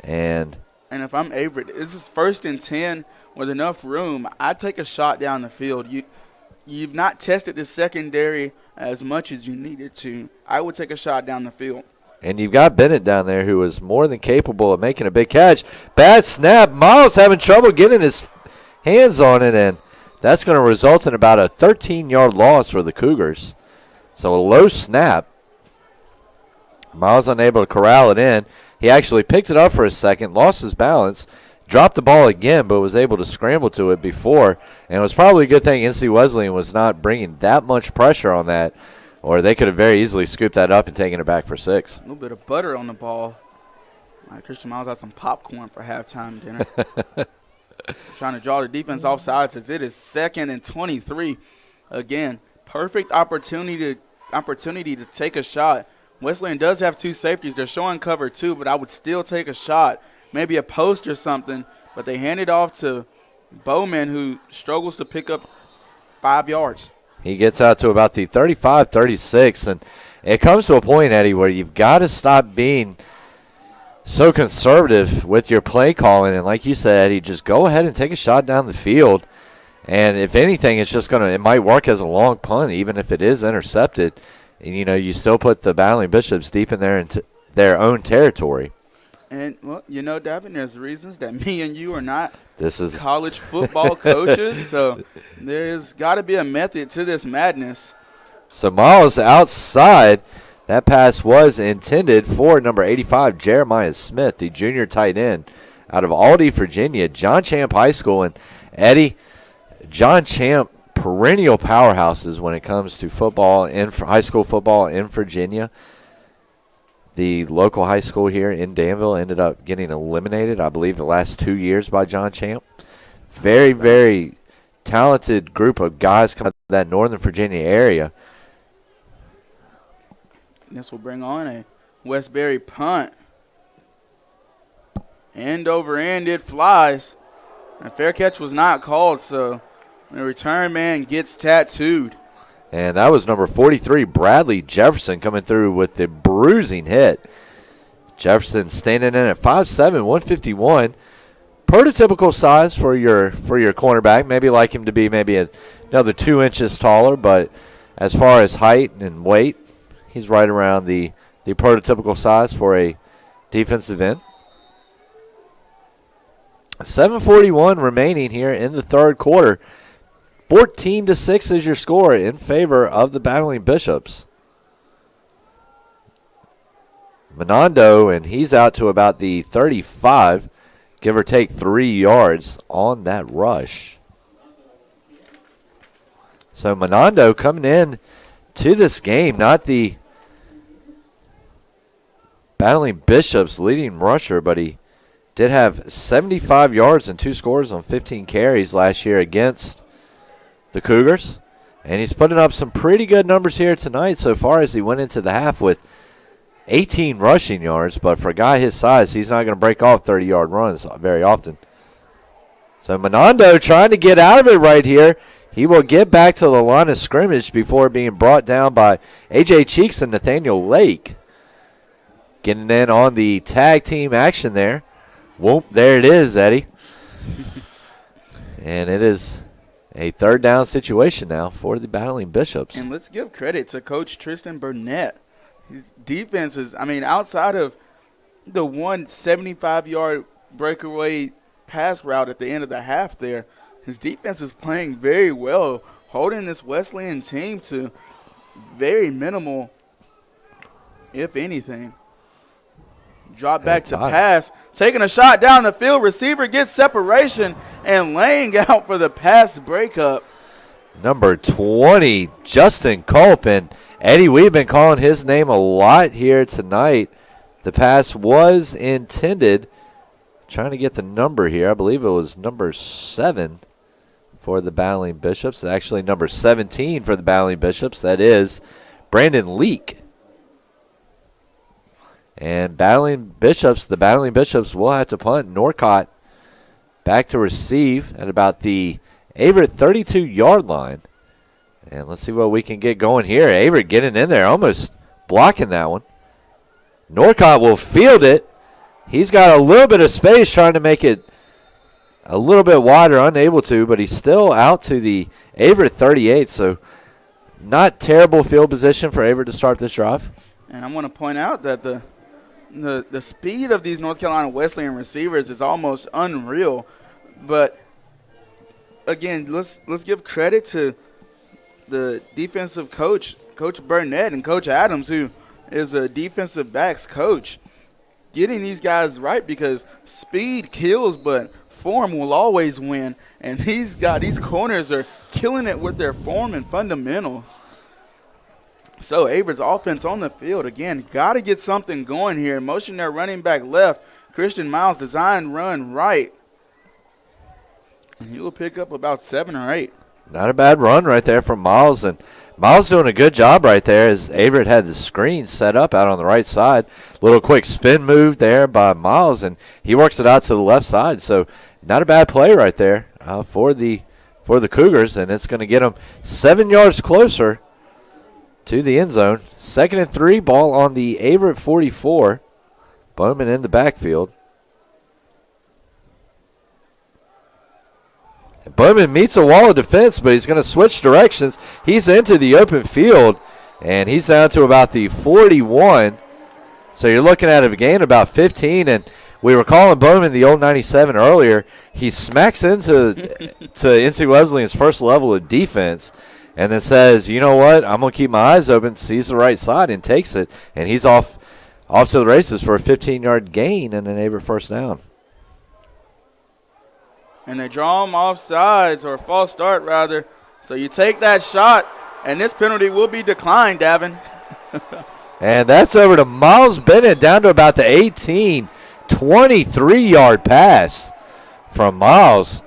And if I'm Averett, this is 1st and 10 with enough room. I'd take a shot down the field. You've not tested the secondary as much as you needed to. I would take a shot down the field. And you've got Bennett down there who is more than capable of making a big catch. Bad snap. Miles having trouble getting his hands on it, and that's going to result in about a 13-yard loss for the Cougars. So a low snap. Miles unable to corral it in. He actually picked it up for a second, lost his balance, dropped the ball again, but was able to scramble to it before. And it was probably a good thing NC Wesleyan was not bringing that much pressure on that, or they could have very easily scooped that up and taken it back for 6. A little bit of butter on the ball. Christian Miles had some popcorn for halftime dinner. Trying to draw the defense off sides as it is 2nd and 23. Again, perfect opportunity to take a shot. Wesleyan does have 2 safeties. They're showing cover 2, but I would still take a shot, maybe a post or something. But they hand it off to Bowman, who struggles to pick up 5 yards. He gets out to about the 35-36, and it comes to a point, Eddie, where you've got to stop being so conservative with your play calling. And like you said, Eddie, just go ahead and take a shot down the field. And if anything, it might work as a long punt, even if it is intercepted. And, you still put the Battling Bishops deep in their own territory. And, well, Davin, there's reasons that me and you are not college football coaches, so there's got to be a method to this madness. So Miles outside. That pass was intended for number 85, Jeremiah Smith, the junior tight end out of Aldie, Virginia, John Champ High School. And, Eddie, John Champ, perennial powerhouses when it comes to football, high school football in Virginia. The local high school here in Danville ended up getting eliminated, I believe, the last 2 years by John Champ. Very, very talented group of guys coming from that Northern Virginia area. This will bring on a Westbury punt. End over end, it flies. A fair catch was not called, so the return man gets tattooed. And that was number 43, Bradley Jefferson, coming through with the bruising hit. Jefferson standing in at 5'7", 151. Prototypical size for your cornerback. Maybe like him to be maybe another 2 inches taller, but as far as height and weight, he's right around the prototypical size for a defensive end. 7:41 remaining here in the third quarter. 14-6 is your score in favor of the Battling Bishops. Menando, and he's out to about the 35, give or take 3 yards on that rush. So Menando coming in to this game, not the Battling Bishops leading rusher, but he did have 75 yards and 2 scores on 15 carries last year against the Cougars. And he's putting up some pretty good numbers here tonight so far as he went into the half with 18 rushing yards. But for a guy his size, he's not going to break off 30-yard runs very often. So Menando trying to get out of it right here. He will get back to the line of scrimmage before being brought down by A.J. Cheeks and Nathanael Lake. Getting in on the tag team action there. Whoop, there it is, Eddie. And it is a third down situation now for the Battling Bishops. And let's give credit to Coach Tristan Burnett. His defense is, outside of the 175-yard breakaway pass route at the end of the half there, his defense is playing very well, holding this Wesleyan team to very minimal, if anything. Drop back to pass, taking a shot down the field. Receiver gets separation and laying out for the pass breakup. Number 20, Justin Culp. And Eddie, we've been calling his name a lot here tonight. The pass was intended. Trying to get the number here. I believe it was number 7 for the Battling Bishops. Actually, number 17 for the Battling Bishops. That is Brandon Leak. And the Battling Bishops will have to punt. Norcott back to receive at about the Averett 32-yard line. And let's see what we can get going here. Averett getting in there, almost blocking that one. Norcott will field it. He's got a little bit of space trying to make it a little bit wider, unable to, but he's still out to the Averett 38, so not terrible field position for Averett to start this drive. And I want to point out that the speed of these North Carolina Wesleyan receivers is almost unreal. But, again, let's give credit to the defensive coach, Coach Burnett, and Coach Adams, who is a defensive backs coach, getting these guys right, because speed kills, but form will always win. And these corners are killing it with their form and fundamentals. So Averett's offense on the field, again, got to get something going here. Motion their running back left. Christian Miles design run right. And he will pick up about 7 or 8. Not a bad run right there from Miles. And Miles doing a good job right there as Averett had the screen set up out on the right side. Little quick spin move there by Miles, and he works it out to the left side. So not a bad play right there for the Cougars, and it's going to get them 7 yards closer to the end zone. 2nd and 3, ball on the Averett 44. Bowman in the backfield. Bowman meets a wall of defense, but he's going to switch directions. He's into the open field, and he's down to about the 41. So you're looking at a gain about 15, and we were calling Bowman the old 97 earlier. He smacks into NC Wesleyan's first level of defense and then says, you know what, I'm going to keep my eyes open, sees the right side, and takes it, and he's off to the races for a 15-yard gain and an Averett first down. And they draw him off sides, or a false start, rather. So you take that shot, and this penalty will be declined, Davin. And that's over to Miles Bennett down to about the 18. 23-yard pass from Miles.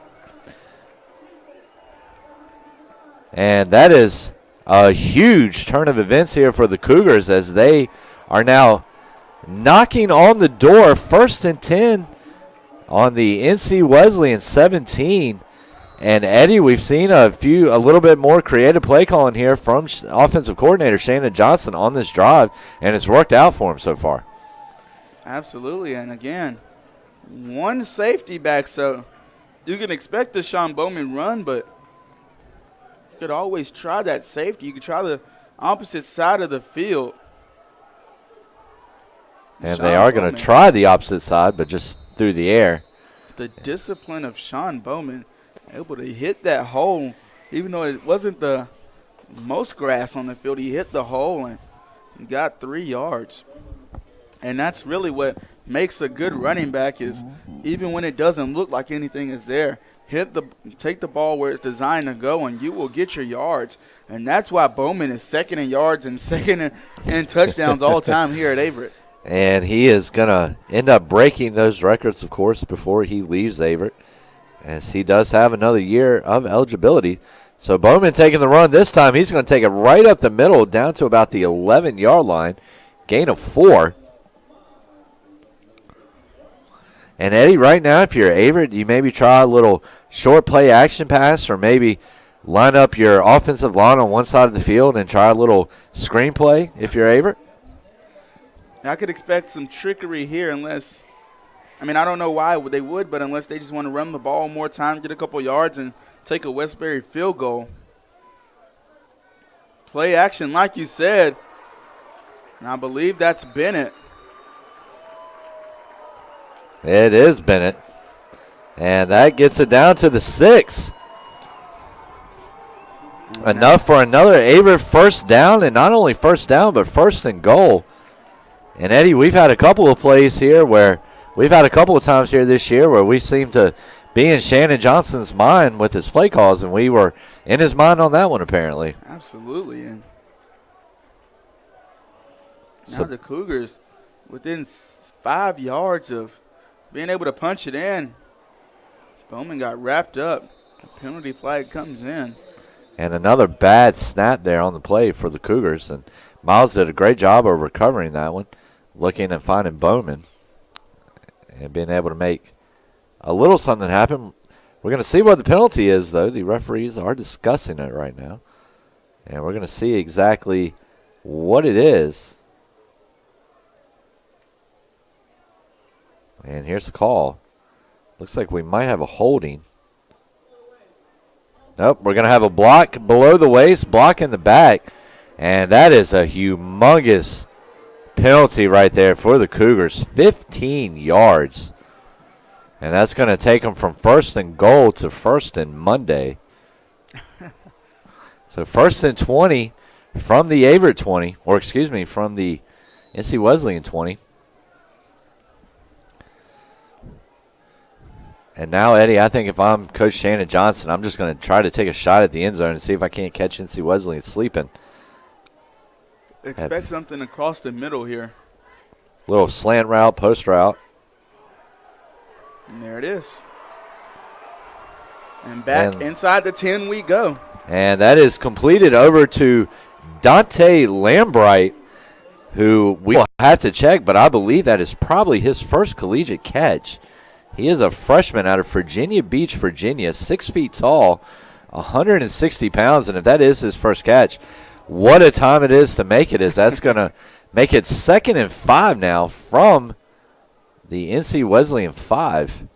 And that is a huge turn of events here for the Cougars as they are now knocking on the door. 1st and 10 on the NC Wesleyan 17. And Eddie, we've seen a little bit more creative play calling here from offensive coordinator Shannon Johnson on this drive, and it's worked out for him so far. Absolutely, and again, one safety back, so you can expect the Sean Bowman run, but you could always try that safety. You could try the opposite side of the field. And they are going to try the opposite side, but just through the air. The discipline of Sean Bowman, able to hit that hole, even though it wasn't the most grass on the field. He hit the hole and got 3 yards. And that's really what makes a good running back, is even when it doesn't look like anything is there, take the ball where it's designed to go, and you will get your yards. And that's why Bowman is 2nd in yards and 2nd in touchdowns all time here at Averett. And he is going to end up breaking those records, of course, before he leaves Averett, as he does have another year of eligibility. So Bowman taking the run this time. He's going to take it right up the middle down to about the 11-yard line, gain of 4. And, Eddie, right now, if you're Averett, you maybe try a little short play action pass, or maybe line up your offensive line on one side of the field and try a little screen play if you're Averett. I could expect some trickery here unless – I don't know why they would, but unless they just want to run the ball more time, get a couple yards, and take a Westbury field goal. Play action, like you said, and I believe that's Bennett. It is Bennett. And that gets it down to the 6. Enough for another Averett first down, and not only first down, but 1st and goal. And, Eddie, we've had a couple of plays here where we've had a couple of times here this year where we seem to be in Shannon Johnson's mind with his play calls, and we were in his mind on that one apparently. Absolutely. And now the Cougars within 5 yards of being able to punch it in. Bowman got wrapped up. The penalty flag comes in. And another bad snap there on the play for the Cougars, and Miles did a great job of recovering that one. looking and finding Bowman and being able to make a little something happen. We're going to see what the penalty is, though. The referees are discussing it right now. And we're going to see exactly what it is. And here's the call. Looks like we might have a holding. Nope, we're going to have a block below the waist, block in the back. And that is a humongous penalty right there for the Cougars. 15 yards. And that's going to take them from 1st and goal to 1st and Monday. So 1st and 20 from the Averett 20, or excuse me, from the NC Wesleyan 20. And now, Eddie, I think if I'm Coach Shannon Johnson, I'm just going to try to take a shot at the end zone and see if I can't catch NC Wesleyan sleeping. Expect something across the middle here. Little slant route, post route. And there it is. And back inside the 10 we go. And that is completed over to Dante Lambright, who we will have to check, but I believe that is probably his first collegiate catch. He is a freshman out of Virginia Beach, Virginia, 6 feet tall, 160 pounds, and if that is his first catch, what a time it is to make it, as that's going to make it 2nd and 5 now from the NC Wesleyan 5.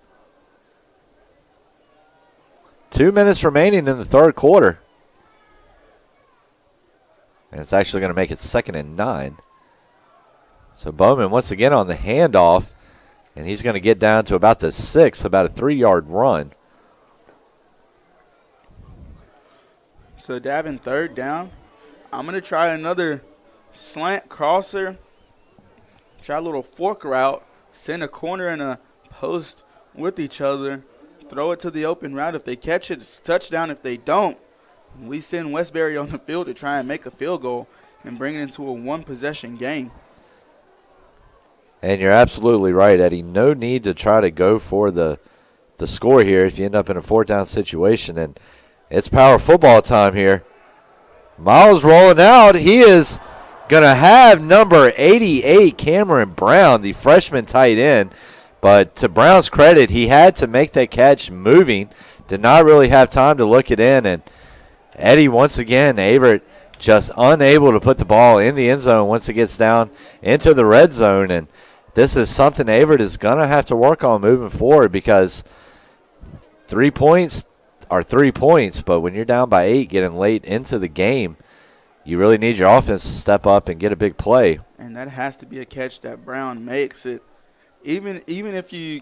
2 minutes remaining in the third quarter. And it's actually going to make it 2nd and 9. So Bowman once again on the handoff, and he's going to get down to about the 6, about a 3-yard run. So Davin, 3rd down. I'm going to try another slant crosser. Try a little fork route. Send a corner and a post with each other. Throw it to the open route. If they catch it, it's a touchdown. If they don't, we send Westbury on the field to try and make a field goal and bring it into a one-possession game. And you're absolutely right, Eddie. No need to try to go for the score here if you end up in a 4th down situation. And it's power football time here. Miles rolling out. He is going to have number 88, Cameron Brown, the freshman tight end. But to Brown's credit, he had to make that catch moving. Did not really have time to look it in. And Eddie, once again, Averett just unable to put the ball in the end zone once it gets down into the red zone. And this is something Averett is going to have to work on moving forward, because 3 points are 3 points, but when you're down by 8 getting late into the game, you really need your offense to step up and get a big play. And that has to be a catch that Brown makes. It even if you,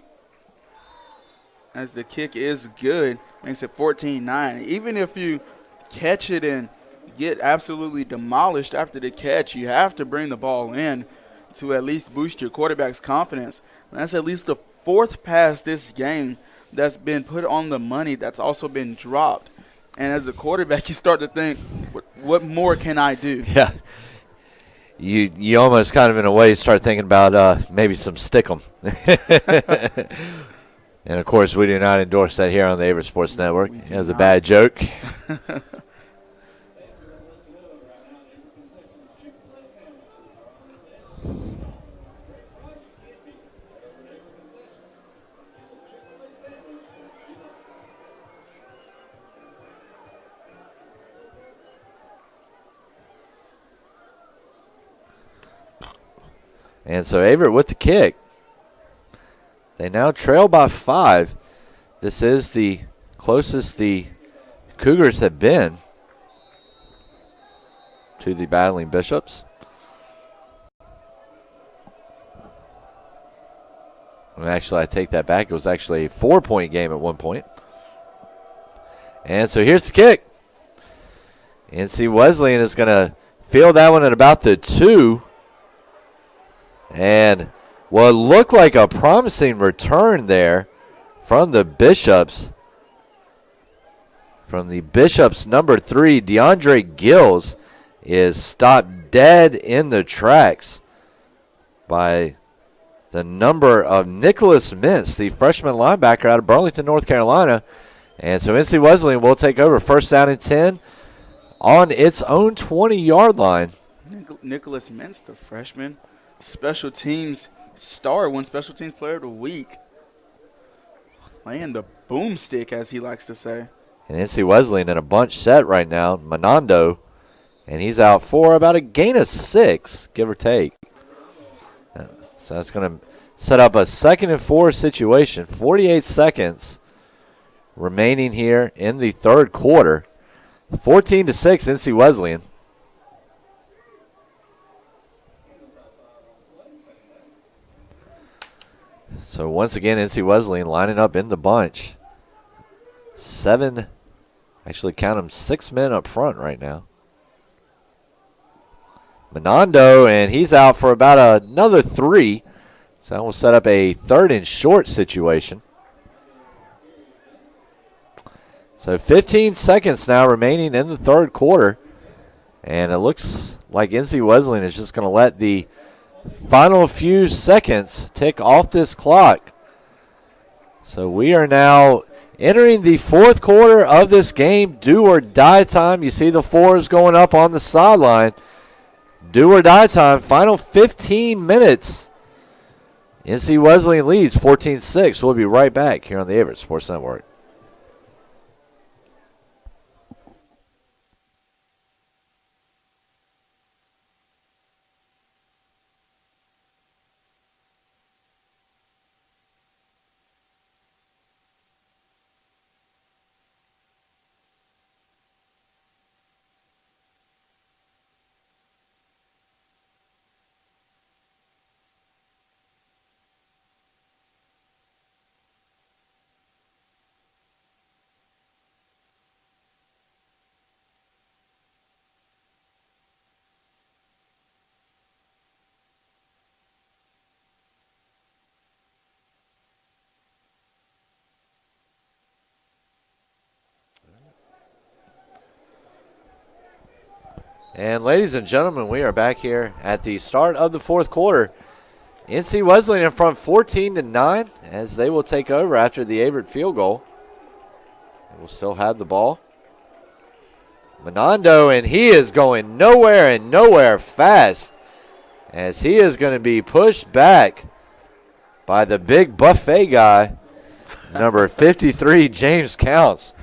as the kick is good, makes it 14-9. Even if you catch it and get absolutely demolished after the catch, you have to bring the ball in to at least boost your quarterback's confidence. And that's at least the 4th pass this game that's been put on the money that's also been dropped. And as a quarterback, you start to think, what more can I do? Yeah. You almost kind of in a way start thinking about maybe some stick'em. And, of course, we do not endorse that here on the Averett Sports Network. It was a bad joke. And so Averett with the kick. They now trail by 5. This is the closest the Cougars have been to the battling Bishops. And actually, I take that back. It was actually a 4-point game at one point. And so here's the kick. NC Wesleyan is going to field that one at about the 2. And what looked like a promising return there from the Bishops. From the Bishops, number 3, DeAndre Gills, is stopped dead in the tracks by the number of Nicholas Mintz, the freshman linebacker out of Burlington, North Carolina. And so NC Wesleyan will take over 1st down and 10 on its own 20-yard line. Nicholas Mintz, the freshman, special teams star, won Special Teams Player of the Week. Playing the boomstick, as he likes to say. And NC Wesleyan in a bunch set right now. Menando, and he's out for about a gain of 6, give or take. So that's going to set up a 2nd and 4 situation. 48 seconds remaining here in the third quarter. 14-6 NC Wesleyan. So once again, NC Wesleyan lining up in the bunch. 7, actually count them, 6 men up front right now. Menando, and he's out for about another 3. So that will set up a 3rd and short situation. So 15 seconds now remaining in the third quarter. And it looks like NC Wesleyan is just going to let the final few seconds tick off this clock. So we are now entering the fourth quarter of this game. Do or die time. You see the 4s going up on the sideline. Do or die time. Final 15 minutes. NC Wesleyan leads 14-6. We'll be right back here on the Averett Sports Network. And ladies and gentlemen, we are back here at the start of the fourth quarter. NC Wesleyan in front 14-9 as they will take over after the Averett field goal. They will still have the ball. Menando, and he is going nowhere and nowhere fast as he is going to be pushed back by the big buffet guy, number 53, James Counts.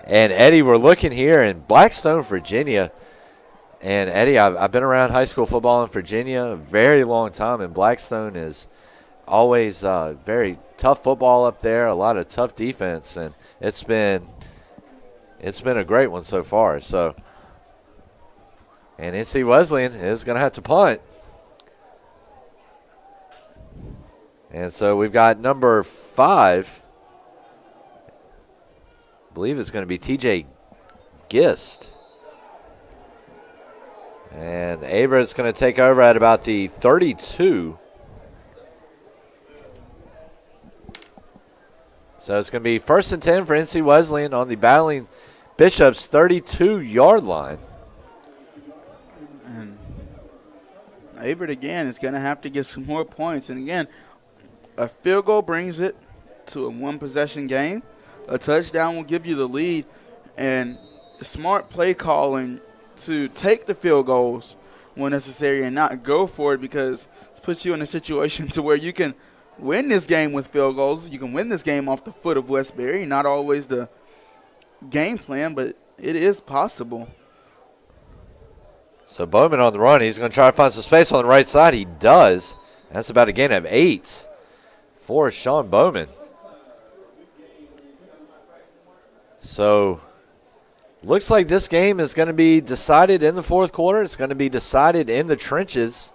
And Eddie, we're looking here in Blackstone, Virginia. And Eddie, I've been around high school football in Virginia a very long time, and Blackstone is always very tough football up there, a lot of tough defense, and it's been a great one so far. So, and NC Wesleyan is going to have to punt. And so we've got number 5. I believe it's going to be TJ Gist. And Averett's going to take over at about the 32. So it's going to be 1st and 10 for NC Wesleyan on the Battling Bishops 32-yard line. And Averett again is going to have to get some more points. And again, a field goal brings it to a one-possession game. A touchdown will give you the lead. And smart play calling to take the field goals when necessary and not go for it, because it puts you in a situation to where you can win this game with field goals. You can win this game off the foot of Westbury. Not always the game plan, but it is possible. So Bowman on the run. He's going to try to find some space on the right side. He does. That's about a gain of 8 for Sean Bowman. So looks like this game is going to be decided in the fourth quarter. It's going to be decided in the trenches.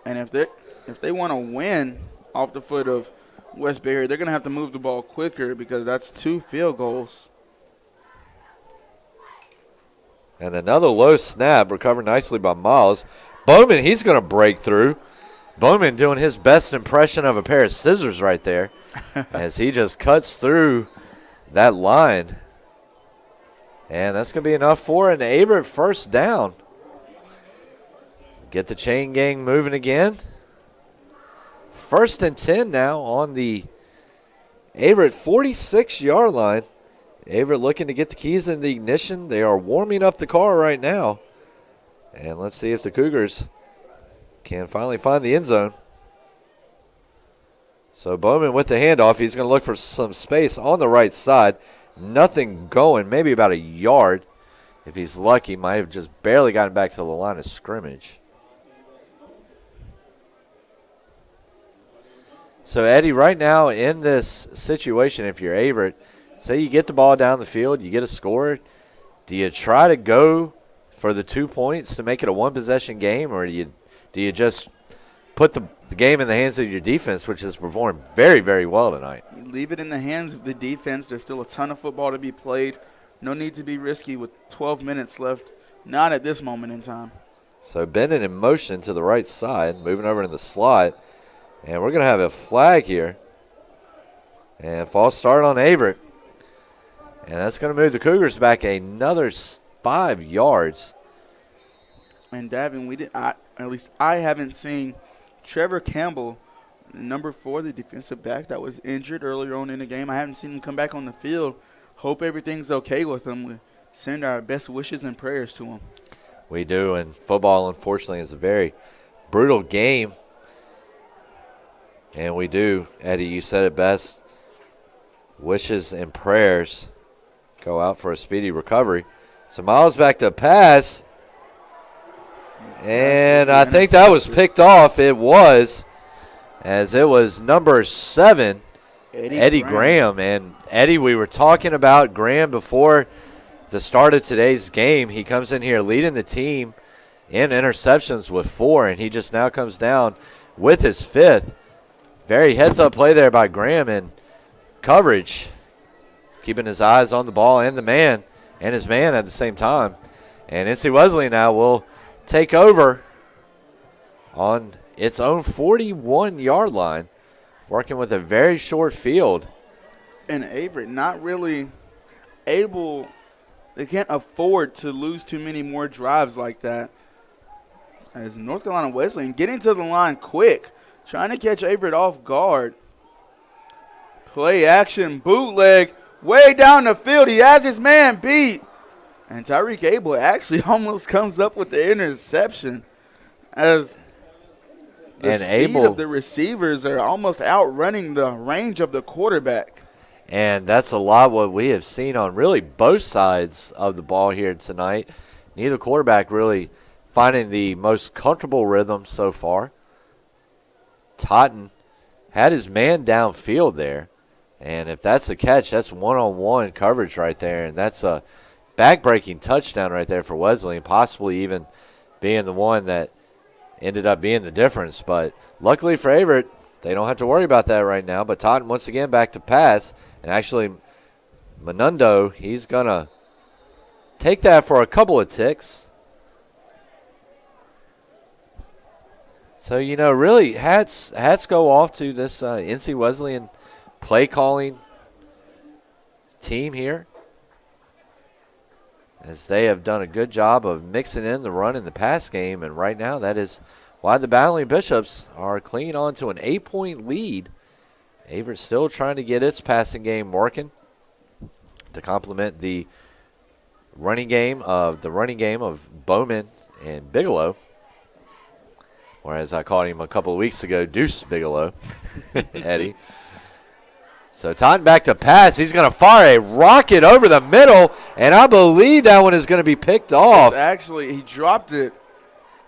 And if they want to win off the foot of Westbury, they're going to have to move the ball quicker, because that's 2 field goals. And another low snap, recovered nicely by Miles. Bowman, he's going to break through. Bowman doing his best impression of a pair of scissors right there as he just cuts through that line. And that's going to be enough for an Averett first down. Get the chain gang moving again. 1st and 10 now on the Averett 46-yard line. Averett looking to get the keys in the ignition. They are warming up the car right now And let's see if the Cougars can finally find the end zone. So Bowman with the handoff. He's going to look for some space on the right side. Nothing going, maybe about a yard. If he's lucky, might have just barely gotten back to the line of scrimmage. So, Eddie, right now in this situation, if you're Averett, say you get the ball down the field, you get a score, do you try to go for the 2 points to make it a one-possession game, or do you just put the game in the hands of your defense, which has performed very, very well tonight? You leave it in the hands of the defense. There's still a ton of football to be played. No need to be risky with 12 minutes left. Not at this moment in time. So Bennett in motion to the right side, moving over to the slot. And we're going to have a flag here. And false start on Averett. And that's going to move the Cougars back another 5 yards. And Davin, at least I haven't seen Trevor Campbell, number 4, the defensive back that was injured earlier on in the game. I haven't seen him come back on the field. Hope everything's okay with him. We send our best wishes and prayers to him. We do, and football, unfortunately, is a very brutal game. And we do, Eddie, you said it best. Wishes and prayers go out for a speedy recovery. So Miles back to pass. And I think that was picked off. It was, as it was number 7, Eddie Graham. And, Eddie, we were talking about Graham before the start of today's game. He comes in here leading the team in interceptions with 4, and he just now comes down with his 5th. Very heads-up play there by Graham, and coverage, keeping his eyes on the ball and the man, and his man at the same time. And NC Wesleyan now will take over on its own 41-yard line, working with a very short field. And Averett not really able – they can't afford to lose too many more drives like that. As North Carolina Wesleyan getting to the line quick, trying to catch Averett off guard. Play action, bootleg, way down the field. He has his man beat. And Tyreke Abel actually almost comes up with the interception as the speed of the receivers are almost outrunning the range of the quarterback. And that's a lot what we have seen on really both sides of the ball here tonight. Neither quarterback really finding the most comfortable rhythm so far. Totten had his man downfield there. And if that's a catch, that's one-on-one coverage right there. And that's a back-breaking touchdown right there for Wesleyan, possibly even being the one that ended up being the difference. But luckily for Averett, they don't have to worry about that right now. But Totten once again back to pass. And actually, Menundo, he's going to take that for a couple of ticks. So, you know, really hats go off to this NC Wesleyan play calling team here, as they have done a good job of mixing in the run and the pass game. And right now that is why the Battling Bishops are clinging on to an 8-point lead. Averett still trying to get its passing game working to complement the running game of Bowman and Bigelow. Whereas I called him a couple of weeks ago Deuce Bigelow, Eddie. So Totten back to pass. He's going to fire a rocket over the middle, and I believe that one is going to be picked off. Actually, he dropped it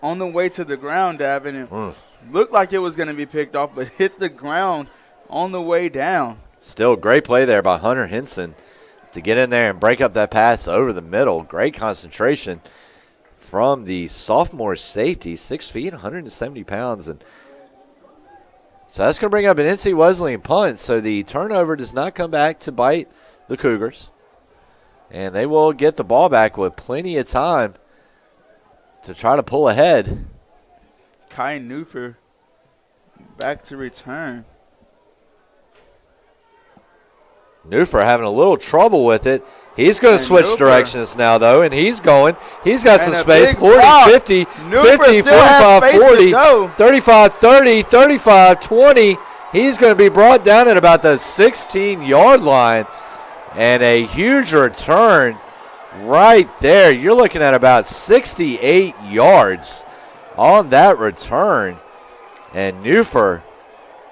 on the way to the ground, Davin. It looked like it was going to be picked off, but hit the ground on the way down. Still great play there by Hunter Henson to get in there and break up that pass over the middle. Great concentration from the sophomore safety, 6 feet, 170 pounds. And so that's going to bring up an NC Wesleyan punt. So the turnover does not come back to bite the Cougars. And they will get the ball back with plenty of time to try to pull ahead. Kai Newfer back to return. Newfer having a little trouble with it. He's going to switch directions now, though, and he's going. He's got some space, 40, 50, 50, 45, 40, 35, 30, 35, 20. He's going to be brought down at about the 16-yard line. And a huge return right there. You're looking at about 68 yards on that return. And Newfer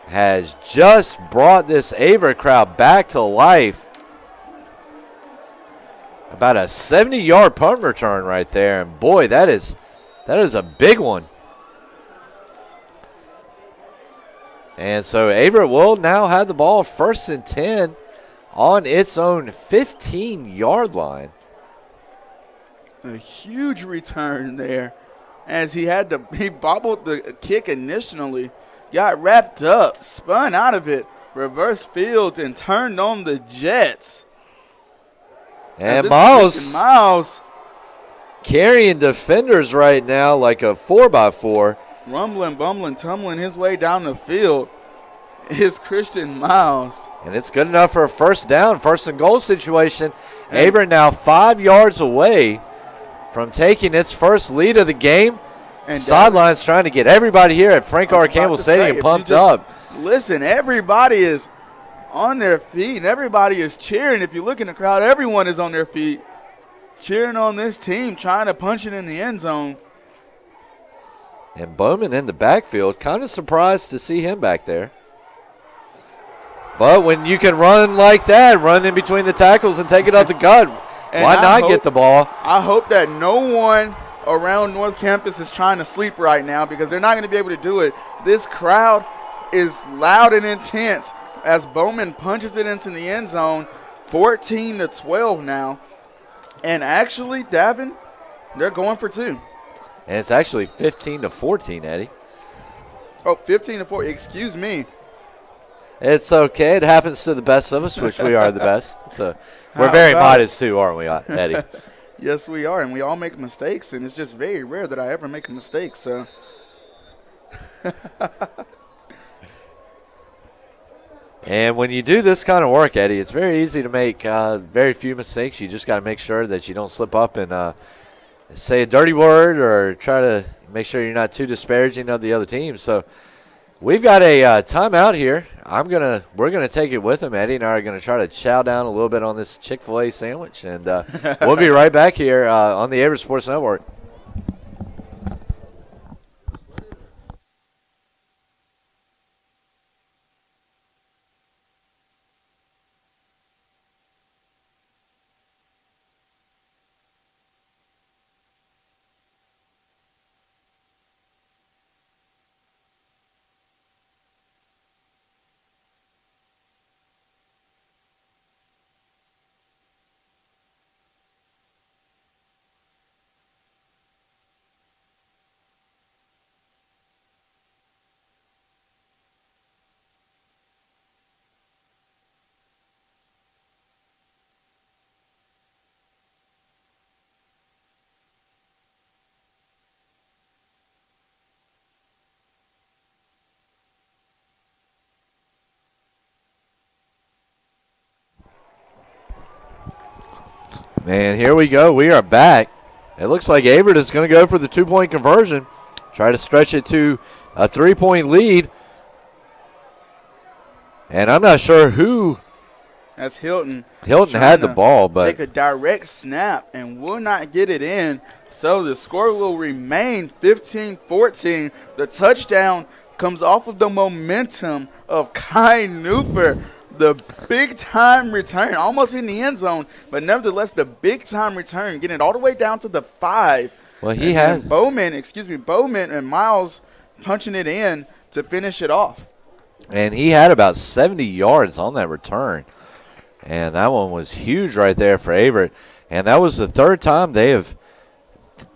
has just brought this Averett crowd back to life. About a 70-yard punt return right there. And, boy, that is a big one. And so Averett will now have the ball 1st and 10 on its own 15-yard line. A huge return there, as he bobbled the kick initially, got wrapped up, spun out of it, reversed fields, and turned on the Jets. And Miles carrying defenders right now like a 4x4. Rumbling, bumbling, tumbling his way down the field is Christian Miles. And it's good enough for a first down, 1st and goal situation. Averett now 5 yards away from taking its first lead of the game. And sidelines trying to get everybody here at Frank R. Campbell Stadium pumped up. Listen, everybody is on their feet and everybody is cheering. If you look in the crowd, everyone is on their feet cheering on this team, trying to punch it in the end zone. And Bowman in the backfield, kind of surprised to see him back there. But when you can run like that, run in between the tackles and take it up the gut, why not get the ball? I hope that no one around North Campus is trying to sleep right now, because they're not going to be able to do it. This crowd is loud and intense as Bowman punches it into the end zone, 14-12 now. And actually, Davin, they're going for 2. And it's actually 15-14, Eddie. Oh, 15-14. Excuse me. It's okay. It happens to the best of us, which we are the best. So we're very modest too, aren't we, Eddie? Yes, we are, and we all make mistakes, and it's just very rare that I ever make a mistake. So. And when you do this kind of work, Eddie, it's very easy to make very few mistakes. You just got to make sure that you don't slip up and say a dirty word or try to make sure you're not too disparaging of the other team. So we've got a timeout here. We're gonna take it with him. Eddie and I are gonna try to chow down a little bit on this Chick-fil-A sandwich, and we'll be right back here on the Averett Sports Network. And here we go. We are back. It looks like Averett is going to go for the 2-point conversion, try to stretch it to a 3-point lead. And I'm not sure who. That's Hilton. Hilton had the ball, but take a direct snap and will not get it in. So the score will remain 15-14. The touchdown comes off of the momentum of Kai Newfer. The big-time return, almost in the end zone, but nevertheless, the big-time return, getting it all the way down to the 5. Well, he had Bowman and Miles punching it in to finish it off. And he had about 70 yards on that return. And that one was huge right there for Averett. And that was the 3rd time they have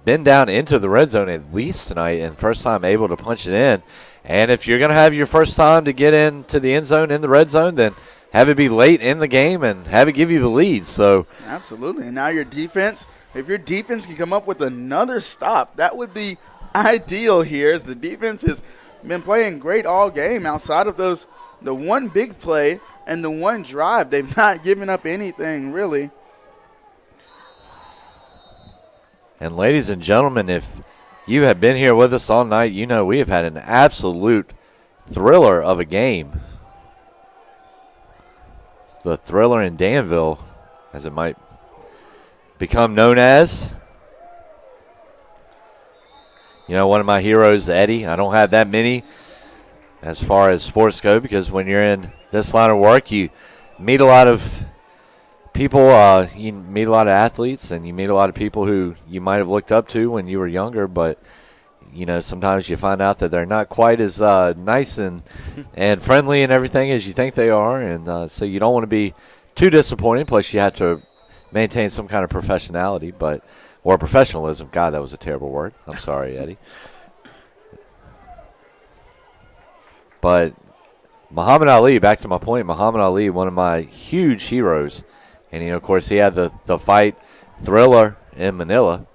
been down into the red zone at least tonight, and first time able to punch it in. And if you're going to have your first time to get into the end zone in the red zone, then have it be late in the game and have it give you the lead. So absolutely. And now your defense, if your defense can come up with another stop, that would be ideal here, as the defense has been playing great all game outside of the one big play and the one drive. They've not given up anything, really. And ladies and gentlemen, if you have been here with us all night, you know we have had an absolute thriller of a game. It's the thriller in Danville, as it might become known as, one of my heroes, Eddie. I don't have that many as far as sports go, because when you're in this line of work, you meet a lot of people, you meet a lot of athletes, and you meet a lot of people who you might have looked up to when you were younger, but sometimes you find out that they're not quite as nice and friendly and everything as you think they are, and so you don't want to be too disappointed. Plus, you have to maintain some kind of professionality, or professionalism. God, that was a terrible word. I'm sorry, Eddie. But Muhammad Ali, back to my point, Muhammad Ali, one of my huge heroes, and of course, he had the fight Thriller in Manila.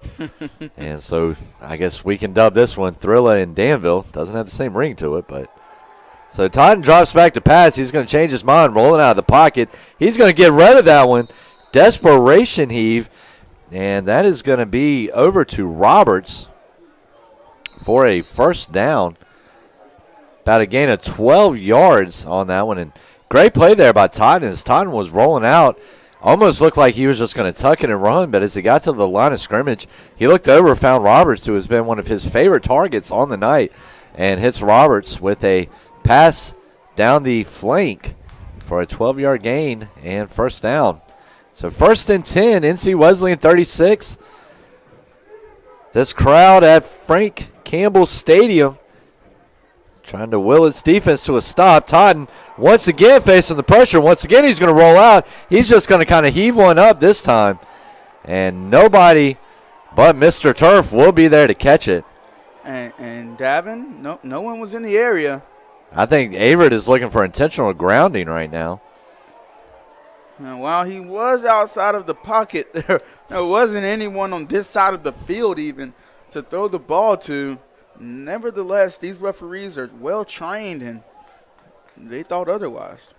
And so I guess we can dub this one Thriller in Danville. Doesn't have the same ring to it, but so Totten drops back to pass. He's going to change his mind, rolling out of the pocket. He's going to get rid of that one. Desperation heave, and that is going to be over to Roberts for a first down. About a gain of 12 yards on that one, and great play there by Totten as Totten was rolling out. Almost looked like he was just going to tuck it and run, but as he got to the line of scrimmage, he looked over, found Roberts, who has been one of his favorite targets on the night, and hits Roberts with a pass down the flank for a 12-yard gain and first down. So 1st and 10, NC Wesleyan 36. This crowd at Frank Campbell Stadium trying to will its defense to a stop. Totten once again facing the pressure. Once again, he's going to roll out. He's just going to kind of heave one up this time. And nobody but Mr. Turf will be there to catch it. And Davin, no one was in the area. I think Averett is looking for intentional grounding right now. And while he was outside of the pocket, there wasn't anyone on this side of the field even to throw the ball to. Nevertheless, these referees are well trained, and they thought otherwise.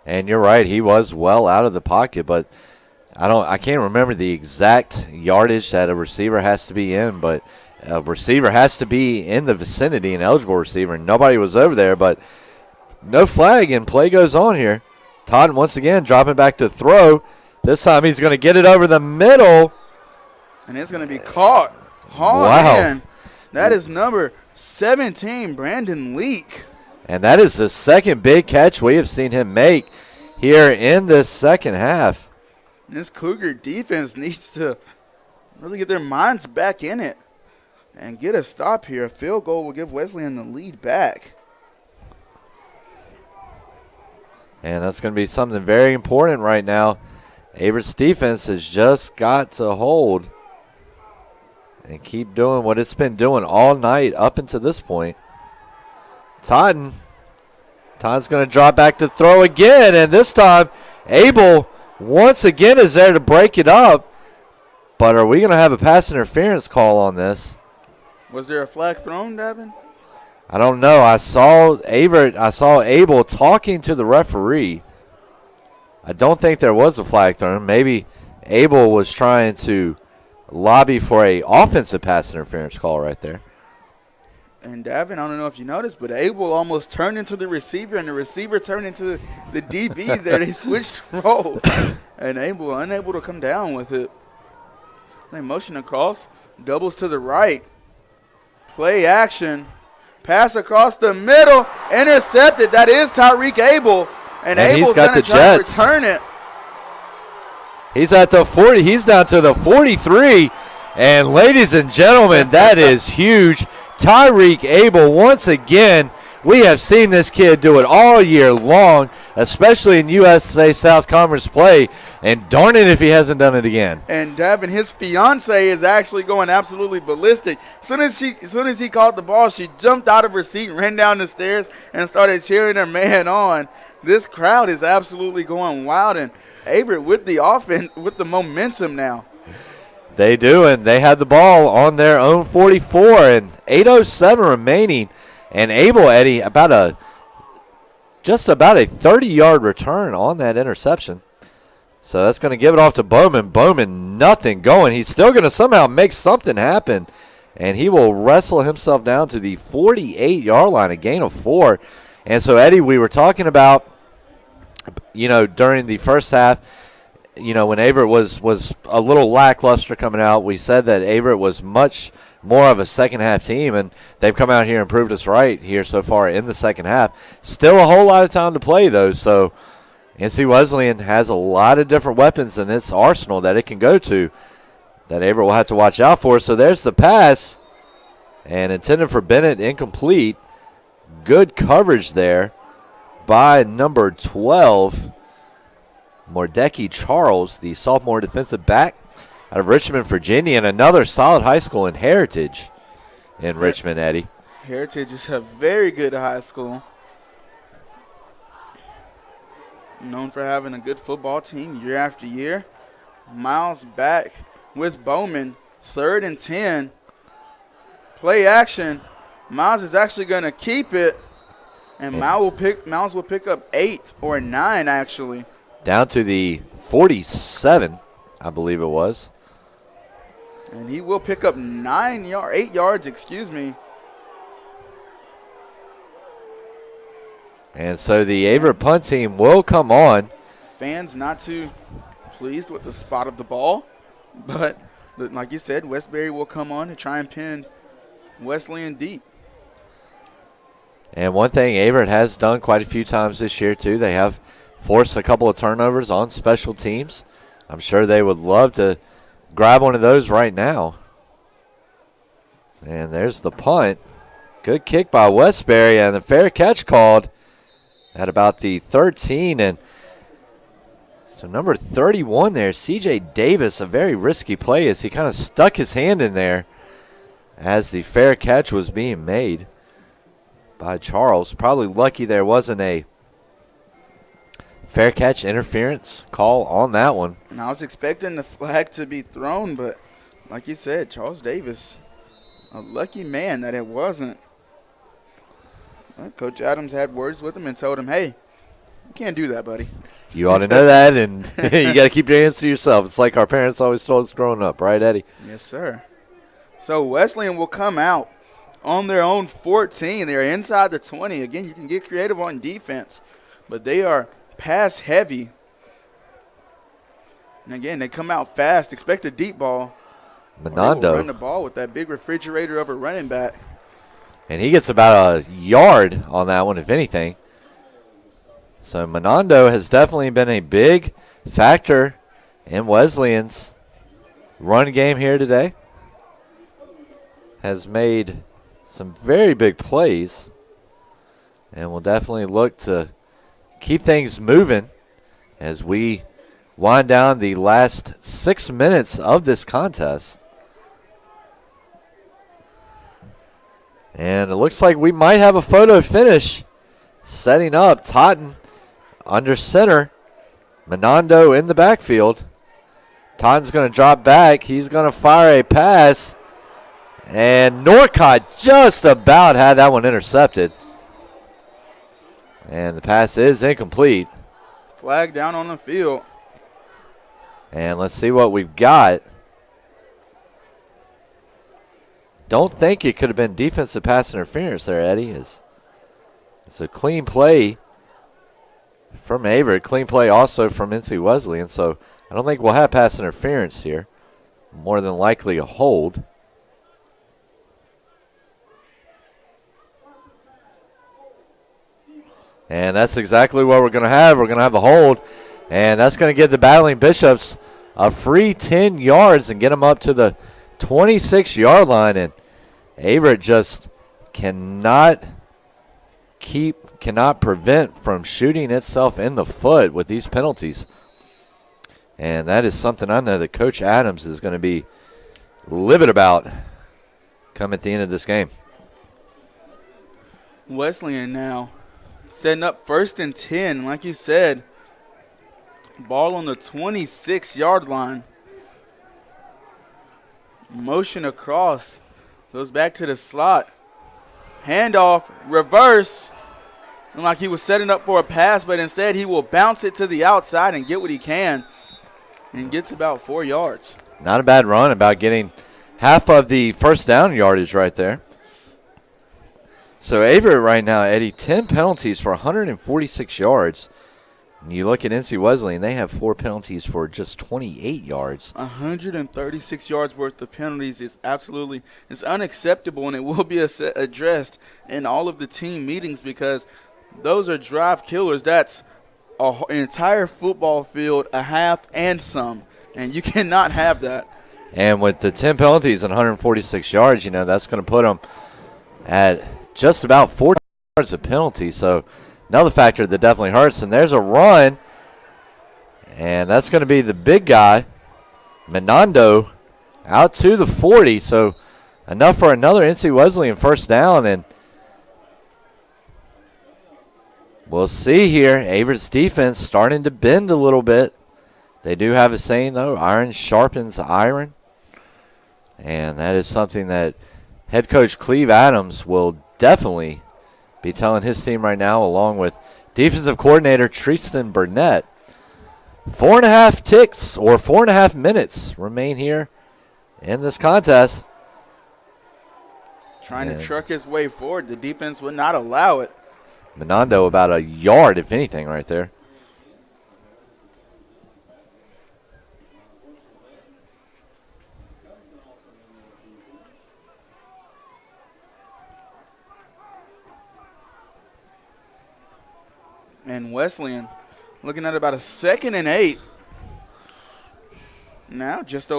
And you're right, he was well out of the pocket, but I can't remember the exact yardage that a receiver has to be in, but a receiver has to be in the vicinity, an eligible receiver, and nobody was over there, but no flag, and play goes on here. Totten once again dropping back to throw. This time he's going to get it over the middle. And it's going to be caught. Oh, wow. Man. That is number 17, Brandon Leak. And that is the second big catch we have seen him make here in this second half. And this Cougar defense needs to really get their minds back in it and get a stop here. A field goal will give Wesleyan the lead back. And that's going to be something very important right now. Averett's defense has just got to hold and keep doing what it's been doing all night up until this point. Totten's going to drop back to throw again, and this time Abel once again is there to break it up. But are we going to have a pass interference call on this? Was there a flag thrown, Devin? I don't know. I saw Abel talking to the referee. I don't think there was a flag thrown. Maybe Abel was trying to lobby for a offensive pass interference call right there. And Davin, I don't know if you noticed, but Abel almost turned into the receiver, and the receiver turned into the DBs there. They switched roles, and Abel unable to come down with it. They motion across, doubles to the right. Play action. Pass across the middle, intercepted. That is Tyreke Abel, and Abel's going to try to return it. He's at the 40. He's down to the 43. And ladies and gentlemen, that is huge. Tyreke Abel, once again, we have seen this kid do it all year long, especially in USA South Conference play. And darn it if he hasn't done it again. And Devin, his fiance is actually going absolutely ballistic. As soon as he caught the ball, she jumped out of her seat, ran down the stairs, and started cheering her man on. This crowd is absolutely going wild, and Averett with the offense, with the momentum now. They do, and they had the ball on their own 44, and 8:07 remaining. And Abel, Eddie, just about a 30-yard return on that interception. So that's going to give it off to Bowman. Bowman, nothing going. He's still going to somehow make something happen, and he will wrestle himself down to the 48-yard line, a gain of 4. And so, Eddie, we were talking about, during the first half, when Averett was a little lackluster coming out, we said that Averett was much more of a second-half team, and they've come out here and proved us right here so far in the second half. Still a whole lot of time to play, though, so NC Wesleyan has a lot of different weapons in its arsenal that it can go to that Averett will have to watch out for. So there's the pass, and intended for Bennett, incomplete. Good coverage there by number 12, Mordecai Charles, the sophomore defensive back out of Richmond, Virginia, and another solid high school in Heritage in Richmond, Eddie. Heritage is a very good high school. Known for having a good football team year after year. Miles back with Bowman, 3rd and 10. Play action. Miles is actually going to keep it, and Miles will pick up 8 or 9 actually. Down to the 47, I believe it was. And he will pick up 8 yards, And so the Averett punt team will come on. Fans not too pleased with the spot of the ball, but like you said, Westbury will come on to try and pin Wesleyan deep. And one thing Averett has done quite a few times this year, too, they have forced a couple of turnovers on special teams. I'm sure they would love to grab one of those right now. And there's the punt. Good kick by Westbury, and the fair catch called at about the 13. And so number 31 there, C.J. Davis, a very risky play as he kind of stuck his hand in there as the fair catch was being made by Charles. Probably lucky there wasn't a fair catch interference call on that one. And I was expecting the flag to be thrown, but like you said, Charles Davis, a lucky man that it wasn't. Well, Coach Adams had words with him and told him, hey, you can't do that, buddy. You ought to know that, and you got to keep your hands to yourself. It's like our parents always told us growing up, right, Eddie? Yes, sir. So Wesleyan will come out on their own 14. They're inside the 20. Again, you can get creative on defense, but they are pass heavy. And again, they come out fast. Expect a deep ball. Menando run the ball with that big refrigerator of a running back. And he gets about a yard on that one, if anything. So Menando has definitely been a big factor in Wesleyan's run game here today. Has made some very big plays, and will definitely look to keep things moving as we wind down the last 6 minutes of this contest. And it looks like we might have a photo finish setting up. Totten under center. Menando in the backfield. Totten's going to drop back. He's going to fire a pass. And Norcott just about had that one intercepted. And the pass is incomplete. Flag down on the field. And let's see what we've got. Don't think it could have been defensive pass interference there, Eddie. It's a clean play from Averett. Clean play also from NC Wesleyan. So I don't think we'll have pass interference here. More than likely a hold. And that's exactly what we're going to have. We're going to have a hold. And that's going to give the Battling Bishops a free 10 yards and get them up to the 26-yard line. And Averett just cannot prevent from shooting itself in the foot with these penalties. And that is something I know that Coach Adams is going to be livid about come at the end of this game. Wesleyan now setting up 1st and 10. Like you said, ball on the 26-yard line. Motion across. Goes back to the slot. Handoff, reverse. Looked like he was setting up for a pass, but instead he will bounce it to the outside and get what he can. And gets about 4 yards. Not a bad run, about getting half of the first down yardage right there. So Averett right now, Eddie, 10 penalties for 146 yards. You look at NC Wesleyan, they have 4 penalties for just 28 yards. 136 yards worth of penalties is it's unacceptable, and it will be addressed in all of the team meetings because those are drive killers. That's an entire football field, a half, and some, and you cannot have that. And with the 10 penalties and 146 yards, that's going to put them at just about 4 yards of penalty. So another factor that definitely hurts. And there's a run, and that's going to be the big guy, Menando, out to the 40. So enough for another NC Wesleyan first down. And we'll see here. Averett's defense starting to bend a little bit. They do have a saying, though, iron sharpens iron. And that is something that head coach Cleve Adams will definitely be telling his team right now, along with defensive coordinator Tristan Burnett. 4.5 ticks or 4.5 minutes remain here in this contest. Trying to truck his way forward. The defense would not allow it. Menando about a yard, if anything, right there. And Wesleyan looking at about a 2nd and 8. Now just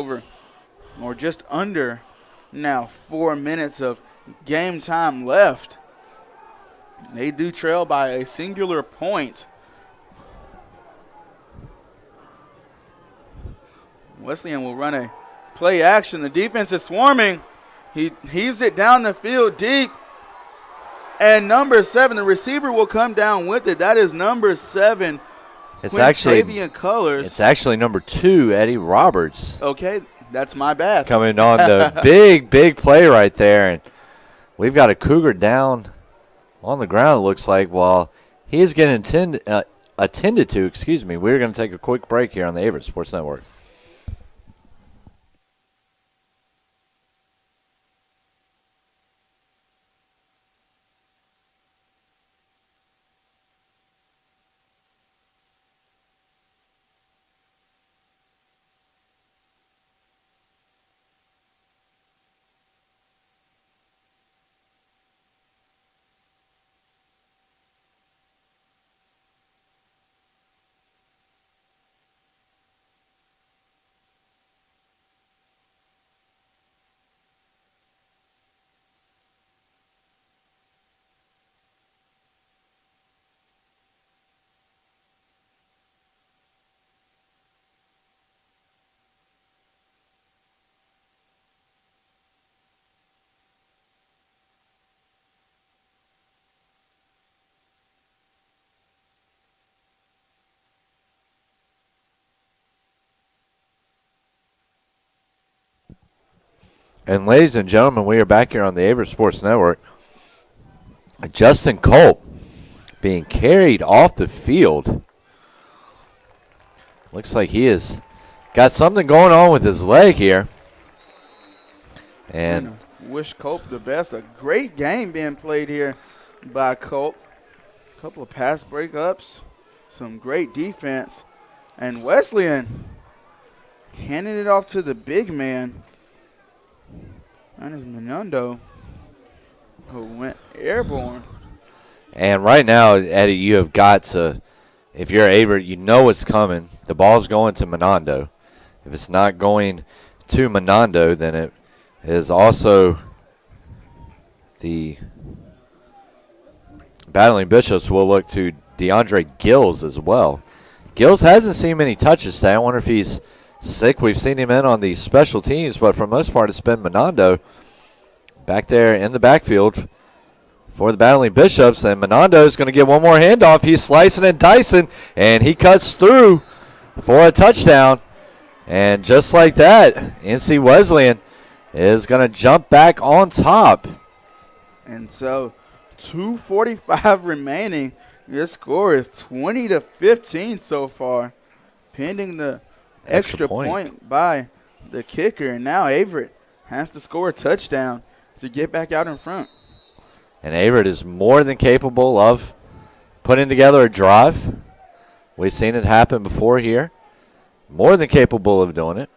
under 4 minutes of game time left. They do trail by a singular point. Wesleyan will run a play action. The defense is swarming. He heaves it down the field deep. And number 7, the receiver will come down with it. That is number 7. It's actually colors. It's actually number 2, Eddie Roberts. Okay, that's my bad. Coming on the big play right there, and we've got a Cougar down on the ground. It looks like while he is getting attended to. Excuse me. We're going to take a quick break here on the Averett Sports Network. And ladies and gentlemen, we are back here on the Averett Sports Network. Justin Culp being carried off the field. Looks like he has got something going on with his leg here. And wish Culp the best. A great game being played here by Culp. A couple of pass breakups, some great defense. And Wesleyan handing it off to the big man. That is Menando, who went airborne. And right now, Eddie, you have got to, if you're Averett, you know it's coming. The ball's going to Menando. If it's not going to Menando, then it is also the Battling Bishops will look to DeAndre Gills as well. Gills hasn't seen many touches today. I wonder if he's sick. We've seen him in on the special teams, but for the most part, it's been Menando back there in the backfield for the Battling Bishops. And Menando is going to get one more handoff. He's slicing and dicing, and he cuts through for a touchdown. And just like that, NC Wesleyan is going to jump back on top. And so 2:45 remaining. This score is 20-15 so far, pending the extra point by the kicker. And now Averett has to score a touchdown to get back out in front. And Averett is more than capable of putting together a drive We've seen it happen before here. More than capable of doing it.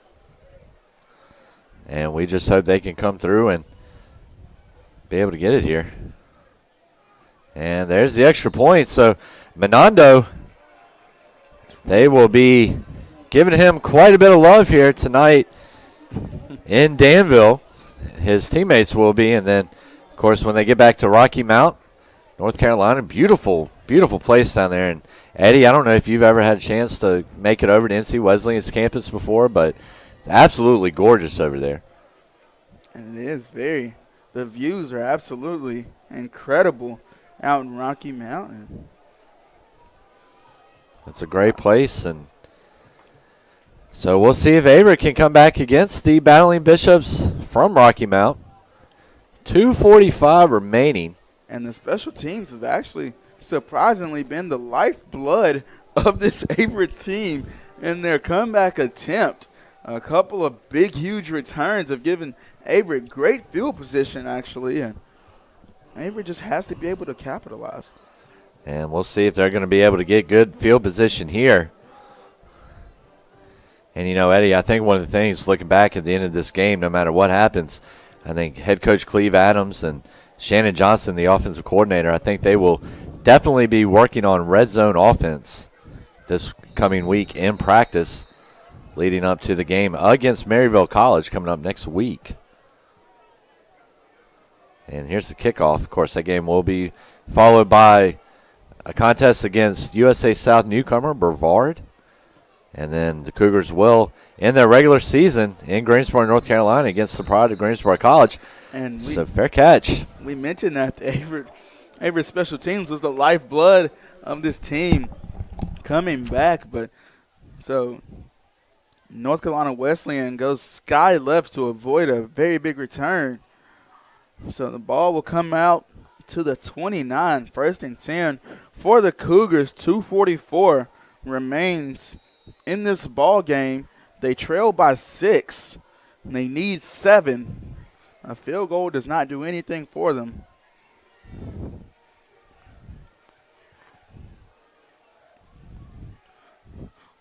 And we just hope they can come through and be able to get it here. And there's the extra point. So Menando, they will be giving him quite a bit of love here tonight in Danville. His teammates will be. And then, of course, when they get back to Rocky Mount, North Carolina, beautiful, beautiful place down there. And Eddie, I don't know if you've ever had a chance to make it over to NC Wesleyan's campus before, but it's absolutely gorgeous over there. And it is very. The views are absolutely incredible out in Rocky Mountain. It's a great place, and so we'll see if Averett can come back against the Battling Bishops from Rocky Mount. 2:45 remaining. And the special teams have actually surprisingly been the lifeblood of this Averett team in their comeback attempt. A couple of big, huge returns have given Averett great field position, actually, and Averett just has to be able to capitalize. And we'll see if they're going to be able to get good field position here. And, you know, Eddie, I think one of the things, looking back at the end of this game, no matter what happens, I think head coach Cleve Adams and Shannon Johnson, the offensive coordinator, I think they will definitely be working on red zone offense this coming week in practice leading up to the game against Maryville College coming up next week. And here's the kickoff. Of course, that game will be followed by a contest against USA South newcomer Brevard. And then the Cougars will end their regular season in Greensboro, North Carolina against the Pride of Greensboro College. And so fair catch. We mentioned that the Averett Special Teams was the lifeblood of this team coming back. But so North Carolina Wesleyan goes sky left to avoid a very big return. So the ball will come out to the 29, 1st and 10 for the Cougars. 2:44 remains in this ball game. They trail by 6. And they need 7. A field goal does not do anything for them.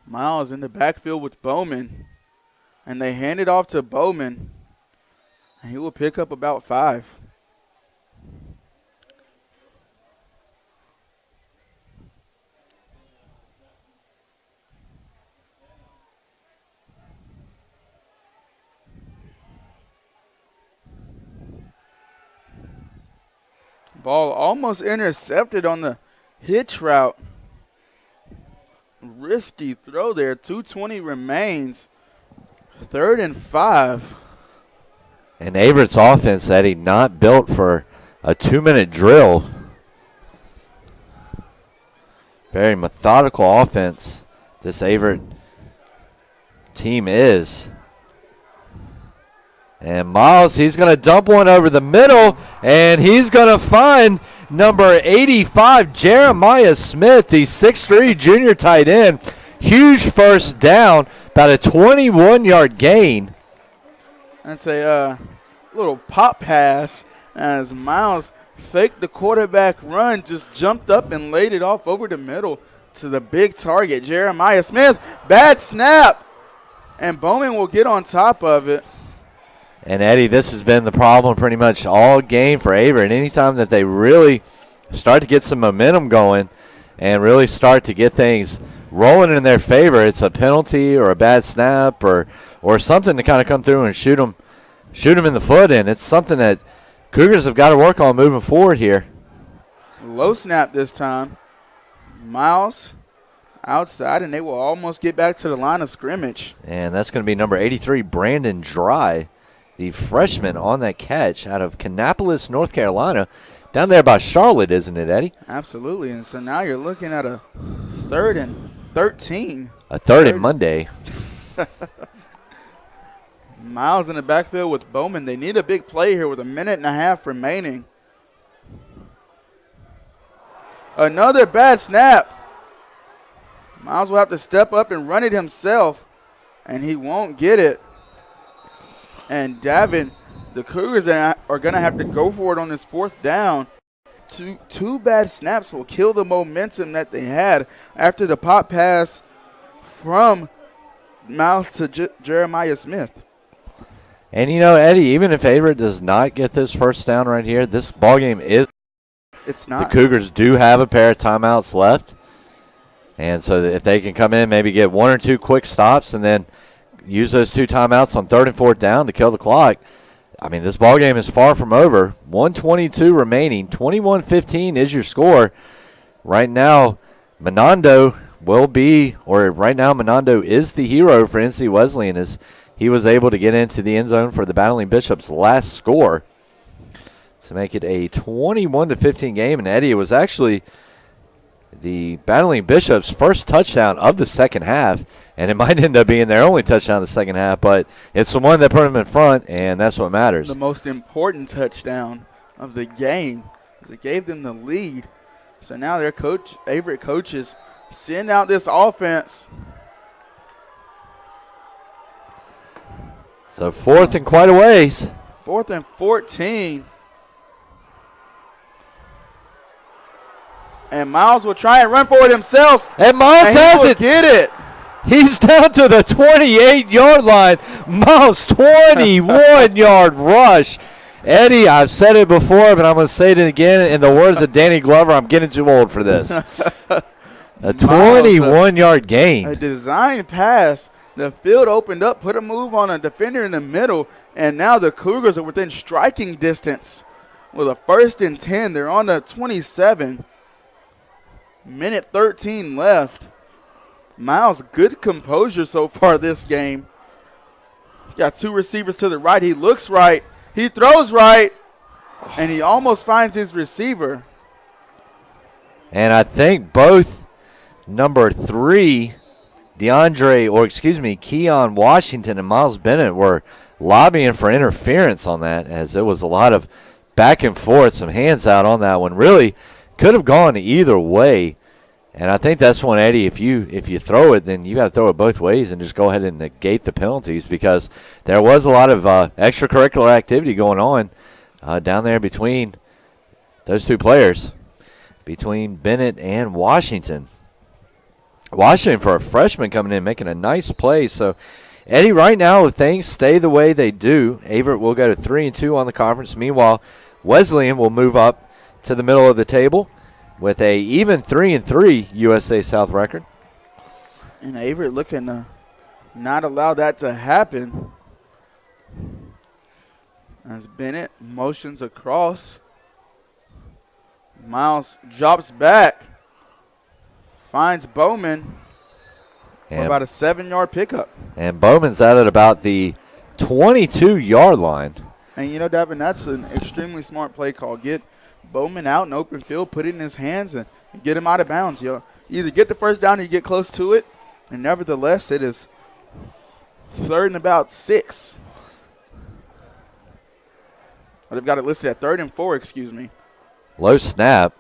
Miles in the backfield with Bowman. And they hand it off to Bowman. And he will pick up about 5. Ball almost intercepted on the hitch route. Risky throw there. 2:20 remains. 3rd and 5. And Averett's offense, Eddie, not built for a 2-minute drill. Very methodical offense this Averett team is. And Miles, he's going to dump one over the middle, and he's going to find number 85, Jeremiah Smith, the 6'3 junior tight end. Huge first down, about a 21-yard gain. That's a little pop pass as Miles faked the quarterback run, just jumped up and laid it off over the middle to the big target, Jeremiah Smith. Bad snap, and Bowman will get on top of it. And, Eddie, this has been the problem pretty much all game for Averett. Anytime that they really start to get some momentum going and really start to get things rolling in their favor, it's a penalty or a bad snap or something to kind of come through and shoot them in the foot. And it's something that Cougars have got to work on moving forward here. Low snap this time. Miles outside, and they will almost get back to the line of scrimmage. And that's going to be number 83, Brandon Dry, the freshman on that catch out of Kannapolis, North Carolina. Down there by Charlotte, isn't it, Eddie? Absolutely. And so now you're looking at a 3rd and 13. A third and Monday. Miles in the backfield with Bowman. They need a big play here with 1.5 minutes remaining. Another bad snap. Miles will have to step up and run it himself, and he won't get it. And Davin, the Cougars are going to have to go for it on this 4th down. Two bad snaps will kill the momentum that they had after the pop pass from Miles to Jeremiah Smith. And, Eddie, even if Averett does not get this first down right here, this ballgame is – it's not. The Cougars do have a pair of timeouts left. And so if they can come in, maybe get one or two quick stops and then use those 2 timeouts on 3rd and 4th down to kill the clock, I mean, this ballgame is far from over. 1:22 remaining. 21-15 is your score. Right now, Menando is the hero for NC Wesleyan as he was able to get into the end zone for the Battling Bishops' last score to make it a 21-15 game. And Eddie, it was actually the Battling Bishops' first touchdown of the second half, and it might end up being their only touchdown of the second half, but it's the one that put them in front, and that's what matters. The most important touchdown of the game is it gave them the lead. So now their Averett coaches send out this offense. So 4th and quite a ways. 4th and 14. And Miles will try and run for it himself. And Miles has it. Get it. He's down to the 28-yard line. Miles, 21-yard rush. Eddie, I've said it before, but I'm going to say it again. In the words of Danny Glover, I'm getting too old for this. A 21-yard gain. A design pass. The field opened up, put a move on a defender in the middle, and now the Cougars are within striking distance with a 1st and 10. They're on the 27. Minute 13 left. Miles, good composure so far this game. He's got 2 receivers to the right. He looks right. He throws right. And he almost finds his receiver. And I think both number 3, Keon Washington and Miles Bennett were lobbying for interference on that, as there was a lot of back and forth, some hands out on that one. Really could have gone either way. And I think that's one, Eddie, if you throw it, then you got to throw it both ways and just go ahead and negate the penalties, because there was a lot of extracurricular activity going on down there between those 2 players, between Bennett and Washington. Washington, for a freshman coming in, making a nice play. So, Eddie, right now, if things stay the way they do, Averett will go to 3-2 on the conference. Meanwhile, Wesleyan will move up to the middle of the table with a even 3-3 USA South record. And Averett looking to not allow that to happen. As Bennett motions across. Miles drops back. Finds Bowman for about a 7-yard pickup. And Bowman's out at about the 22-yard line. And, Davin, that's an extremely smart play call. Get Bowman out in open field, put it in his hands, and get him out of bounds. You either get the first down or you get close to it. And nevertheless, it is 3rd and about 6. Well, they've got it listed at 3rd and 4, excuse me. Low snap.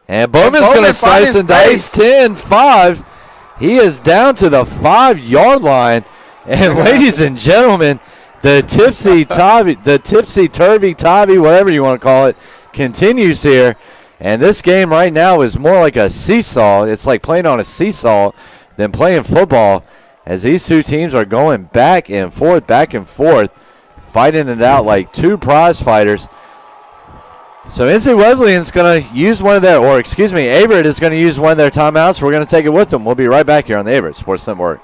And Bowman's going to slice and dice 10-5. He is down to the 5-yard line. And ladies and gentlemen, the tipsy-turvy, whatever you want to call it, continues here. And this game right now is more like a seesaw. It's like playing on a seesaw than playing football, as these 2 teams are going back and forth, fighting it out like 2 prize fighters. So NC Wesleyan's going to use Averett is going to use one of their timeouts. We're going to take it with them. We'll be right back here on the Averett Sports Network.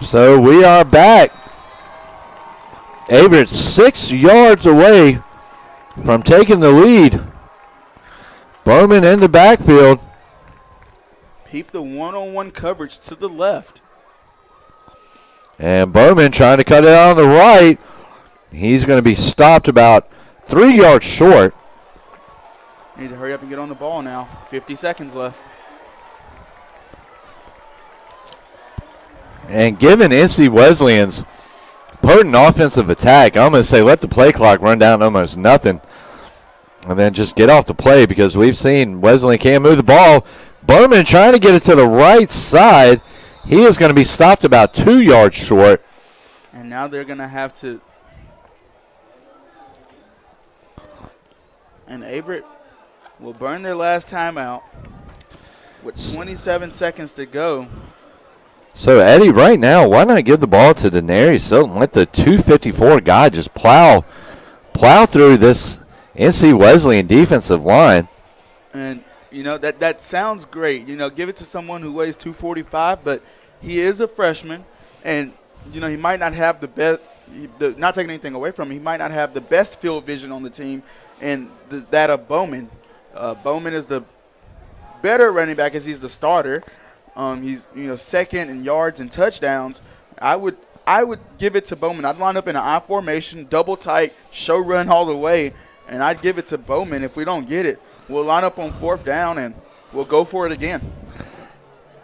So we are back. Averett 6 yards away from taking the lead. Bowman in the backfield. Peep the one-on-one coverage to the left. And Bowman trying to cut it out on the right. He's going to be stopped about 3 yards short. Need to hurry up and get on the ball now. 50 seconds left. And given NC Wesleyan's potent offensive attack, I'm going to say let the play clock run down to almost nothing. And then just get off the play because we've seen Wesleyan can't move the ball. Bowman trying to get it to the right side. He is going to be stopped about 2 yards short. And now they're going to have to. And Averett will burn their last timeout with 27 seconds to go. So, Eddie, right now, why not give the ball to Daenerys Silton? Let the 254 guy just plow through this NC Wesleyan defensive line. And, you know, that sounds great. You know, give it to someone who weighs 245, but he is a freshman. And, you know, he might not have the best, not taking anything away from him, he might not have the best field vision on the team and that of Bowman. Bowman is the better running back as he's the starter. He's, you know, second in yards and touchdowns. I would give it to Bowman. I'd line up in an I formation, double tight, show run all the way, and I'd give it to Bowman. If we don't get it, we'll line up on 4th down and we'll go for it again.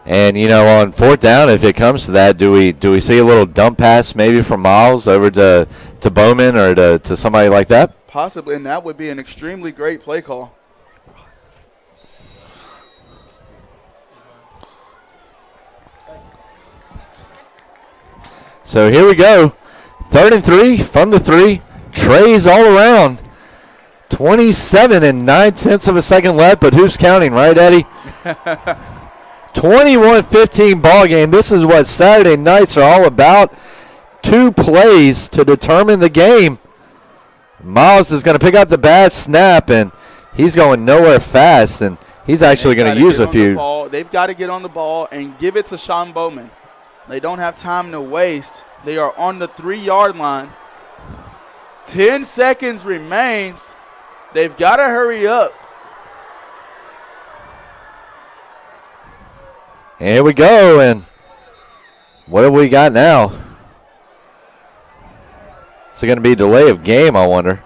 And, you know, on 4th down, if it comes to that, do we see a little dump pass maybe from Miles over to Bowman or to somebody like that? Possibly, and that would be an extremely great play call. So here we go. 3rd and 3 from the 3. Trays all around. 27 and 9/10 of a second left, but who's counting, right, Eddie? 21-15 ball game. This is what Saturday nights are all about. 2 plays to determine the game. Miles is going to pick up the bad snap, and he's going nowhere fast, and he's actually going to use a few. They've got to get on the ball and give it to Sean Bowman. They don't have time to waste. They are on the 3-yard line. 10 seconds remains. They've got to hurry up. Here we go, and what have we got now? Is it going to be delay of game, I wonder?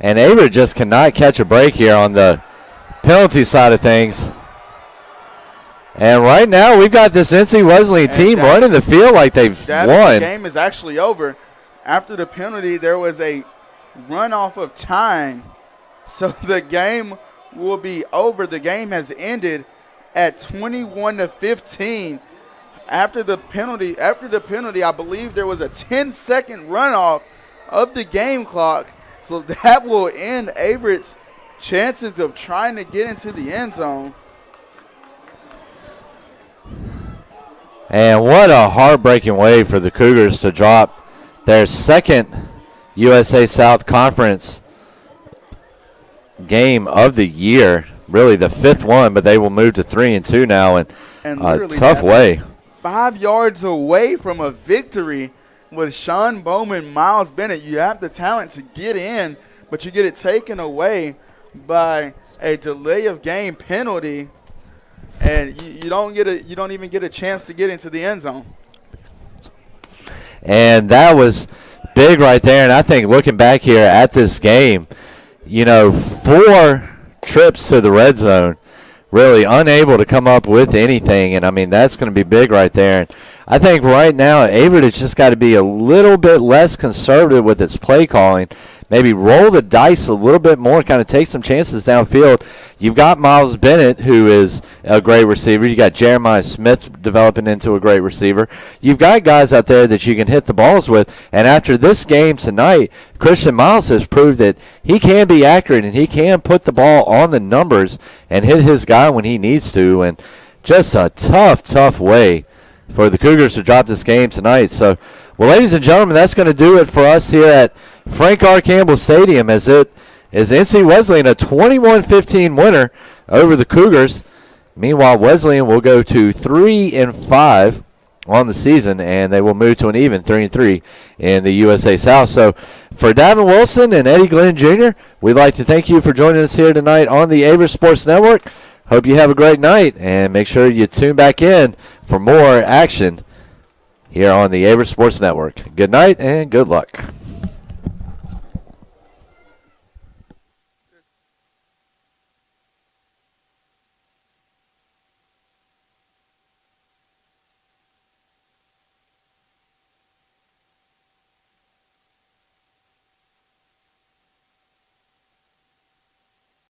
And Averett just cannot catch a break here on the penalty side of things. And right now, we've got this NC Wesleyan team running the field like they've won. The game is actually over. After the penalty, there was a runoff of time. So the game will be over. The game has ended at 21-15. After the penalty, I believe there was a 10-second runoff of the game clock. So that will end Averett's chances of trying to get into the end zone. And what a heartbreaking way for the Cougars to drop their second USA South Conference game of the year. Really the 5th one, but they will move to 3-2 now, and a tough way. 5 yards away from a victory with Sean Bowman, Miles Bennett. You have the talent to get in, but you get it taken away by a delay of game penalty. And you don't even get a chance to get into the end zone. And that was big right there. And I think looking back here at this game, you know, 4 trips to the red zone, really unable to come up with anything. And, I mean, that's going to be big right there. And I think right now Averett has just got to be a little bit less conservative with its play calling. Maybe roll the dice a little bit more, kind of take some chances downfield. You've got Miles Bennett, who is a great receiver. You got Jeremiah Smith developing into a great receiver. You've got guys out there that you can hit the balls with. And after this game tonight, Christian Miles has proved that he can be accurate and he can put the ball on the numbers and hit his guy when he needs to. And just a tough way for the Cougars to drop this game tonight. So, well, ladies and gentlemen, that's going to do it for us here at Frank R. Campbell Stadium as it is NC Wesleyan a 21-15 winner over the Cougars. Meanwhile, Wesleyan will go to 3-5 on the season, and they will move to an even 3-3 in the USA South. So for Davin Wilson and Eddie Glenn Jr., we'd like to thank you for joining us here tonight on the Averett Sports Network. Hope you have a great night, and make sure you tune back in for more action here on the Averett Sports Network. Good night and good luck.